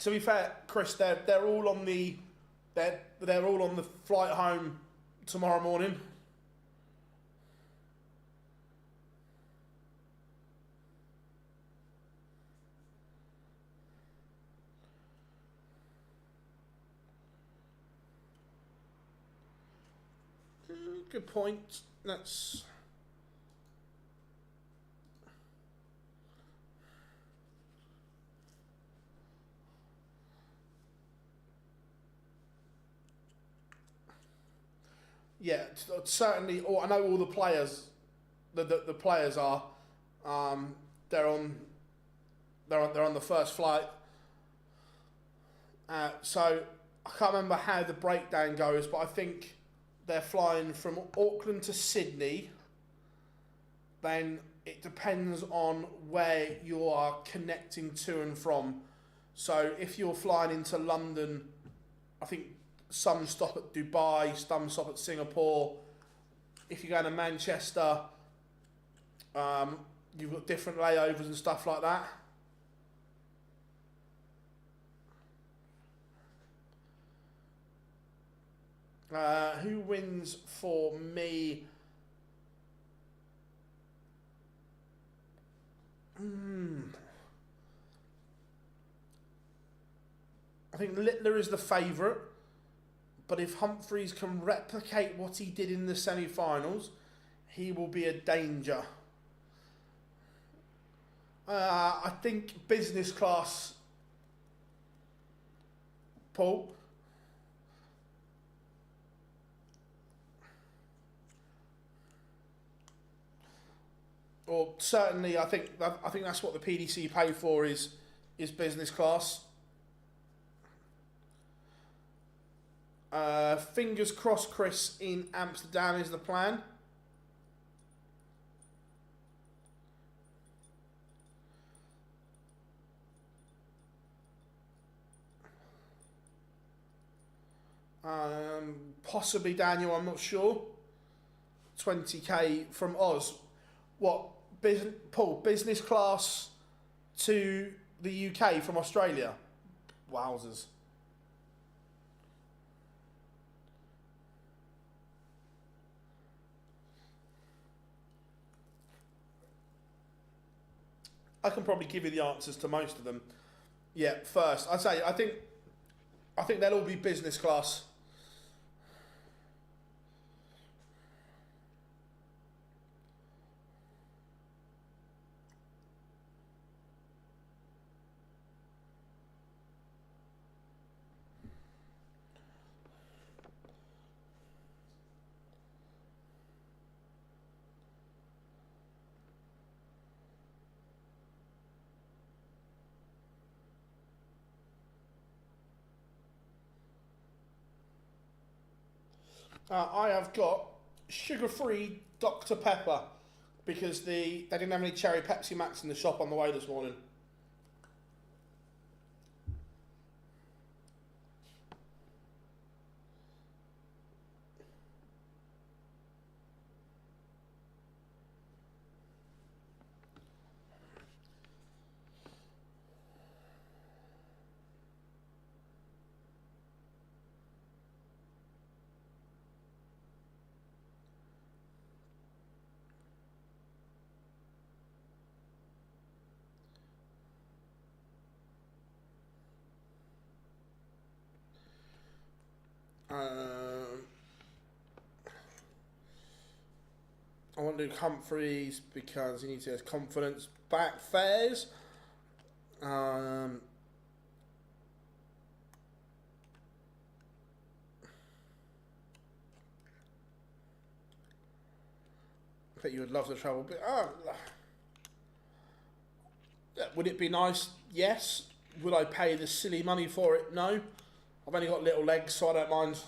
To be fair, Chris, they're all on the flight home tomorrow morning. Good point. That's. Yeah, certainly. I know all the players. The players are. They're on the first flight. So I can't remember how the breakdown goes, but I think they're flying from Auckland to Sydney. Then it depends on where you are connecting to and from. So if you're flying into London, I think some stop at Dubai, some stop at Singapore. If you're going to Manchester, you've got different layovers and stuff like that. Who wins for me? I think Littler is the favourite. But if Humphries can replicate what he did in the semi-finals, he will be a danger. I think business class, Paul. Or certainly, I think that's what the PDC pay for is business class. Fingers crossed, Chris, in Amsterdam is the plan. Possibly Daniel, I'm not sure. 20k from Oz. What, Paul, business class to the UK from Australia? Wowzers. I can probably give you the answers to most of them. Yeah, first, I think they'll all be business class. I have got sugar-free Dr. Pepper. because they didn't have any cherry Pepsi Max in the shop on the way this morning. I want to do Humphries because he needs to get his confidence back. Fairs. I bet you would love to travel, but would it be nice? Yes. Would I pay the silly money for it? No. I've only got little legs, so I don't mind.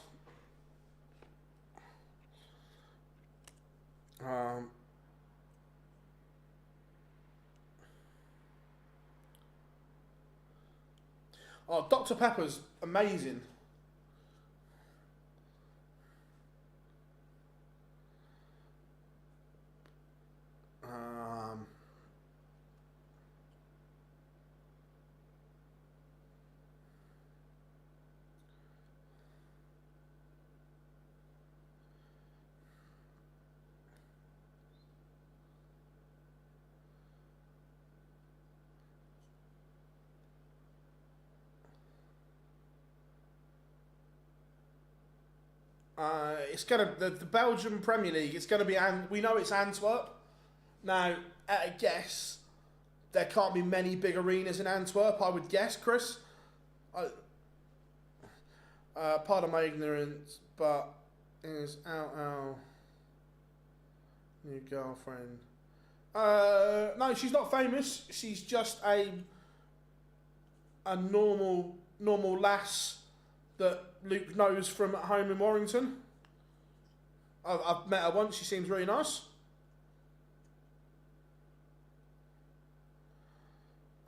Oh, Dr. Pepper's amazing. It's gonna the Belgian Premier League. It's gonna be we know it's Antwerp. Now, at a guess, there can't be many big arenas in Antwerp. I would guess, Chris. Pardon my ignorance, but is our new girlfriend? No, she's not famous. She's just a normal lass that Luke knows from at home in Warrington. I've met her once. She seems really nice.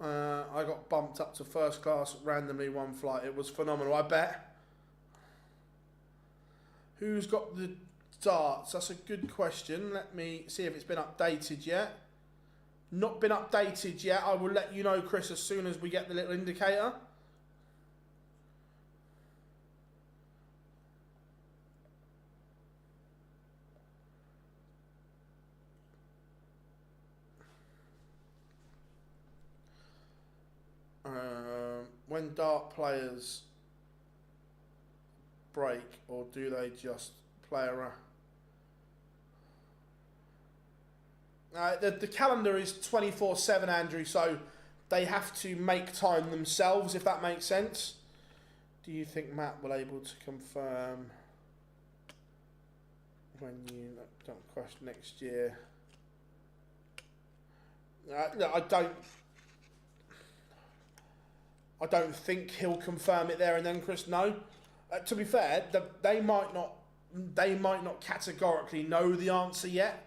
I got bumped up to first class randomly one flight. It was phenomenal, I bet. Who's got the darts? That's a good question. Let me see if it's been updated yet. Not been updated yet. I will let you know, Chris, as soon as we get the little indicator. When dart players break, or do they just play around? The calendar is 24/7, Andrew, so they have to make time themselves, if that makes sense. Do you think Matt will able to confirm when you don't question next year? No, I don't think he'll confirm it there and then, Chris. No. To be fair, they might not categorically know the answer yet.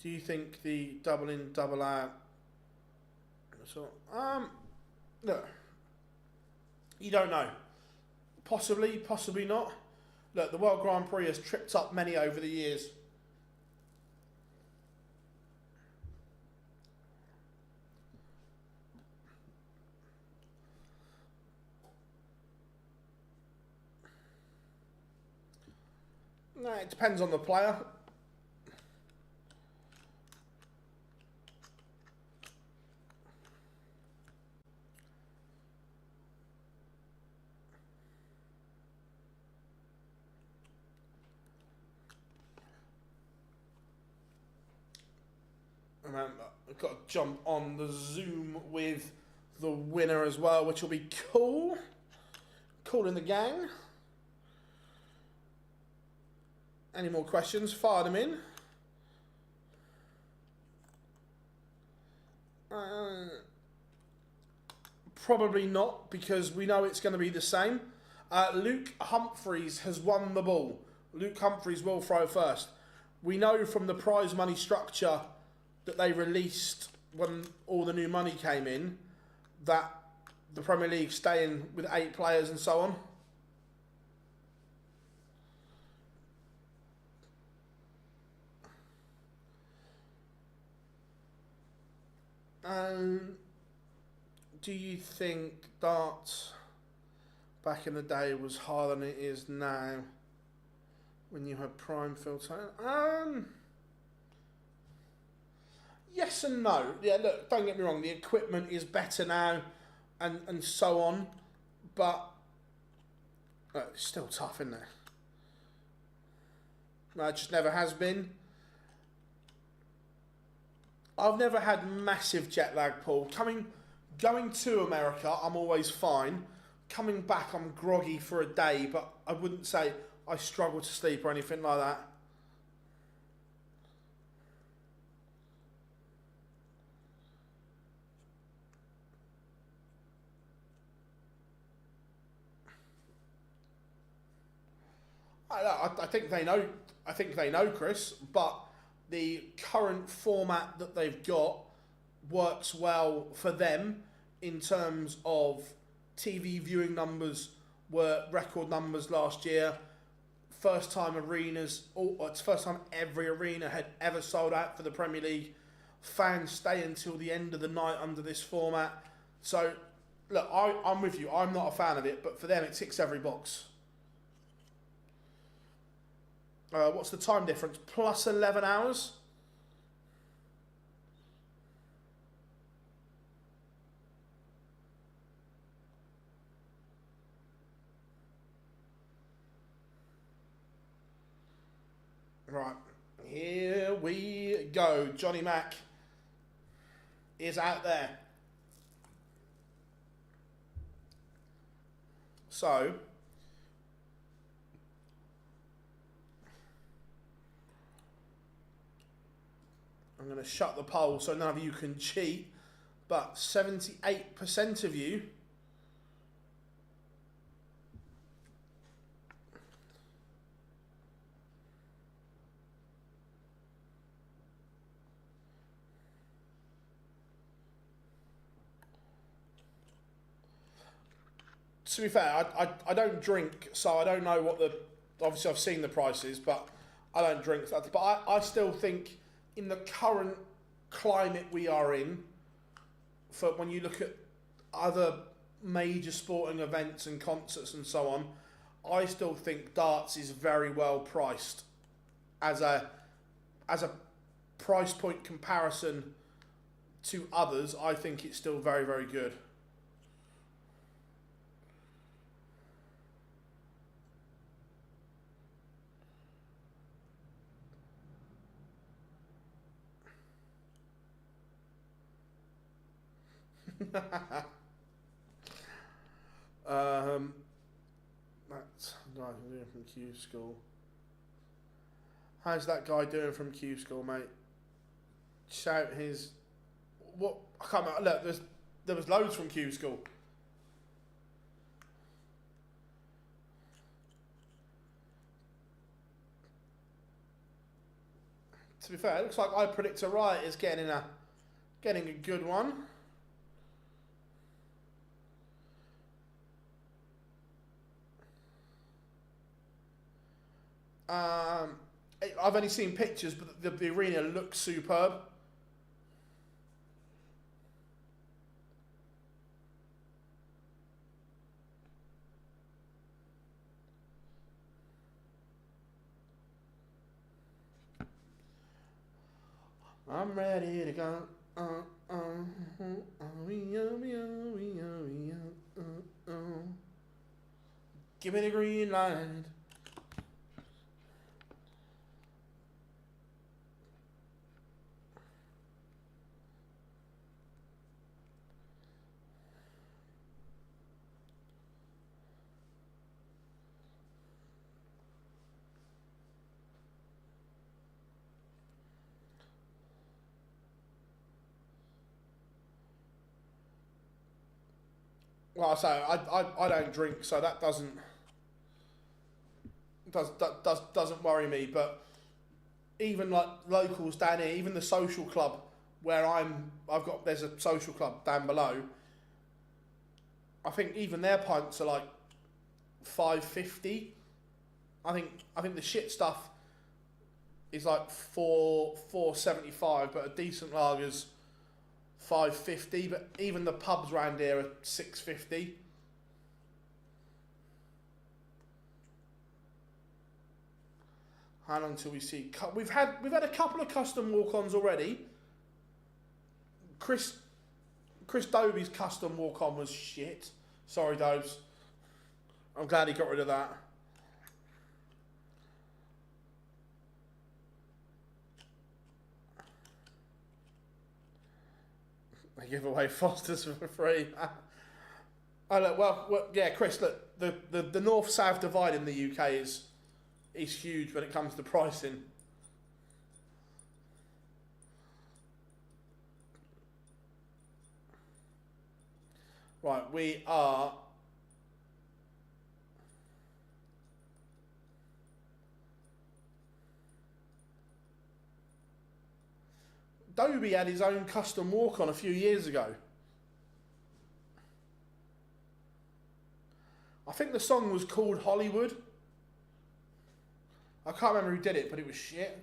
Do you think the double in, double out? So, look, you don't know. Possibly not. Look, the World Grand Prix has tripped up many over the years. No, it depends on the player. Remember, I've got to jump on the Zoom with the winner as well, which will be cool. Cool in the gang. Any more questions? Fire them in. Probably not, because we know it's going to be the same. Luke Humphries has won the ball. Luke Humphries will throw first. We know from the prize money structure that they released when all the new money came in that the Premier League staying with 8 players and so on. Do you think darts back in the day was harder than it is now when you had prime filter? Yes and no. Yeah, look, don't get me wrong, the equipment is better now and so on, but it's still tough, isn't it? No, it just never has been. I've never had massive jet lag, Paul. Going to America, I'm always fine. Coming back, I'm groggy for a day, but I wouldn't say I struggle to sleep or anything like that. I think they know. I think they know, Chris. But the current format that they've got works well for them in terms of TV viewing numbers were record numbers last year. First time arenas, it's the first time every arena had ever sold out for the Premier League. Fans stay until the end of the night under this format. So, look, I'm with you. I'm not a fan of it, but for them it ticks every box. What's the time difference? Plus 11 hours? Right, here we go. Johnny Mac is out there. So, I'm going to shut the poll so none of you can cheat, but 78% of you to be fair, I don't drink, so I don't know what the... Obviously, I've seen the prices, but I don't drink. But I still think in the current climate we are in, for when you look at other major sporting events and concerts and so on, I still think darts is very well priced as a price point comparison to others. I think it's still very, very good. That's guy doing from Q School. How's that guy doing from Q School, mate? Shout his... What? I can't remember. Look, there was loads from Q School. To be fair, it looks like I Predict a Riot is getting a good one. I've only seen pictures, but the arena looks superb. I'm ready to go. Give me the green light. Well, I say I don't drink, so that doesn't doesn't worry me. But even like locals down here, even the social club where there's a social club down below. I think even their pints are like $5.50. I think the shit stuff is like $4.75, but a decent lager's $5.50. But even the pubs around here are $6.50. How long till we see? We've had a couple of custom walk-ons already. Chris Dobey's custom walk-on was shit. Sorry, Dobes. I'm glad he got rid of that. They give away Foster's for free. Oh look, well, yeah, Chris. Look, the north-south divide in the UK is huge when it comes to pricing. Right, we are Dobey had his own custom walk-on a few years ago. I think the song was called Hollywood. I can't remember who did it, but it was shit.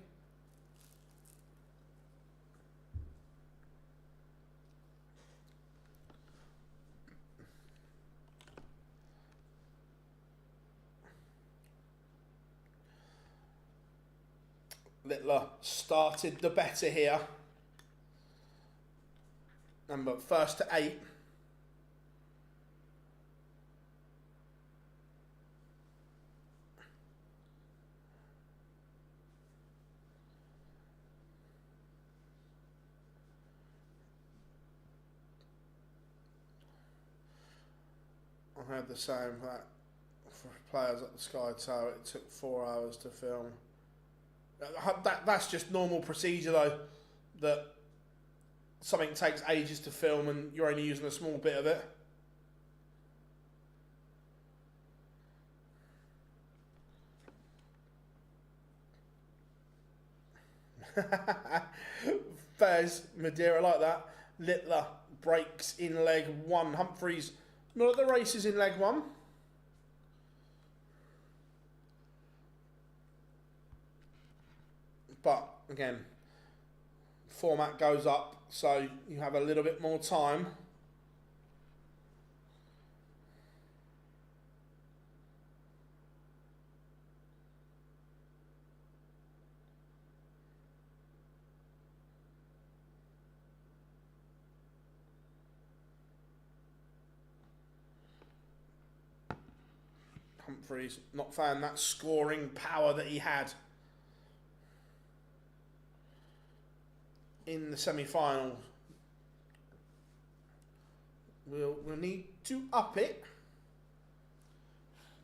Littler started the better here. Number first to 8. I heard the same that for players at the Sky Tower it took 4 hours to film. That's just normal procedure though, that something takes ages to film and you're only using a small bit of it. Fez, Madeira like that. Littler breaks in leg 1. Humphries not at the races in leg 1. But again, format goes up, so you have a little bit more time. Humphries not found that scoring power that he had in the semi-final. We'll need to up it.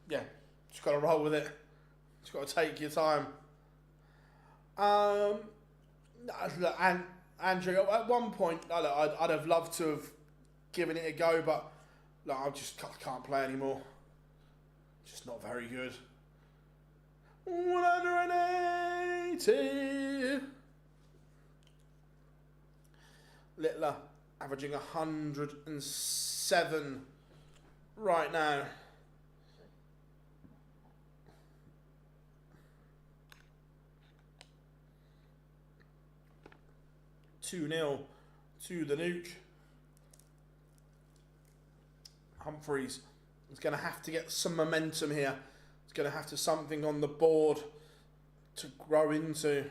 Yeah, just got to roll with it. Just got to take your time. And Andrew, at one point, I'd have loved to have given it a go, but look, I can't play anymore. Just not very good. 180. Littler averaging 107 right now. (2-0) to the Nuke. Humphries is going to have to get some momentum here. He's going to have to something on the board to grow into.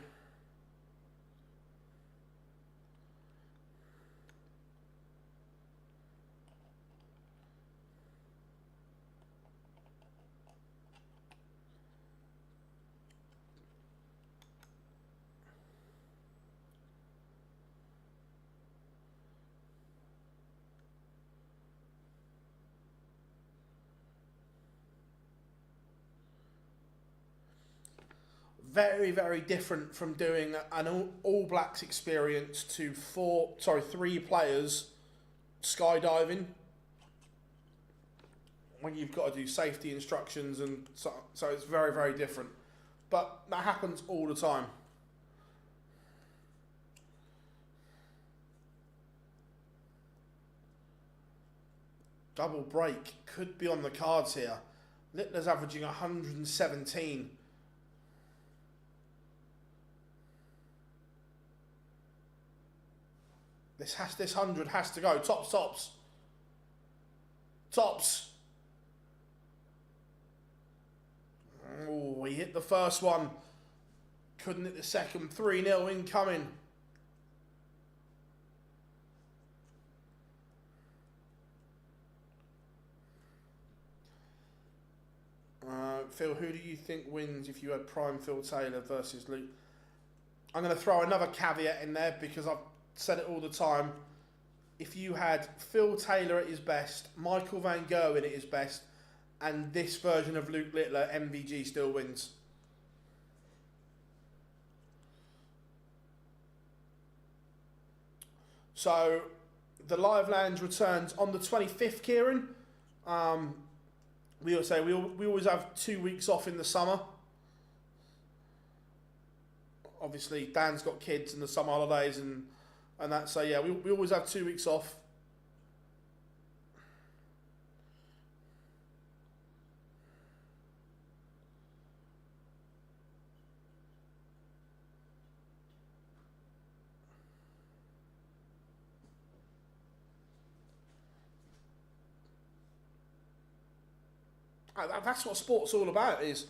Very, very different from doing an All Blacks experience to 3 players skydiving. when you've got to do safety instructions, and so it's very, very different. But that happens all the time. Double break could be on the cards here. Littler's averaging 117. This 100 has to go. Tops. Oh, he hit the first one. Couldn't hit the second. 3-0 incoming. Phil, who do you think wins if you had prime Phil Taylor versus Luke? I'm going to throw another caveat in there because I've said it all the time. If you had Phil Taylor at his best, Michael Van Gerwen at his best, and this version of Luke Littler, MVG still wins. So the live lounge returns on the 25th, Kieran. We always have 2 weeks off in the summer. Obviously, Dan's got kids in the summer holidays and that. So yeah, we always have 2 weeks off. That's what sport's all about. Is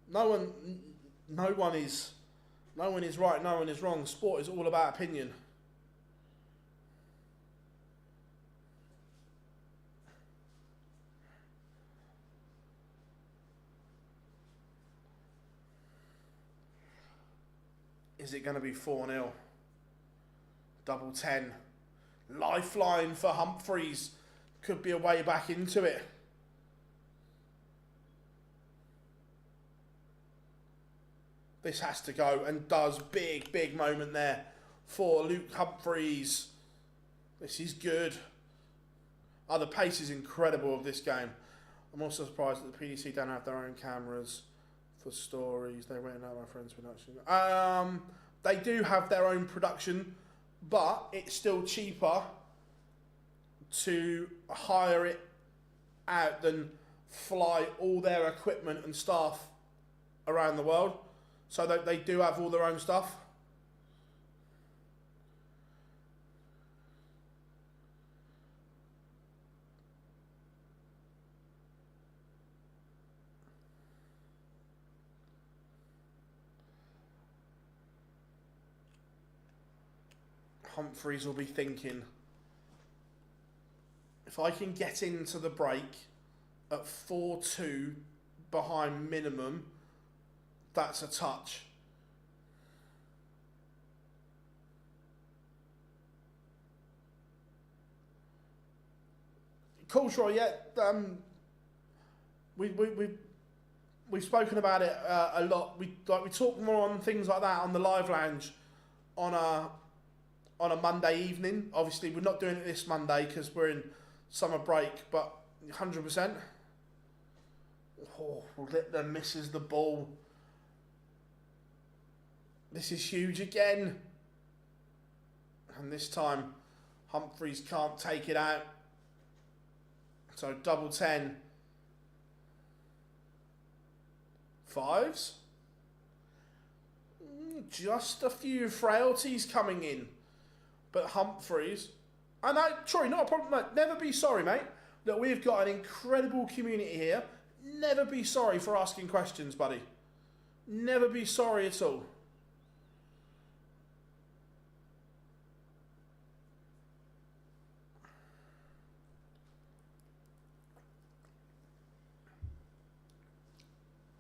no one is right, no one is wrong. Sport is all about opinion. Is it going to be 4-0? Double 10. Lifeline for Humphries. Could be a way back into it. This has to go, and does. Big moment there for Luke Humphries. This is good. Oh, the pace is incredible of this game. I'm also surprised that the PDC don't have their own cameras for stories. They went out my friend's production. They do have their own production, but it's still cheaper to hire it out than fly all their equipment and staff around the world. So they do have all their own stuff. Humphries will be thinking, if I can get into the break at 4-2 behind minimum, that's a touch. Cool, sure, yeah. We've spoken about it a lot. We talk more on things like that on the live lounge on a Monday evening. Obviously, we're not doing it this Monday because we're in summer break, but 100%. Oh, Littler misses the ball. This is huge again. And this time, Humphries can't take it out. So double 10. Fives. Just a few frailties coming in. But Humphries. And Troy, not a problem, mate. Never be sorry, mate. That we've got an incredible community here. Never be sorry for asking questions, buddy. Never be sorry at all.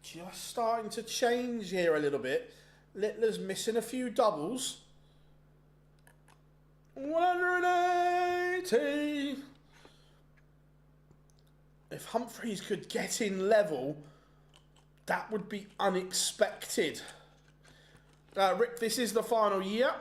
Just starting to change here a little bit. Littler's missing a few doubles. 180. If Humphries could get in level, that would be unexpected. Rick, this is the final year.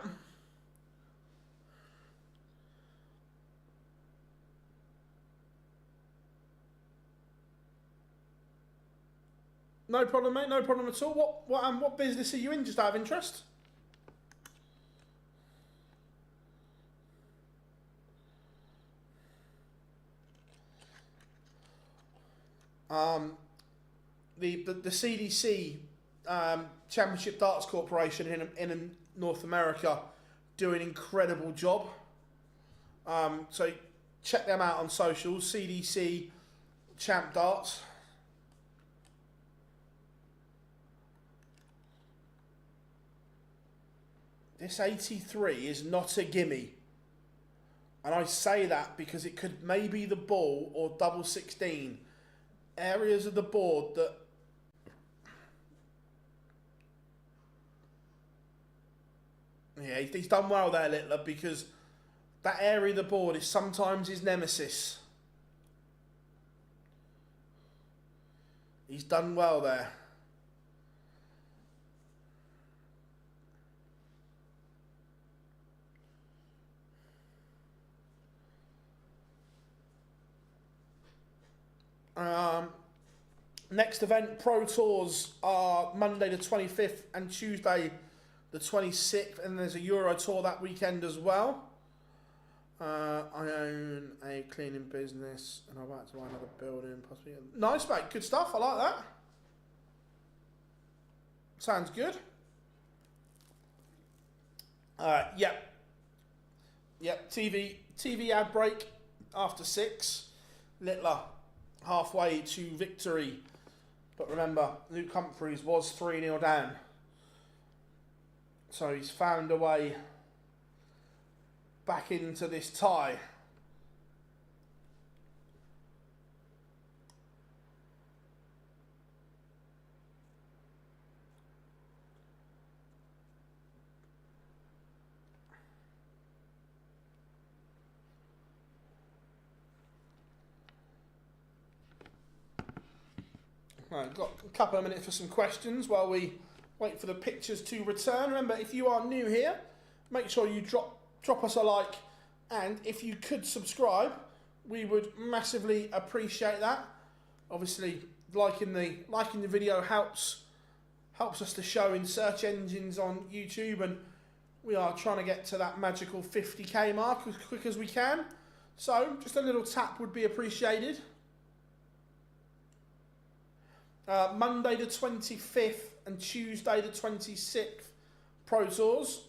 No problem, mate. No problem at all. What business are you in? Just out of interest. The CDC Championship Darts Corporation in North America do an incredible job. So check them out on socials. CDC Champ Darts. This 83 is not a gimme. And I say that because it could maybe the ball or double 16. Areas of the board that yeah, he's done well there, Littler, because that area of the board is sometimes his nemesis. He's done well there. Next event, Pro Tours, are Monday the 25th and Tuesday the 26th, and there's a Euro Tour that weekend as well. I own a cleaning business and I'm about to buy another building, possibly. Nice, mate. Good stuff. I like that. Sounds good. Yep. TV ad break after 6. Littler halfway to victory. But remember, Luke Humphries was 3-0 down. So he's found a way back into this tie. Right, got a couple of minutes for some questions while we wait for the pictures to return. Remember, if you are new here, make sure you drop us a like, and if you could subscribe, we would massively appreciate that. Obviously, liking the video helps us to show in search engines on YouTube, and we are trying to get to that magical 50k mark as quick as we can. So, just a little tap would be appreciated. Monday the 25th and Tuesday the 26th, Pro Tours.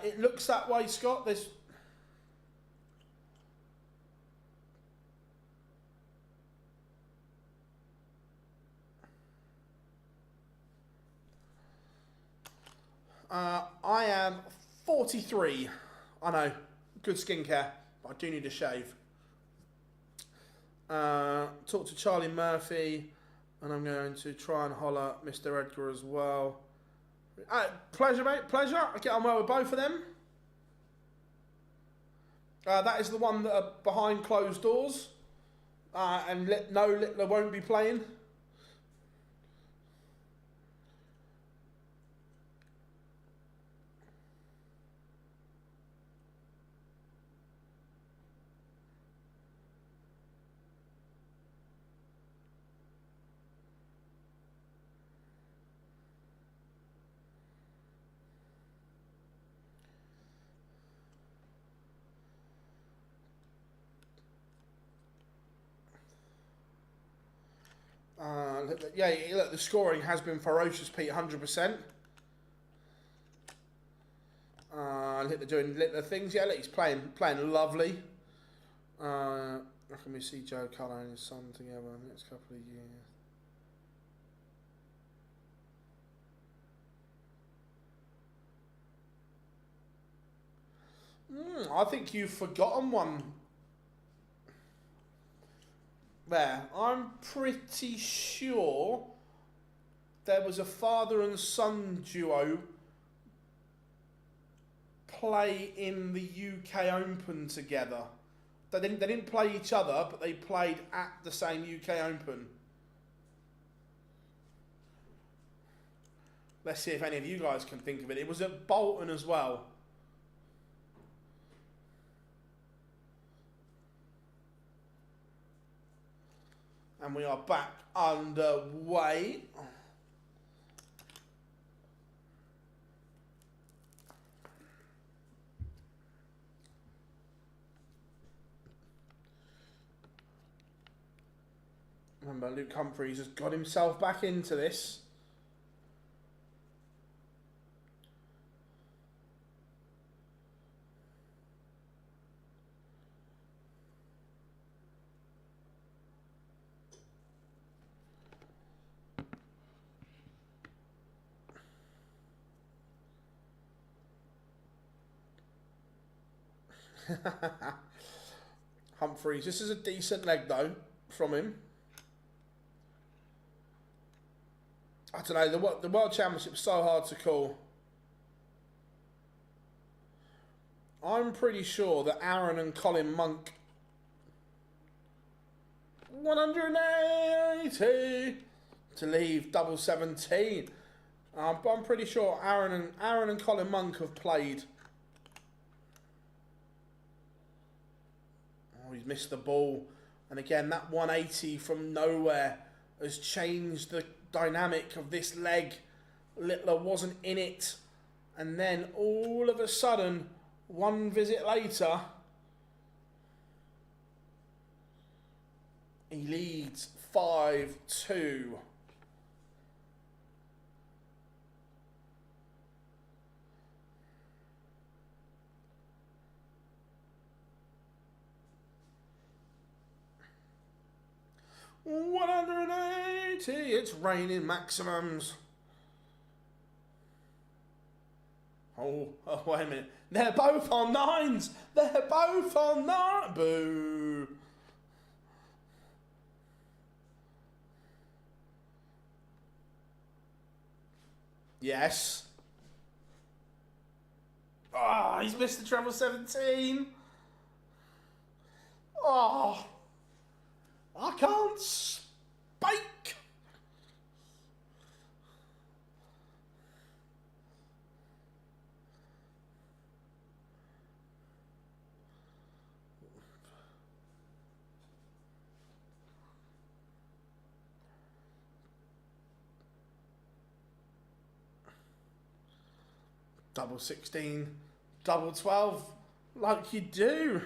It looks that way, Scott. There's I am 43. I know, good skincare. I do need a shave. Talk to Charlie Murphy, and I'm going to try and holler at Mr. Edgar as well. Pleasure, mate, pleasure. I get on well with both of them. That is the one that are behind closed doors, and Littler won't be playing. Look, the scoring has been ferocious, Pete, 100%. Littler doing Littler things. Yeah, look, he's playing lovely. How can we see Joe Cullen and his son together in the next couple of years? I think you've forgotten one. There, I'm pretty sure there was a father and son duo play in the UK Open together. They didn't play each other, but they played at the same UK Open. Let's see if any of you guys can think of it. It was at Bolton as well. And we are back underway. Remember, Luke Humphries has got himself back into this. Humphries, this is a decent leg though from him. I don't know, the World Championship's so hard to call. I'm pretty sure that Aaron and Colin Monk 180 to leave double 17. I'm pretty sure Aaron and Colin Monk have played. Oh, he's missed the ball. And again, that 180 from nowhere has changed the dynamic of this leg. Littler wasn't in it. And then all of a sudden, one visit later, he leads 5-2. $180. It's raining maximums. Oh, wait a minute. They're both on 9s. They're both on 9. Boo. Yes. Ah, he's missed the treble 17. Oh, I can't spike. Double 16, double 12, like you do.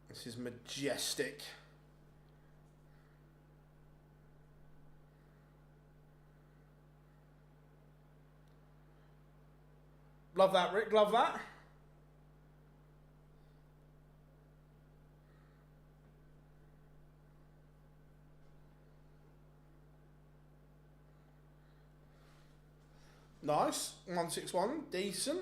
This is majestic. Love that, Rick, love that. Nice, 161, decent.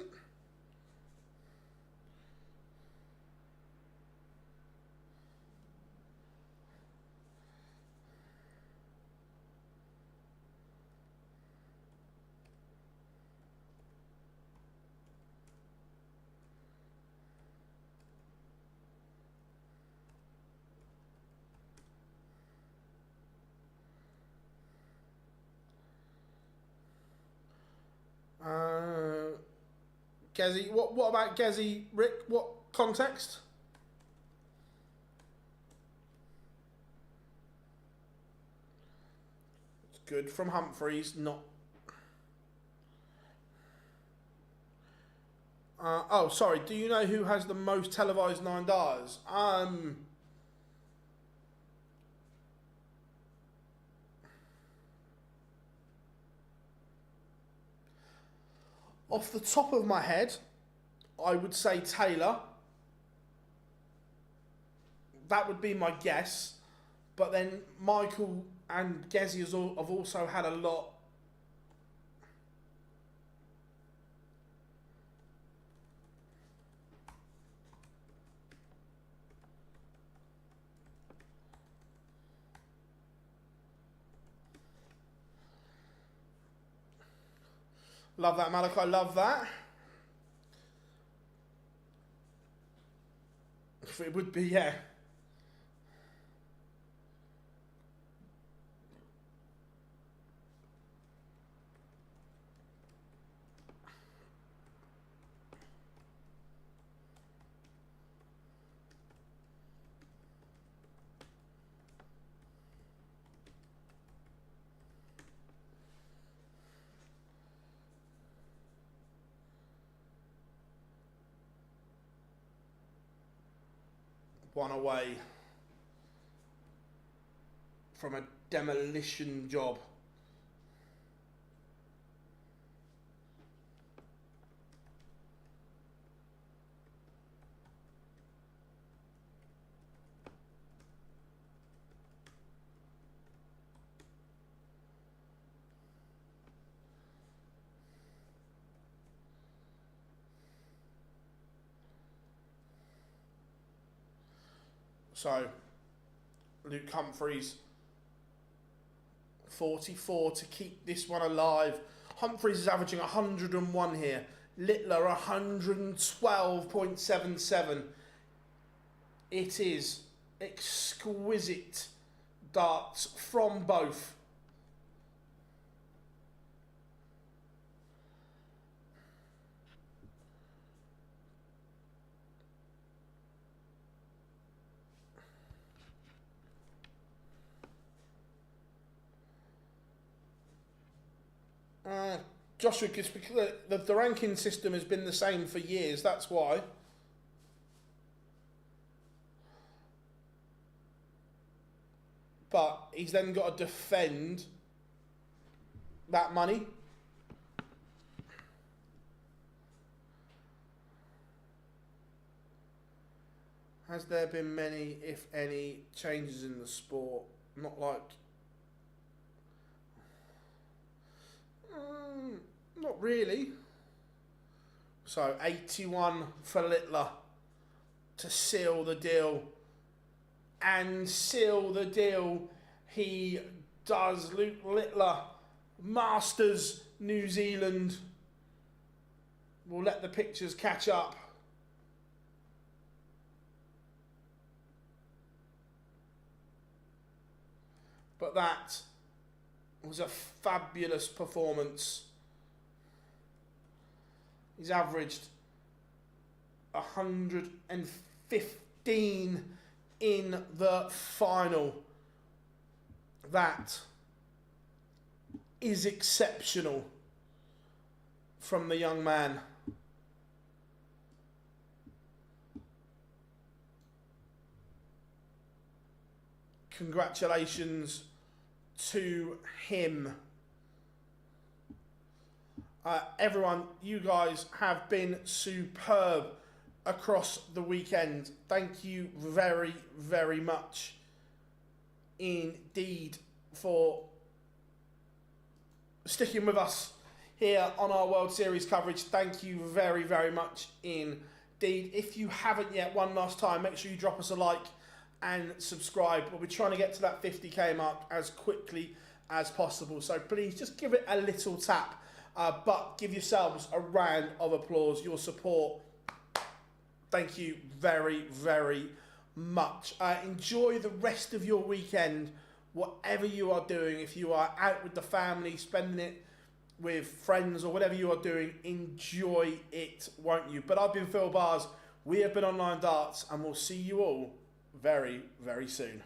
Gezi, what about Gezi, Rick? What context? It's good from Humphries, not. Oh, sorry. Do you know who has the most televised 9 dives? Off the top of my head, I would say Taylor. That would be my guess. But then Michael and Gezi have also had a lot. Love that, Malachi, love that. It would be, yeah. one away from a demolition job. So, Luke Humphries, 44 to keep this one alive. Humphries is averaging 101 here. Littler 112.77. It is exquisite darts from both. Joshua, because the ranking system has been the same for years, that's why. But he's then got to defend that money. Has there been many, if any, changes in the sport? Not like... not really. So 81 for Littler to seal the deal. And seal the deal he does. Luke Littler, Masters, New Zealand. We'll let the pictures catch up. But that was a fabulous performance. He's averaged 115 in the final. That is exceptional from the young man. Congratulations to him. Everyone, you guys have been superb across the weekend. Thank you very, very much indeed for sticking with us here on our World Series coverage. Thank you very, very much indeed. If you haven't yet, one last time, make sure you drop us a like and subscribe. We'll be trying to get to that 50k mark as quickly as possible. So please just give it a little tap. But give yourselves a round of applause. Your support, thank you very, very much. Enjoy the rest of your weekend, whatever you are doing. If you are out with the family, spending it with friends or whatever you are doing, enjoy it, won't you? But I've been Phil Bars. We have been Online Darts, and we'll see you all very, very soon.